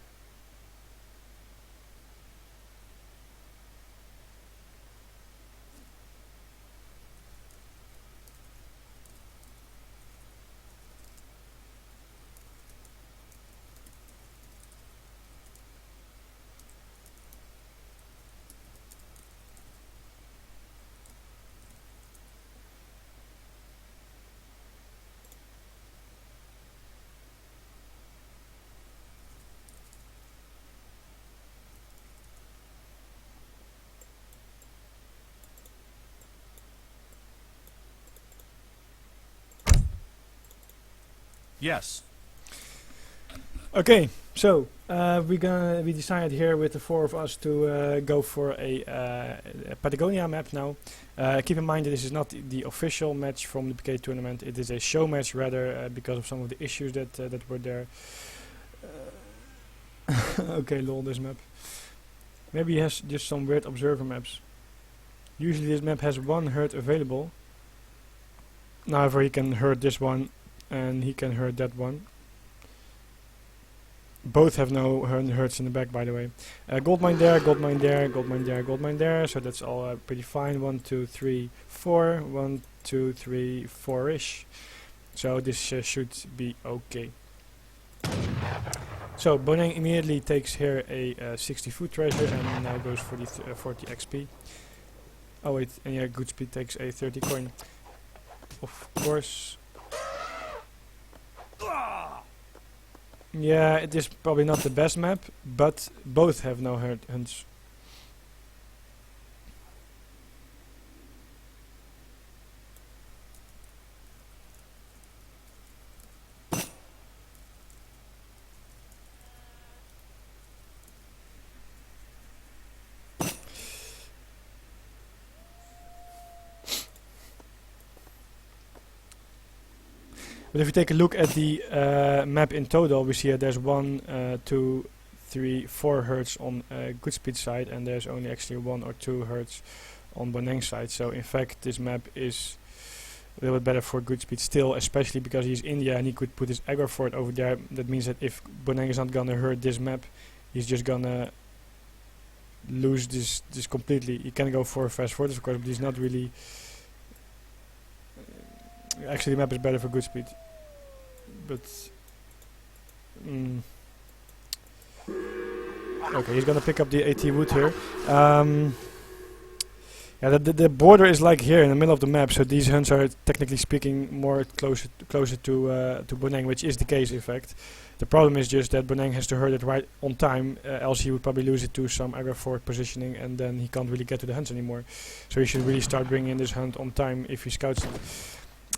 Yes. Okay, so we decided here with the 4 of us to go for a Patagonia map now. Keep in mind that this is not the official match from the PK tournament. It is a show match rather, because of some of the issues that were there. Okay, lol, this map. Maybe he has just some weird observer maps. Usually this map has 1 herd available. However, he can herd this one and he can herd that one. Both have no herds in the back, by the way. Gold mine there, gold mine there, gold mine there, gold mine there. So that's all pretty fine. 1, 2, 3, 4. 1, 2, 3, 4-ish. So this should be okay. So Boneng immediately takes here a 60 food treasure and now goes for the 40 XP. Oh wait, and yeah, GoodSpeed takes a 30 coin. Of course. Yeah, it is probably not the best map, but both have no hunts. But if you take a look at the map in total, we see that there's 1, 2, 3, 4 herds on GoodSpeed side, and there's only actually 1 or 2 herds on Boneng's side. So in fact, this map is a little bit better for GoodSpeed still, especially because he's India and he could put his aggro fort over there. That means that if Boneng is not gonna herd this map, he's just gonna lose this completely. He can go for fast fortress, of course, but he's not really. Actually, the map is better for GoodSpeed. But okay, he's gonna pick up the AT wood here. Yeah, the border is like here in the middle of the map, so these hunts are technically speaking more closer to Boneng, which is the case in fact. The problem is just that Boneng has to herd it right on time, else he would probably lose it to some aggro fort positioning, and then he can't really get to the hunts anymore. So he should really start bringing in this hunt on time if he scouts it.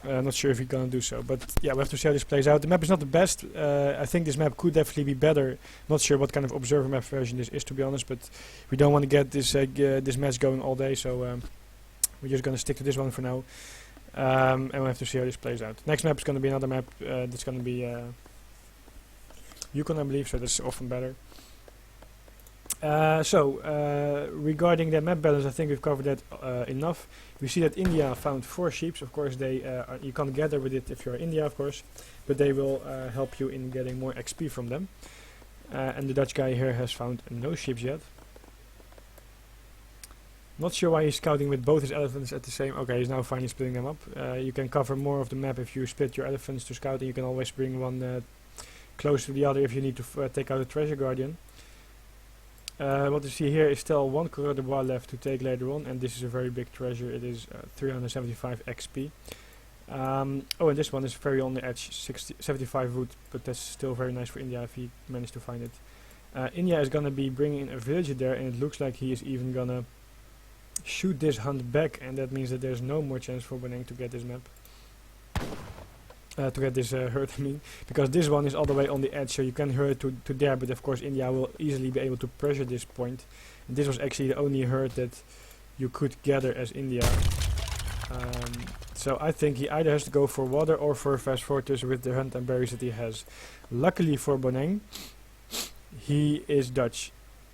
Not sure if he's gonna do so, but yeah, we have to see how this plays out. The map is not the best. I think this map could definitely be better. Not sure what kind of observer map version this is, to be honest, but we don't want to get this this match going all day, so we're just gonna stick to this one for now, and we'll have to see how this plays out. Next map is gonna be another map that's gonna be Yukon, I believe, so that's often better. Regarding the map balance, I think we've covered that enough. We see that India found 4 sheep. Of course, they you can't gather with it if you're India, of course, but they will help you in getting more XP from them. And the Dutch guy here has found no ships yet. Not sure why he's scouting with both his elephants at the same... Okay, he's now finally splitting them up. You can cover more of the map if you split your elephants to scout, and you can always bring one close to the other if you need to take out a treasure guardian. What you see here is still one Coureur de Bois left to take later on, and this is a very big treasure. It is 375 XP. Oh, and this one is very on the edge, 75 wood, but that's still very nice for India if he managed to find it. India is gonna be bringing in a villager there, and it looks like he is even gonna shoot this hunt back, and that means that there's no more chance for Boneng to get this map. To get this herd, I mean, because this one is all the way on the edge, so you can herd to there, but of course India will easily be able to pressure this point. And this was actually the only herd that you could gather as India. So I think he either has to go for water or for a fast fortress with the hunt and berries that he has. Luckily for Boneng, he is Dutch.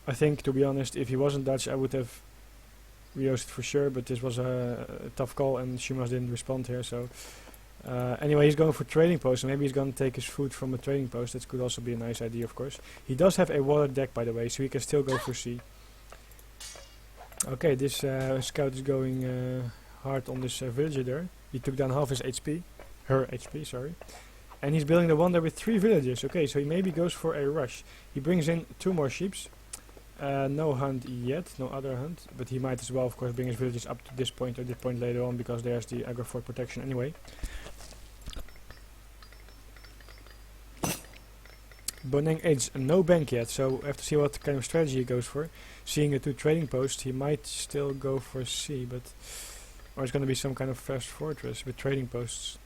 I think, to be honest, if he wasn't Dutch, I would have reused it for sure, but this was a tough call, and Shumas didn't respond here, so... anyway, he's going for trading post, so maybe he's going to take his food from a trading post. That could also be a nice idea, of course. He does have a water deck, by the way, so he can still go for sea. Okay, this scout is going hard on this villager there. He took down half his HP. Her HP, sorry. And he's building the one there with 3 villagers. Okay, so he maybe goes for a rush. He brings in 2 more sheeps. No hunt yet, no other hunt, but he might as well, of course, bring his villagers up to this point or this point later on, because there's the aggro fort protection anyway. Boneng aids no bank yet, so we have to see what kind of strategy he goes for. Seeing the 2 trading posts, he might still go for sea, but... Or it's going to be some kind of fast fortress with trading posts.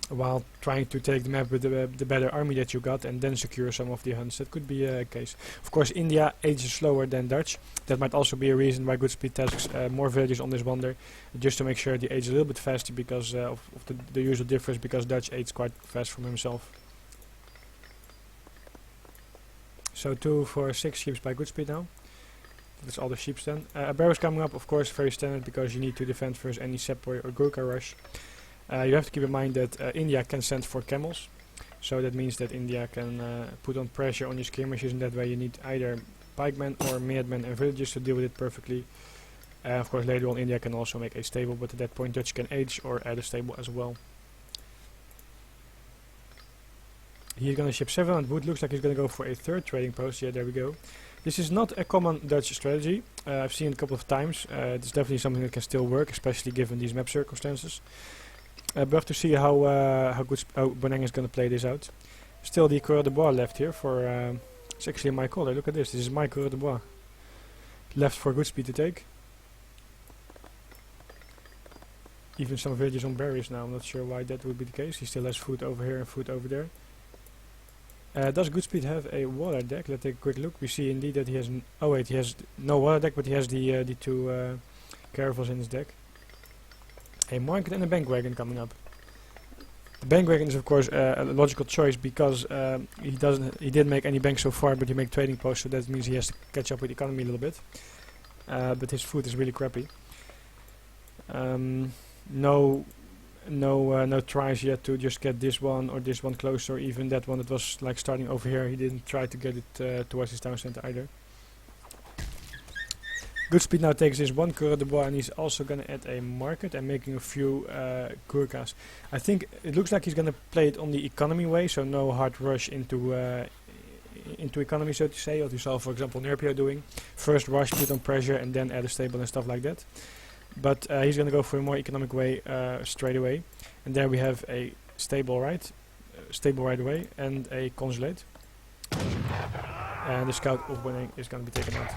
While trying to take the map with the better army that you got, and then secure some of the hunts. That could be a case. Of course, India ages slower than Dutch. That might also be a reason why GoodSpeed tasks more villagers on this wonder, just to make sure they age a little bit faster because of the usual difference, because Dutch ages quite fast from himself. So 2 for 6 sheep by GoodSpeed now. That's all the sheep then. A barrow's coming up, of course, very standard, because you need to defend first any Sepoy or Gurkha rush. You have to keep in mind that India can send for camels, so that means that India can put on pressure on your skirmishers, and that way you need either pikemen or minutemen and villagers to deal with it perfectly. Of course, later on India can also make a stable, but at that point Dutch can age or add a stable as well. He's gonna ship 700 wood. Looks like he's gonna go for a 3rd trading post. Yeah, there we go. This is not a common Dutch strategy. I've seen it a couple of times. It's definitely something that can still work, especially given these map circumstances. But we have to see how Boneng is going to play this out. Still the Coureur de Bois left here for... it's actually my caller, look at this. This is my Coureur de Bois. Left for GoodSpeed to take. Even some villagers on berries now. I'm not sure why that would be the case. He still has food over here and food over there. Does GoodSpeed have a water deck? Let's take a quick look. We see indeed that he has... oh wait, he has no water deck, but he has the 2 caravels in his deck. A market and a bank wagon coming up. The bank wagon is of course a logical choice, because he didn't make any bank so far, but he made trading posts, so that means he has to catch up with the economy a little bit. But his food is really crappy. No tries yet to just get this one or this one closer, or even that one that was like starting over here. He didn't try to get it towards his town center either. GoodSpeed now takes this 1 Coureur de Bois, and he's also going to add a market and making a few Gurkhas. I think it looks like he's going to play it on the economy way, so no hard rush into economy, so to say, what you saw for example Nerpio doing. First rush, put on pressure, and then add a stable and stuff like that. But he's going to go for a more economic way straight away. And there we have a stable right away, and a consulate. And the scout of Boneng is going to be taken out.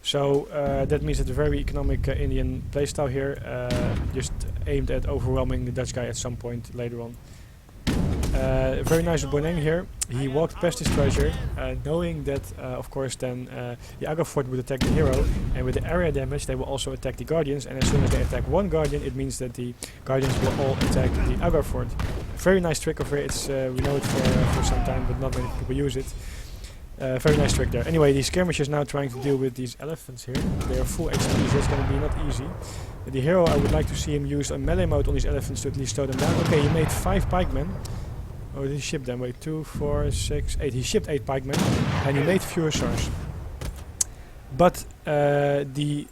So that means that a very economic Indian playstyle here, just aimed at overwhelming the Dutch guy at some point later on. Very nice of Boneng here. He walked past his treasure, knowing that of course then the aggro fort would attack the hero, and with the area damage they will also attack the guardians, and as soon as they attack one guardian, it means that the guardians will all attack the aggro fort. Very nice trick over here. It's we know it for some time, but not many people use it. Very nice trick there. Anyway, these skirmishers now trying to deal with these elephants here. They are full HP, so it's going to be not easy. The hero, I would like to see him use a melee mode on these elephants to at least slow them down. Okay, he made 5 pikemen. Oh, did he ship them? Wait, 2, 4, 6, 8. He shipped 8 pikemen, and he made fewer hussars. But the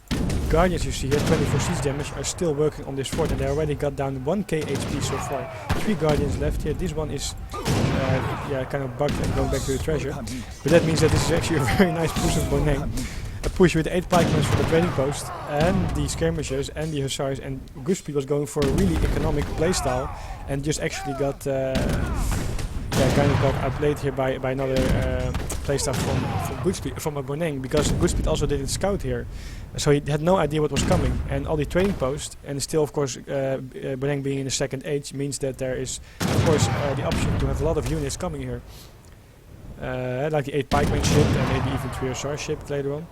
guardians you see here, 24 siege damage, are still working on this fort, and they already got down 1k HP so far. 3 guardians left here. This one is kind of bugged and going back to the treasure. But that means that this is actually a very nice push of Boneng. A push with 8 pikemen for the trading post, and the skirmishers, and the hussars, and GoodSpeed was going for a really economic playstyle, and just actually got kind of got outplayed here by another playstyle from GoodSpeed, from a Boneng, because GoodSpeed also didn't scout here, so he had no idea what was coming, and all the trading posts, and still of course Boneng being in the second age means that there is of course the option to have a lot of units coming here, like the 8 pikemen shipped and maybe even 3 hussars shipped later on.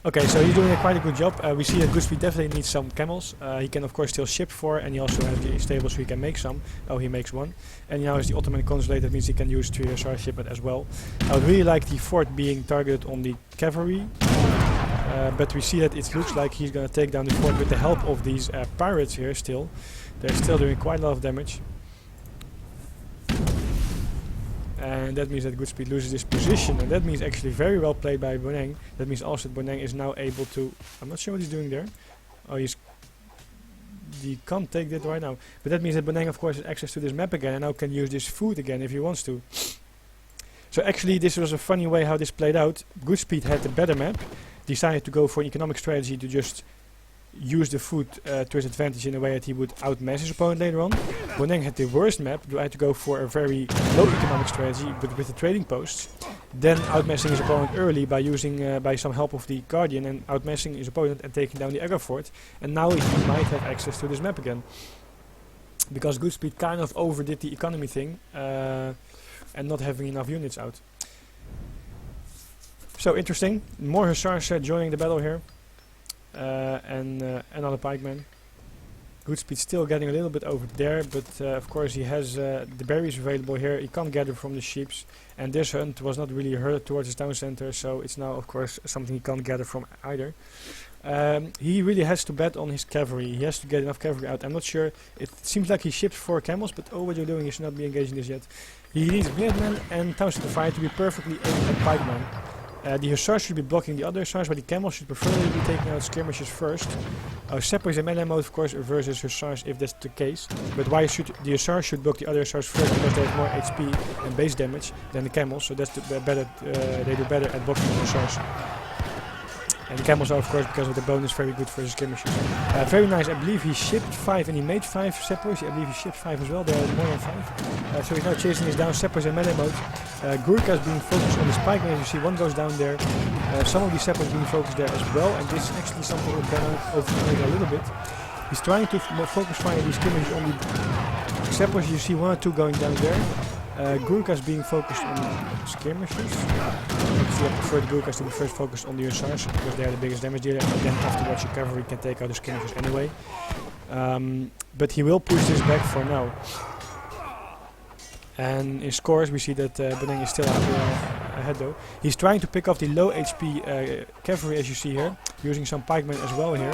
Okay, so he's doing quite a good job. We see that GoodSpeed definitely needs some camels. He can of course still ship 4, and he also has the stable, so he can make some. Oh, he makes 1. And now is the Ottoman consulate, that means he can use 3 hussar shipment as well. I would really like the fort being targeted on the cavalry. But we see that it looks like he's going to take down the fort with the help of these pirates here still. They're still doing quite a lot of damage. And that means that GoodSpeed loses this position, and that means actually very well played by Boneng. That means also that Boneng is now able to... I'm not sure what he's doing there. Oh, he can't take that right now. But that means that Boneng of course has access to this map again, and now can use this food again if he wants to. So actually this was a funny way how this played out. GoodSpeed had the better map, decided to go for an economic strategy to just use the food to his advantage in a way that he would outmass his opponent later on. Boneng had the worst map, had to go for a very low economic strategy, but with the trading posts, then outmassing his opponent early by using by some help of the guardian, and outmassing his opponent and taking down the aggro fort. And now he might have access to this map again, because GoodSpeed kind of overdid the economy thing and not having enough units out. So interesting. More hussars joining the battle here. And another pikeman. GoodSpeed still getting a little bit over there, but of course he has the berries available here. He can't gather from the sheeps, and this hunt was not really hurt towards his town center, so it's now of course something he can't gather from either. He really has to bet on his cavalry. He has to get enough cavalry out. I'm not sure. It seems like he ships 4 camels, but oh, what you're doing, you should not be engaged in this yet. He needs Minutemen and town center fire to be perfectly aimed at pikemen. The hussars should be blocking the other hussars, but the camels should preferably be taking out skirmishers first. Sappers in melee mode, of course, versus hussars if that's the case. But why should the hussars should block the other hussars first? Because they have more HP and base damage than the camels, so that's the better. They do better at blocking the hussars. And the camels are, of course, because of the bonus, very good for the skirmishers. Very nice. I believe he shipped 5 and he made 5 sappers. I believe he shipped 5 as well. There are more than 5. So he's now chasing his down sappers in melee mode. Gurkhas being focused on the pikemen. As you see, one goes down there. Some of the sappers being focused there as well. And this is actually something that can override a little bit. He's trying to focus fire these skirmishers on the sappers. You see 1 or 2 going down there. Gurkhas being focused on skirmishers. Actually, I prefer the Gurkhas to be first focused on the hussars, because they are the biggest damage dealer, and then afterwards your cavalry can take out the skirmishers anyway. But he will push this back for now. And in scores we see that Boneng is still ahead though. He's trying to pick off the low HP cavalry, as you see here, using some pikemen as well here.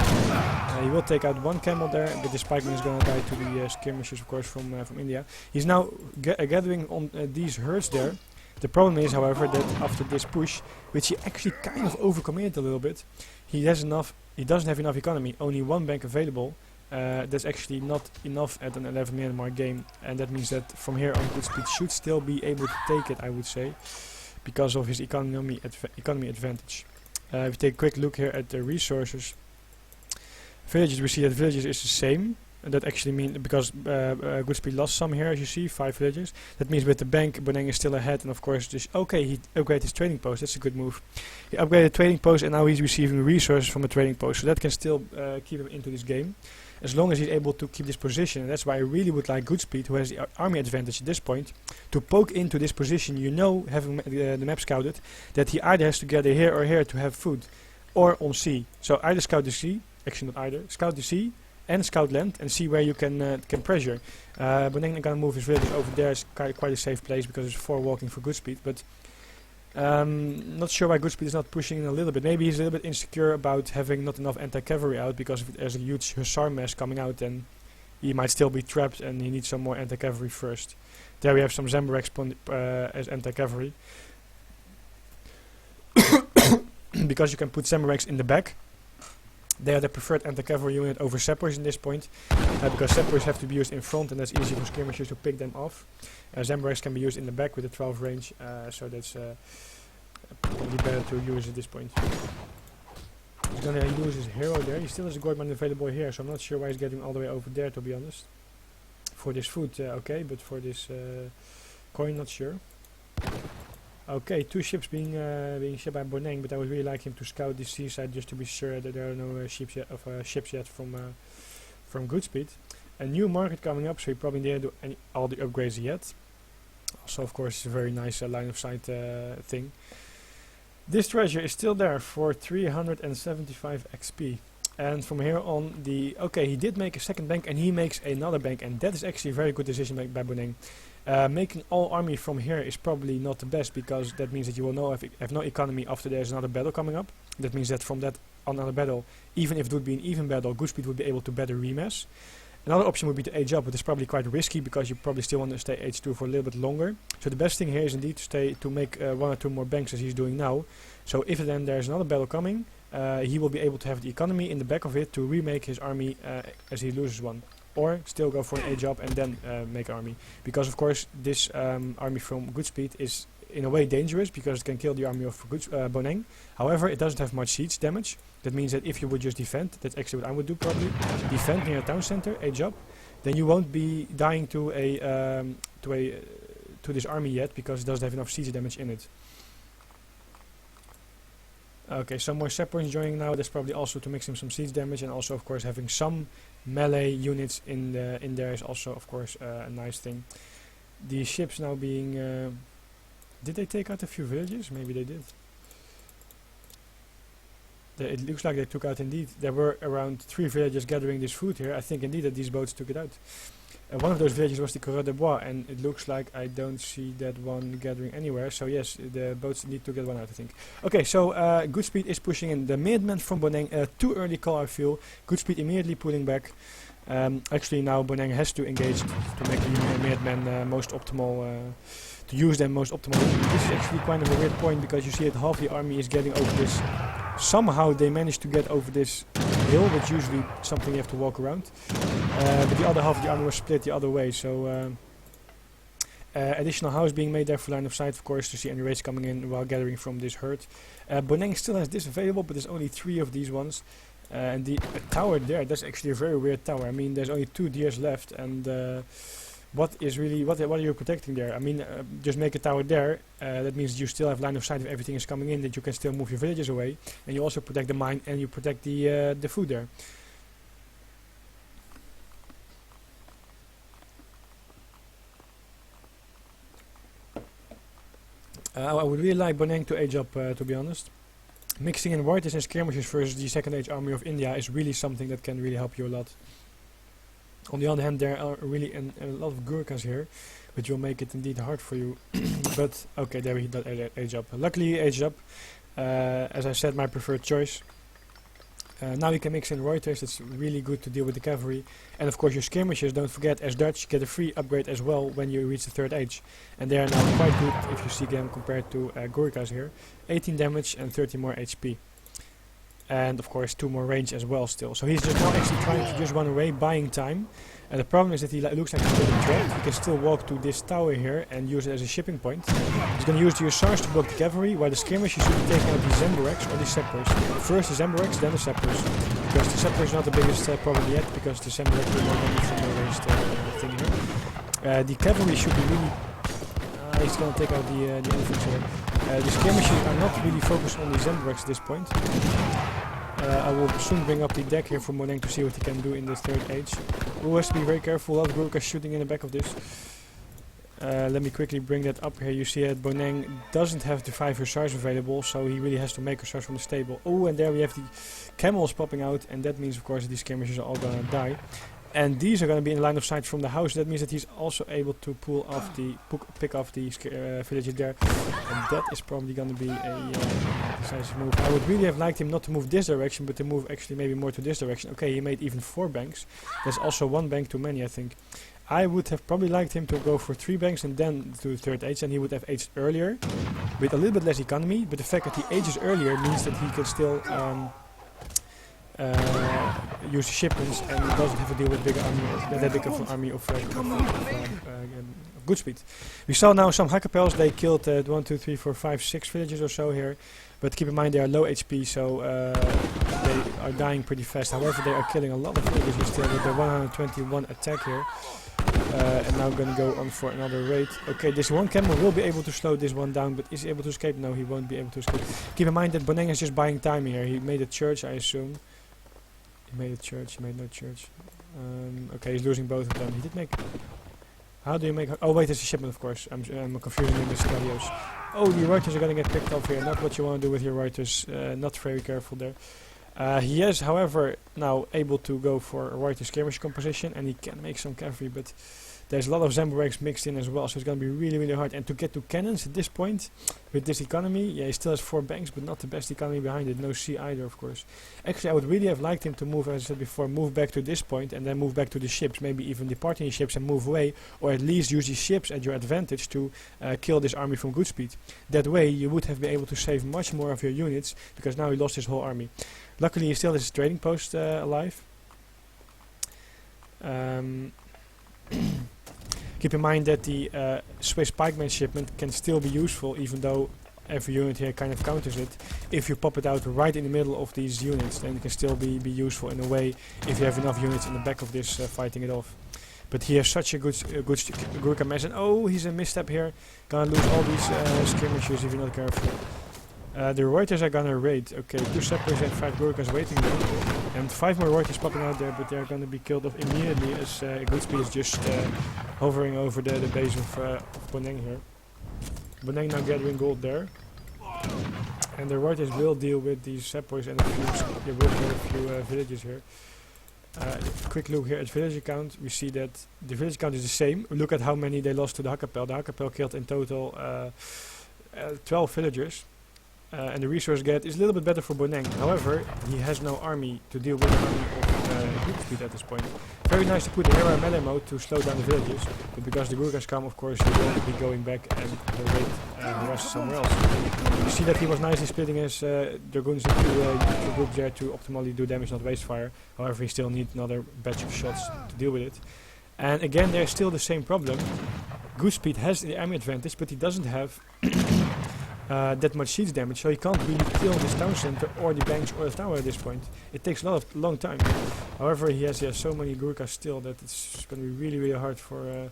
He will take out 1 camel there, but this pikeman is going to die to the skirmishers, of course, from India. He's now gathering on these herds there. The problem is, however, that after this push, which he actually kind of overcommitted a little bit, he doesn't have enough economy. Only 1 bank available. That's actually not enough at an 11-minute mark game, and that means that from here on GoodSpeed should still be able to take it, I would say, because of his economy advantage. If we take a quick look here at the resources, villages, we see that villages is the same. And that actually means, because GoodSpeed lost some here, as you see, 5 villages. That means with the bank, Boneng is still ahead, and of course, he upgraded his trading post. That's a good move. He upgraded trading post, and now he's receiving resources from a trading post, so that can still keep him into this game, as long as he's able to keep this position. And that's why I really would like GoodSpeed, who has the army advantage at this point, to poke into this position. You know, having the map scouted, that he either has to gather here or here to have food, or on sea. So either scout the sea, actually not either, scout the sea, and scout land and see where you can pressure. Boneng gonna move his village over there. It's quite a safe place because it's 4 walking for GoodSpeed. But not sure why GoodSpeed is not pushing in a little bit. Maybe he's a little bit insecure about having not enough anti-cavalry out, because if there's a huge hussar mass coming out, then he might still be trapped and he needs some more anti-cavalry first. There we have some Zembureks as anti-cavalry. Because you can put Zembureks in the back. They are the preferred anti-cavalry unit over Seppers in this point. Because Seppers have to be used in front and that's easy for skirmishers to pick them off. Zembureks can be used in the back with a 12 range. So that's probably better to use at this point. He's gonna use his hero there. He still has a Goldman available here, so I'm not sure why he's getting all the way over there, to be honest. For this food, okay, but for this coin, not sure. Okay, 2 ships being shipped by Boneng, but I would really like him to scout this seaside just to be sure that there are no ships yet from GoodSpeed. A new market coming up, so he probably didn't do all the upgrades yet. Also, of course, it's a very nice line of sight thing. This treasure is still there for 375 XP. And from here on, he did make a second bank and he makes another bank, and that is actually a very good decision by Boneng. Making all army from here is probably not the best, because that means that you will have no economy after there's another battle coming up. That means that from that another battle, even if it would be an even battle, GoodSpeed would be able to better remass. Another option would be to age up, but it's probably quite risky because you probably still want to stay age 2 for a little bit longer. So the best thing here is indeed to make 1 or 2 more banks as he's doing now. So if then there's another battle coming, he will be able to have the economy in the back of it to remake his army as he loses one. Or still go for an age up and then make an army. Because of course this army from GoodSpeed is in a way dangerous because it can kill the army of Boneng. However, it doesn't have much siege damage. That means that if you would just defend, that's actually what I would do probably, defend near a town center, age up, then you won't be dying to this army yet because it doesn't have enough siege damage in it. Okay, some more Seppers joining now. That's probably also to mix him some siege damage, and also of course having some melee units in there is also of course a nice thing. The ships now being did they take out a few villages? Maybe they did. It looks like they took out indeed. There were around 3 villages gathering this food here. I think indeed that these boats took it out. One of those villages was the Corée de Bois, and it looks like I don't see that one gathering anywhere. So yes, the boats need to get one out, I think. Okay, so GoodSpeed is pushing in the Minutemen from Boneng. Too early call, I feel. GoodSpeed immediately pulling back. Actually now Boneng has to engage to make the Minutemen most optimal, to use them most optimally. This is actually kind of a weird point because you see that half the army is getting over this. Somehow they managed to get over this hill, which usually something you have to walk around. But the other half of the army was split the other way, so additional house being made there for line of sight, of course, to see any raids coming in while gathering from this herd. Boneng still has this available, but there's only 3 of these ones. And the tower there, that's actually a very weird tower. I mean, there's only 2 deers left, and what are you protecting there? I mean, just make a tower there. That means you still have line of sight if everything is coming in, that you can still move your villages away, and you also protect the mine and you protect the food there. I would really like Boneng to age up, to be honest. Mixing in warriors and skirmishers versus the second age army of India is really something that can really help you a lot. On the other hand, there are really a lot of Gurkhas here, which will make it indeed hard for you. But okay, there we got age up. Luckily he aged up. As I said, my preferred choice. Now you can mix in Reuters. It's really good to deal with the cavalry. And of course your skirmishers, don't forget, as Dutch, get a free upgrade as well when you reach the 3rd age. And they are now quite good if you see them compared to Gurkhas here. 18 damage and 30 more HP. And of course 2 more range as well still. So he's just now actually trying to just run away, buying time. And the problem is that he looks like he's getting trapped. He can still walk to this tower here and use it as a shipping point. He's going to use the Hussars to block the cavalry, while the skirmishers should be taking out the Zembureks or the Seppers. First the Zembureks, then the Seppers. Because the Seppers is not the biggest problem yet, because the Zembureks will not only from the raised thing here. The cavalry should be really... he's going to take out the elephants here. The skirmishers are not really focused on the Zembureks at this point. I will soon bring up the deck here for Boneng to see what he can do in the 3rd age. We'll have to be very careful. A lot of Gurkhas shooting in the back of this. Let me quickly bring that up here. You see that Boneng doesn't have the 5 Hussars available, so he really has to make Hussars from the stable. Oh, and there we have the camels popping out, and that means of course that these skirmishers are all gonna die. And these are going to be in line of sight from the house. That means that he's also able to pick off the villages there. And that is probably going to be a decisive move. I would really have liked him not to move this direction, but to move actually maybe more to this direction. Okay, he made even 4 banks. That's also 1 bank too many, I think. I would have probably liked him to go for 3 banks and then do third age, and he would have aged earlier with a little bit less economy. But the fact that he ages earlier means that he can still use the shipments and doesn't have to deal with bigger army, that big of an army of GoodSpeed. We saw now some Hakkapels. They killed 1, 2, 3, 4, 5, 6 villages or so here. But keep in mind they are low HP, so they are dying pretty fast. However, they are killing a lot of villages still with their 121 attack here. And now going to go on for another raid. Okay, this one camel will be able to slow this one down, but is he able to escape? No, he won't be able to escape. Keep in mind that Boneng is just buying time here. He made a church, I assume. He made a church, he made no church. Okay, he's losing both of them. He did make... How do you make... Oh wait, it's a shipment of course. I'm confusing him with Stadios. Oh, the Reuters are going to get picked off here. Not what you want to do with your Reuters. Not very careful there. He is, however, now able to go for a Reuters skirmish composition, and he can make some cavalry, but there's a lot of Zamboregs mixed in as well, so it's going to be really, really hard. And to get to cannons at this point, with this economy, yeah, he still has 4 banks, but not the best economy behind it. No sea either, of course. Actually, I would really have liked him to move, as I said before, move back to this point, and then move back to the ships, maybe even depart in the ships and move away, or at least use these ships at your advantage to kill this army from GoodSpeed. That way, you would have been able to save much more of your units, because now he lost his whole army. Luckily, he still has his trading post alive. Keep in mind that the Swiss pikeman shipment can still be useful, even though every unit here kind of counters it. If you pop it out right in the middle of these units, then it can still be useful in a way if you have enough units in the back of this fighting it off. But he has such a good Gurkha mess, and oh, he's a misstep here. Gonna lose all these skirmishers if you're not careful. The Reuters are gonna raid. Okay, 2 Seppers and 5 Gurkhas waiting there. And 5 more Reuters popping out there, but they're gonna be killed off immediately as GoodSpeed is just hovering over the base of Boneng here. Boneng now gathering gold there. And the Reuters will deal with these Seppers and they will kill a few villages here. Quick look here at village count. We see that the village count is the same. Look at how many they lost to the Hakkapel. The Hakkapel killed in total 12 villagers. And the resource get is a little bit better for Boneng. However, he has no army to deal with the army of GoodSpeed at this point. Very nice to put the hero melee mode to slow down the villages, but because the Gurkhas come, of course, he will be going back and the raid the rest somewhere else. You see that he was nicely splitting his dragoons into groups there to optimally do damage, not waste fire. However, he still needs another batch of shots to deal with it. And again, there's still the same problem. GoodSpeed has the army advantage, but he doesn't have that much siege damage, so he can't really kill this town center or the banks or the tower at this point. It takes a long time. However, he has so many Gurkhas still that it's going to be really, really hard for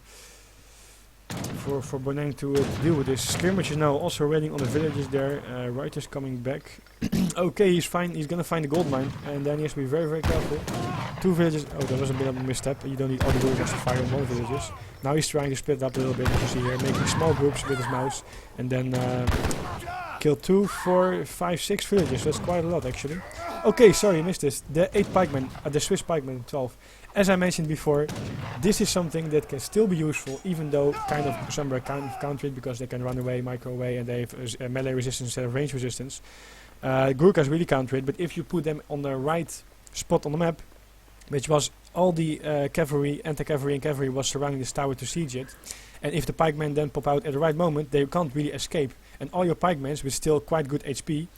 Boneng to deal with this. Skirmish is now also raiding on the villages there. Reuters coming back. Okay, he's fine. He's going to find the gold mine, and then he has to be very, very careful. 2 villages. Oh, that was a bit of a misstep. You don't need all the Gurkhas to fire on 1 villages. Now he's trying to split it up a little bit, as you see here, making small groups with his mouse, and then kill 2, 4, 5, 6 villages. That's quite a lot, actually. Okay, sorry, I missed this. The 8 pikemen, the Swiss pikemen, 12. As I mentioned before, this is something that can still be useful, even though some are kind of countered because they can run away, micro away, and they have melee resistance instead of range resistance. Gurkhas really counter it, but if you put them on the right spot on the map, which was all the cavalry, anti-cavalry and cavalry was surrounding this tower to siege it, and if the pikemen then pop out at the right moment, they can't really escape. And all your pikemen, with still quite good HP,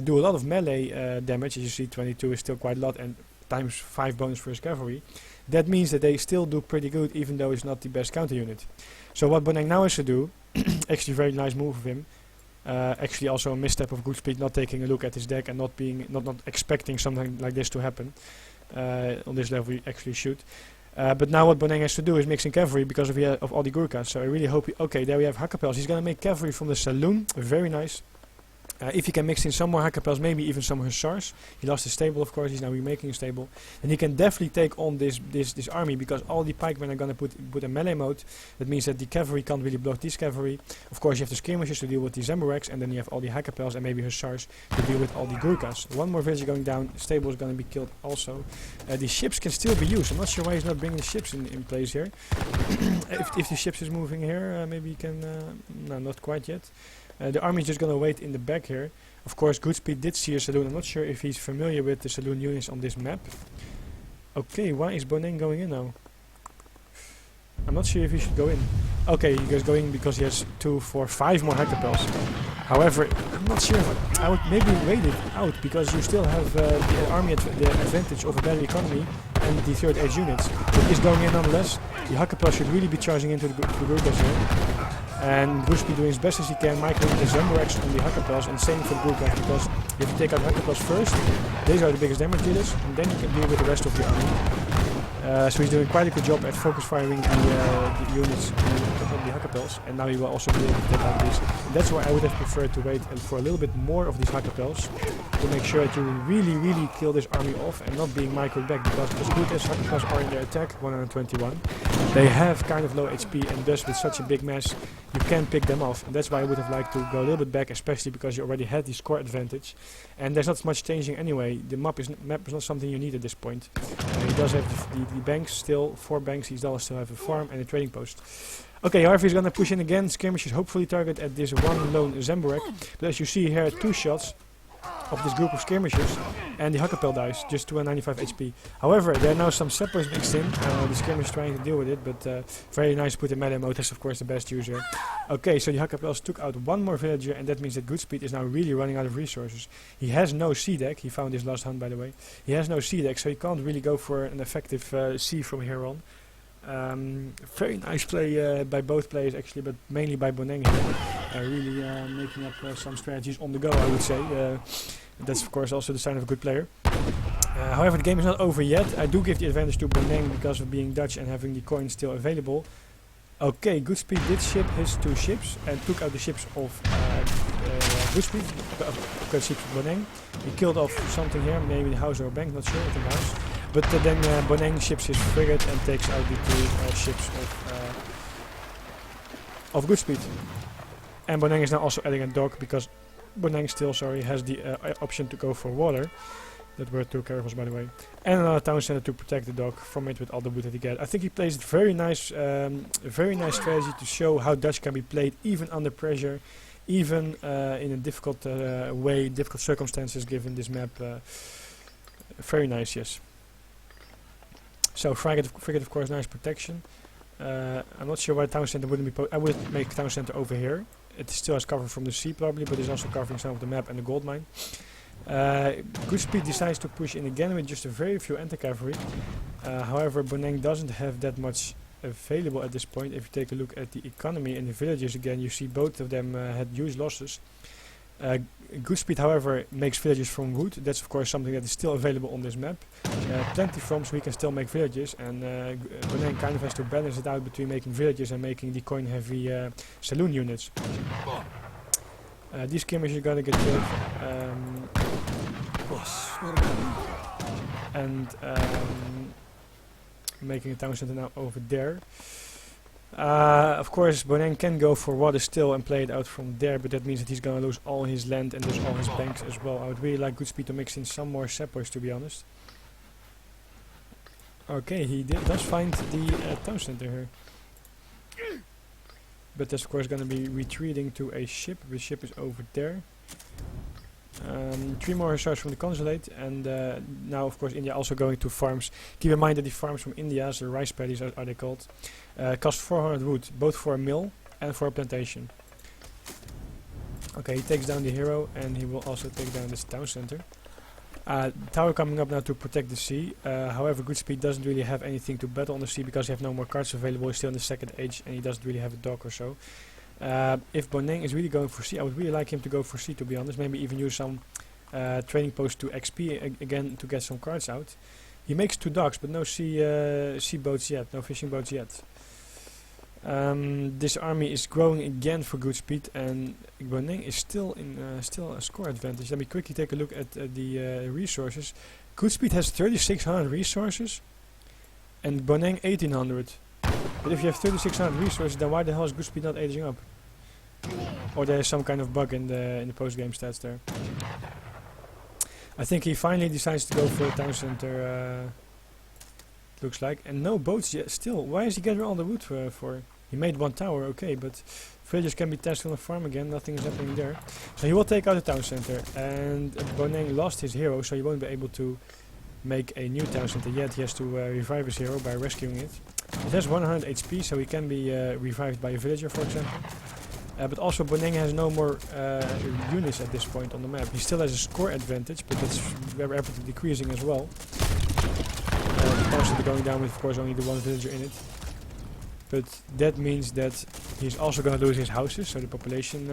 do a lot of melee damage. As you see, 22 is still quite a lot, and times 5 bonus for his cavalry. That means that they still do pretty good, even though it's not the best counter unit. So what Boneng now has to do, actually very nice move of him, actually also a misstep of GoodSpeed not taking a look at his deck and not expecting something like this to happen. On this level we actually shoot. But now what Boneng has to do is mixing cavalry because of all the Gurkhas. So I really hope okay, there we have Hakkapels. He's going to make cavalry from the saloon. Very nice. If he can mix in some more Hackapels, maybe even some Hussars. He lost his stable, of course. He's now remaking a stable, and he can definitely take on this army, because all the pikemen are gonna put a melee mode. That means that the cavalry can't really block this cavalry. Of course, you have the skirmishers to deal with the Zambureks, and then you have all the Hackapels and maybe Hussars to deal with all the Gurkhas. One more village going down. Stable is gonna be killed also. The ships can still be used. I'm not sure why he's not bringing the ships in place here. if the ships is moving here, maybe he can. No, not quite yet. The army is just going to wait in the back here. Of course, GoodSpeed did see a saloon. I'm not sure if he's familiar with the saloon units on this map. Okay, why is Boneng going in now? I'm not sure if he should go in. Okay, he goes going because he has 2, 4, 5 more Hackapels. However, I'm not sure. I would maybe wait it out, because you still have the army the advantage of a better economy and the third age units. But he's going in nonetheless. The Hackapels should really be charging into the Gurkhas here. And GoodSpeed doing as best as he can, microing the Zambureks on the Hackapels, and same for the Gurkhas, because you have to take out Hackapels first. These are the biggest damage dealers, and then you can deal with the rest of the army. So he's doing quite a good job at focus firing the units on the Hackapels, and now he will also be able to take out these. And that's why I would have preferred to wait for a little bit more of these Hackapels, to make sure that you really kill this army off and not being microed back, because as good as Hackapels are in their attack, 121, they have kind of low HP, and thus with such a big mass, you can pick them off. And that's why I would have liked to go a little bit back, especially because you already had the score advantage. And there's not much changing anyway. The map is not something you need at this point. He does have the banks still, 4 banks. He does still have a farm and a trading post. Okay, however, he's gonna push in again. Skirmishes hopefully target at this one lone Zamburek. But as you see here, 2 shots of this group of skirmishers, and the Hackapel dies, just 295 HP. However, there are now some sappers mixed in. The skirmish trying to deal with it, but very nice to put in melee mode. That's of course the best user. Okay, so the Hackapels took out one more villager, and that means that GoodSpeed is now really running out of resources. He has no sea deck. He found his last hunt, by the way. He has no sea deck, so he can't really go for an effective sea from here on. Very nice play by both players actually, but mainly by Boneng here. Really making up some strategies on the go, I would say. That's of course also the sign of a good player. However, the game is not over yet. I do give the advantage to Boneng because of being Dutch and having the coins still available. Okay, GoodSpeed did ship his 2 ships and took out the ships of GoodSpeed, ships of Boneng. He killed off something here, maybe the house or a bank, not sure, I think house. But then Boneng ships his frigate and takes out the 2 ships of GoodSpeed. And Boneng is now also adding a dock, because Boneng still, has the option to go for water. That were 2 caravels, by the way. And another town center to protect the dock from it with all the wood that he gets. I think he plays it very nice strategy to show how Dutch can be played even under pressure, even in a difficult way, difficult circumstances given this map. Very nice, yes. So frigate of course, nice protection. I'm not sure why town center wouldn't be. I would make town center over here. It still has cover from the sea probably, but it's also covering some of the map and the gold mine. GoodSpeed decides to push in again with just a very few anti-cavalry. However, Boneng doesn't have that much available at this point. If you take a look at the economy and the villages again, you see both of them had huge losses. GoodSpeed, however, makes villages from wood. That's of course something that is still available on this map. Plenty from, so we can still make villages, and Boneng kind of has to balance it out between making villages and making the coin-heavy saloon units. These skirmishers are gonna get killed. And making a town center now over there. Of course, Boneng can go for water still and play it out from there, but that means that he's gonna lose all his land and thus all his banks as well. I would really like GoodSpeed to mix in some more sappers, to be honest. Okay, he does find the town center here. But that's of course gonna be retreating to a ship. The ship is over there. 3 more hussars from the consulate, and now of course India also going to farms. Keep in mind that the farms from India, the rice paddies are they called, cost 400 wood, both for a mill and for a plantation. Okay, he takes down the hero, and he will also take down this town center. Tower coming up now to protect the sea. However, GoodSpeed doesn't really have anything to battle on the sea because he have no more cards available. He's still in the 2nd age and he doesn't really have a dock or so. If Boneng is really going for sea, I would really like him to go for sea, to be honest. Maybe even use some trading posts to XP again to get some cards out. He makes 2 docks, but no sea boats yet, no fishing boats yet. This army is growing again for GoodSpeed, and Boneng is still in still a score advantage. Let me quickly take a look at the resources. GoodSpeed has 3,600 resources, and Boneng 1,800. But if you have 3,600 resources, then why the hell is GoodSpeed not aging up? Or there is some kind of bug in the post-game stats there. I think he finally decides to go for a town center. Looks like, and no boats yet. Still, why is he getting all the wood for? He made one tower, okay, but villagers can be tested on the farm again. Nothing is happening there, so he will take out the town center. And Boneng lost his hero, so he won't be able to make a new town center yet. He has to revive his hero by rescuing it. It has 100 HP, so he can be revived by a villager, for example. But also Boneng has no more units at this point on the map. He still has a score advantage, but that's very rapidly decreasing as well. Constantly going down with, of course, only the one villager in it. But that means that he's also going to lose his houses, so the population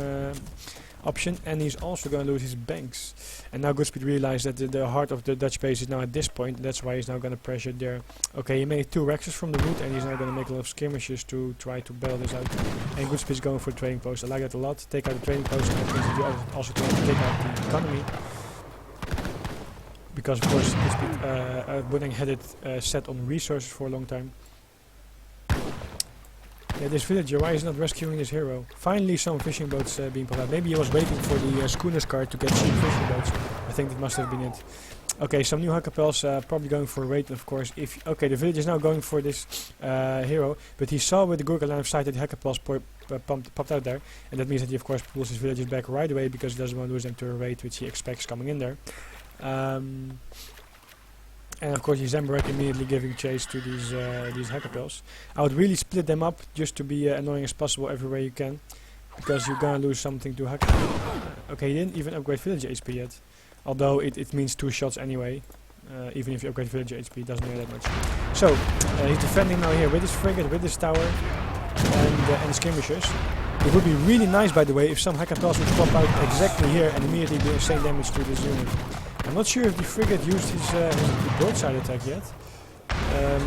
option, and he's also going to lose his banks. And now GoodSpeed realized that the heart of the Dutch base is now at this point. That's why he's now going to pressure there. Okay, he made 2 Rexes from the wood, and he's now going to make a lot of skirmishes to try to battle this out. And GoodSpeed is going for a trading post. I like that a lot. Take out the trading post, and that means that you also can take out the economy. Because of course Boneng had it set on resources for a long time. Yeah, this villager, why is he not rescuing his hero? Finally some fishing boats being pulled out. Maybe he was waiting for the schooner's card to get cheap fishing boats. I think that must have been it. Okay, some new hackapels, probably going for a raid, of course. Okay, the villager is now going for this hero, but he saw with the Gurkha line of sight that the hackapels popped out there, and that means that he of course pulls his villagers back right away because he doesn't want to lose them to a raid which he expects coming in there. And of course, Zemberek immediately giving chase to these hackapels. I would really split them up just to be annoying as possible everywhere you can, because you're gonna lose something to hackapel. Okay, he didn't even upgrade villager HP yet, although it means 2 shots anyway. Even if you upgrade villager HP, it doesn't matter that much. So he's defending now here with his frigate, with his tower, and skirmishers. It would be really nice, by the way, if some hackapels would pop out exactly here and immediately do insane damage to this unit. I'm not sure if the frigate used his broadside attack yet. I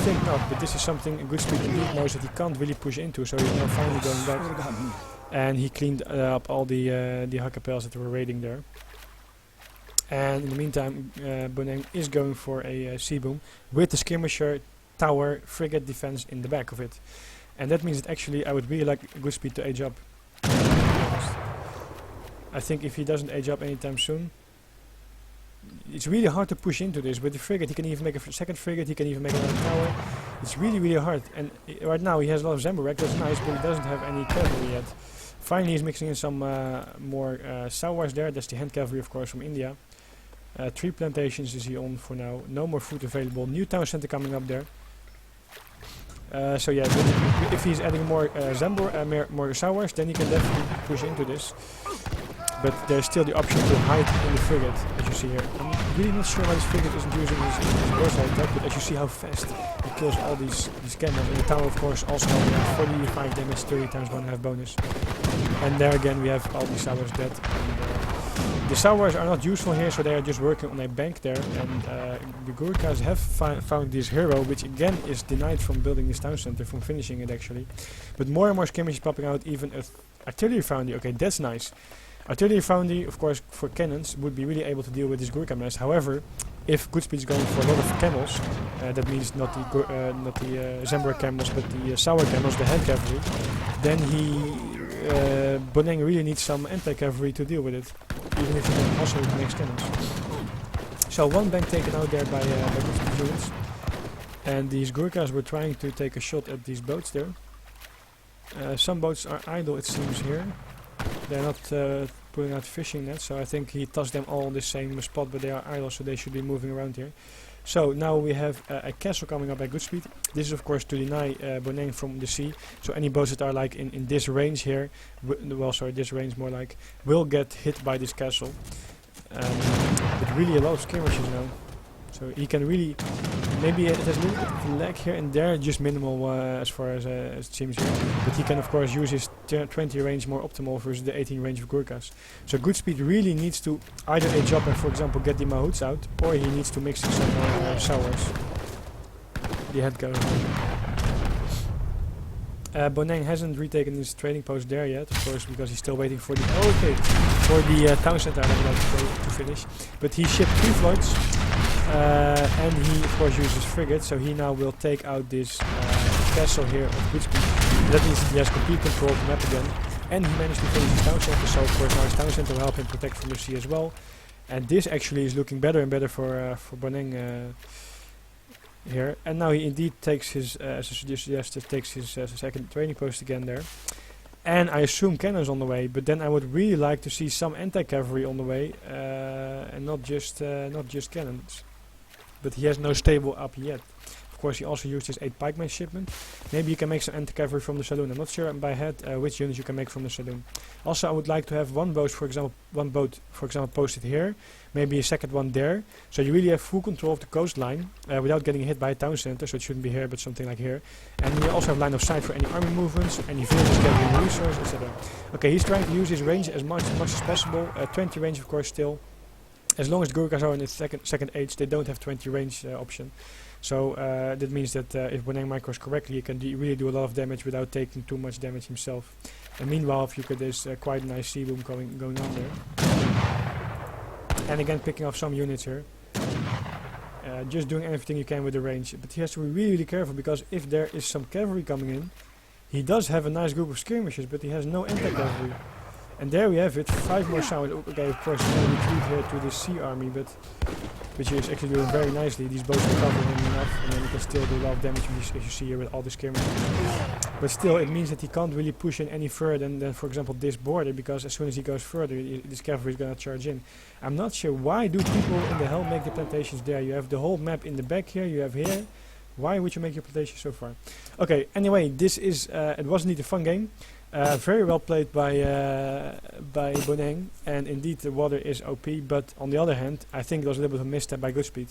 think not, but this is something GoodSpeed indeed knows that he can't really push into, so he's now finally going back. And he cleaned up all the hackapels that were raiding there. And in the meantime, Boneng is going for a sea boom with the skirmisher tower frigate defense in the back of it. And that means that actually I would really like GoodSpeed to age up. I think if he doesn't age up anytime soon, it's really hard to push into this. With the frigate, he can even make a second frigate, he can even make another tower. It's really, really hard. And right now he has a lot of Zemberek, that's nice, but he doesn't have any cavalry yet. Finally he's mixing in some more Sawas there. That's the hand cavalry, of course, from India. 3 plantations is he on for now. No more food available. New town center coming up there. So yeah, if he's adding more more Sawas, then he can definitely push into this. But there's still the option to hide in the frigate, as you see here. I'm really not sure why this frigate isn't using his broadside attack, but as you see how fast he kills all these cannons. And the tower, of course, also has 45 damage, 30 times 1.5 bonus. And there again we have all the Sawas dead. And, the Sawas are not useful here, so they are just working on a bank there. And the Gurkhas have found this hero, which again is denied from building this town center, from finishing it actually. But more and more skirmishes popping out, even artillery foundry. Okay, that's nice. Artillery foundry, of course, for cannons would be really able to deal with this Gurkha mass. However, if GoodSpeed is going for a lot of camels, that means not the Zemberek camels, but the Sawa camels, the hand cavalry, then Boneng really needs some anti-cavalry to deal with it, even if he can also makes cannons. So one bank taken out there by GoodSpeed units, and these Gurkhas were trying to take a shot at these boats there. Some boats are idle, it seems here. They're not putting out fishing nets, so I think he tossed them all on the same spot, but they are idle, so they should be moving around here. So now we have a castle coming up by GoodSpeed. This is of course to deny Boneng from the sea, so any boats that are like in this range here, well sorry, this range more like, will get hit by this castle. But really a lot of skirmishes now. So he can really, maybe it has a little bit of lag here and there, just minimal as far as it seems here. But he can of course use his 20 range more optimal versus the 18 range of Gurkhas. So GoodSpeed really needs to either age up and for example get the Mahouts out, or he needs to mix in some more Sawas. The head goes. Boneng hasn't retaken his trading post there yet, of course, because he's still waiting for the for the town center I would like to finish. But he shipped 3 floats, and he of course uses frigates, so he now will take out this castle here of GoodSpeed. That means that he has complete control of the map again, and he managed to finish his town center, so of course now his town center will help him protect from the sea as well. And this actually is looking better and better for Boneng here. And now he indeed takes his, as I suggested, takes his second trading post again there. And I assume cannons on the way, but then I would really like to see some anti-cavalry on the way, and not just cannons. But he has no stable up yet. Of course, he also used his 8 pikeman shipment. Maybe you can make some anti-cavalry from the saloon. I'm not sure by head which units you can make from the saloon. Also, I would like to have one boat, for example, posted here. Maybe a second one there. So you really have full control of the coastline without getting hit by a town center. So it shouldn't be here, but something like here. And you also have line of sight for any army movements, any villages gathering resources, etc. Okay, he's trying to use his range as much as possible. 20 range, of course, still. As long as the Gurkhas are in its second age, they don't have 20 range option. So that means that if Boneng micros correctly, he can really do a lot of damage without taking too much damage himself. And meanwhile, Fuka, there's quite a nice sea boom going on there. And again, picking off some units here. Just doing everything you can with the range. But he has to be really, really careful, because if there is some cavalry coming in, he does have a nice group of skirmishers, but he has no anti-cavalry. And there we have it, 5 more sound. Okay, of course, he's going to retreat here to the sea army, but which he is actually doing very nicely. These boats will cover him enough, and then he can still do a lot of damage, as you see here with all the skirmishers. But still, it means that he can't really push in any further than for example, this border, because as soon as he goes further, this cavalry is going to charge in. I'm not sure why do people in the hell make the plantations there. You have the whole map in the back here, you have here. Why would you make your plantation so far? Okay, anyway, this is, it was indeed a fun game. Very well played by Boneng, and indeed the water is OP, but on the other hand, I think it was a little bit of a misstep by GoodSpeed.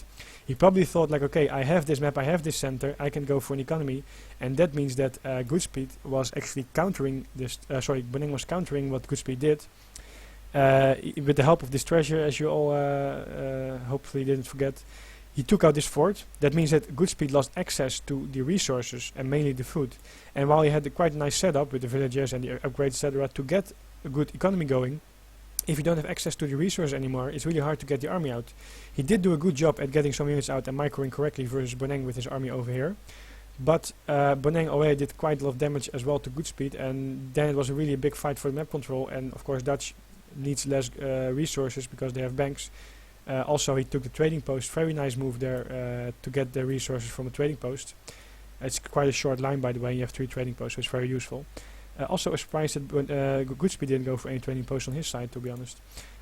He probably thought like, okay, I have this map, I have this center, I can go for an economy, and that means that GoodSpeed was actually countering this, Boneng was countering what GoodSpeed did, with the help of this treasure, as you all hopefully didn't forget. He took out this fort. That means that GoodSpeed lost access to the resources and mainly the food. And while he had quite a nice setup with the villagers and the upgrades, etc., to get a good economy going, if you don't have access to the resources anymore, it's really hard to get the army out. He did do a good job at getting some units out and microing correctly versus Boneng with his army over here. But Boneng already did quite a lot of damage as well to GoodSpeed, and then it was really a big fight for the map control. And of course, Dutch needs less resources because they have banks. Also, he took the trading post. Very nice move there to get the resources from a trading post. It's quite a short line, by the way. You have 3 trading posts, so it's very useful. Also, a surprise that GoodSpeed didn't go for any trading post on his side, to be honest.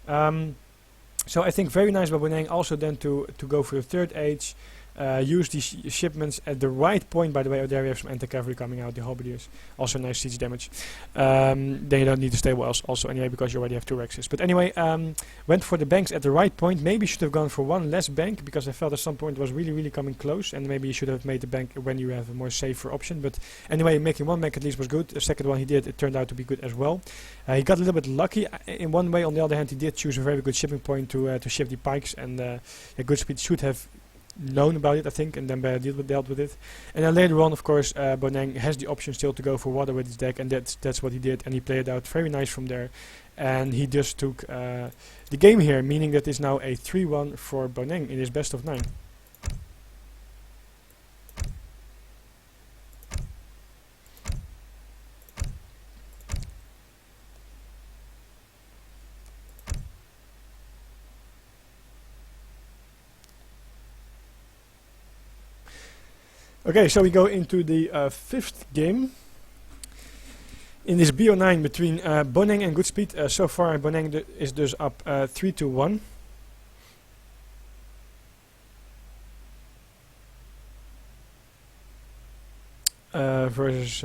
So I think very nice by Boneng also then to go for the third age. Use these shipments at the right point. By the way, there we have some anti-cavalry coming out, the halberdiers. Also nice siege damage. Then you don't need to stay well also anyway, because you already have 2 Rexes. But anyway, went for the banks at the right point. Maybe should have gone for 1 less bank, because I felt at some point it was really, really coming close. And maybe you should have made the bank when you have a more safer option. But anyway, making 1 bank at least was good. The second one he did, it turned out to be good as well. He got a little bit lucky in one way. On the other hand, he did choose a very good shipping point to ship the pikes. And GoodSpeed should have known about it, I think, and then dealt with it. And then later on, of course, Boneng has the option still to go for water with his deck, and that's what he did, and he played it out very nice from there. And he just took the game here, meaning that it's now a 3-1 for Boneng in his best of 9. Okay, so we go into the 5th game. In this BO9 between Boneng and GoodSpeed. So far Boneng is dus up 3-1. Versus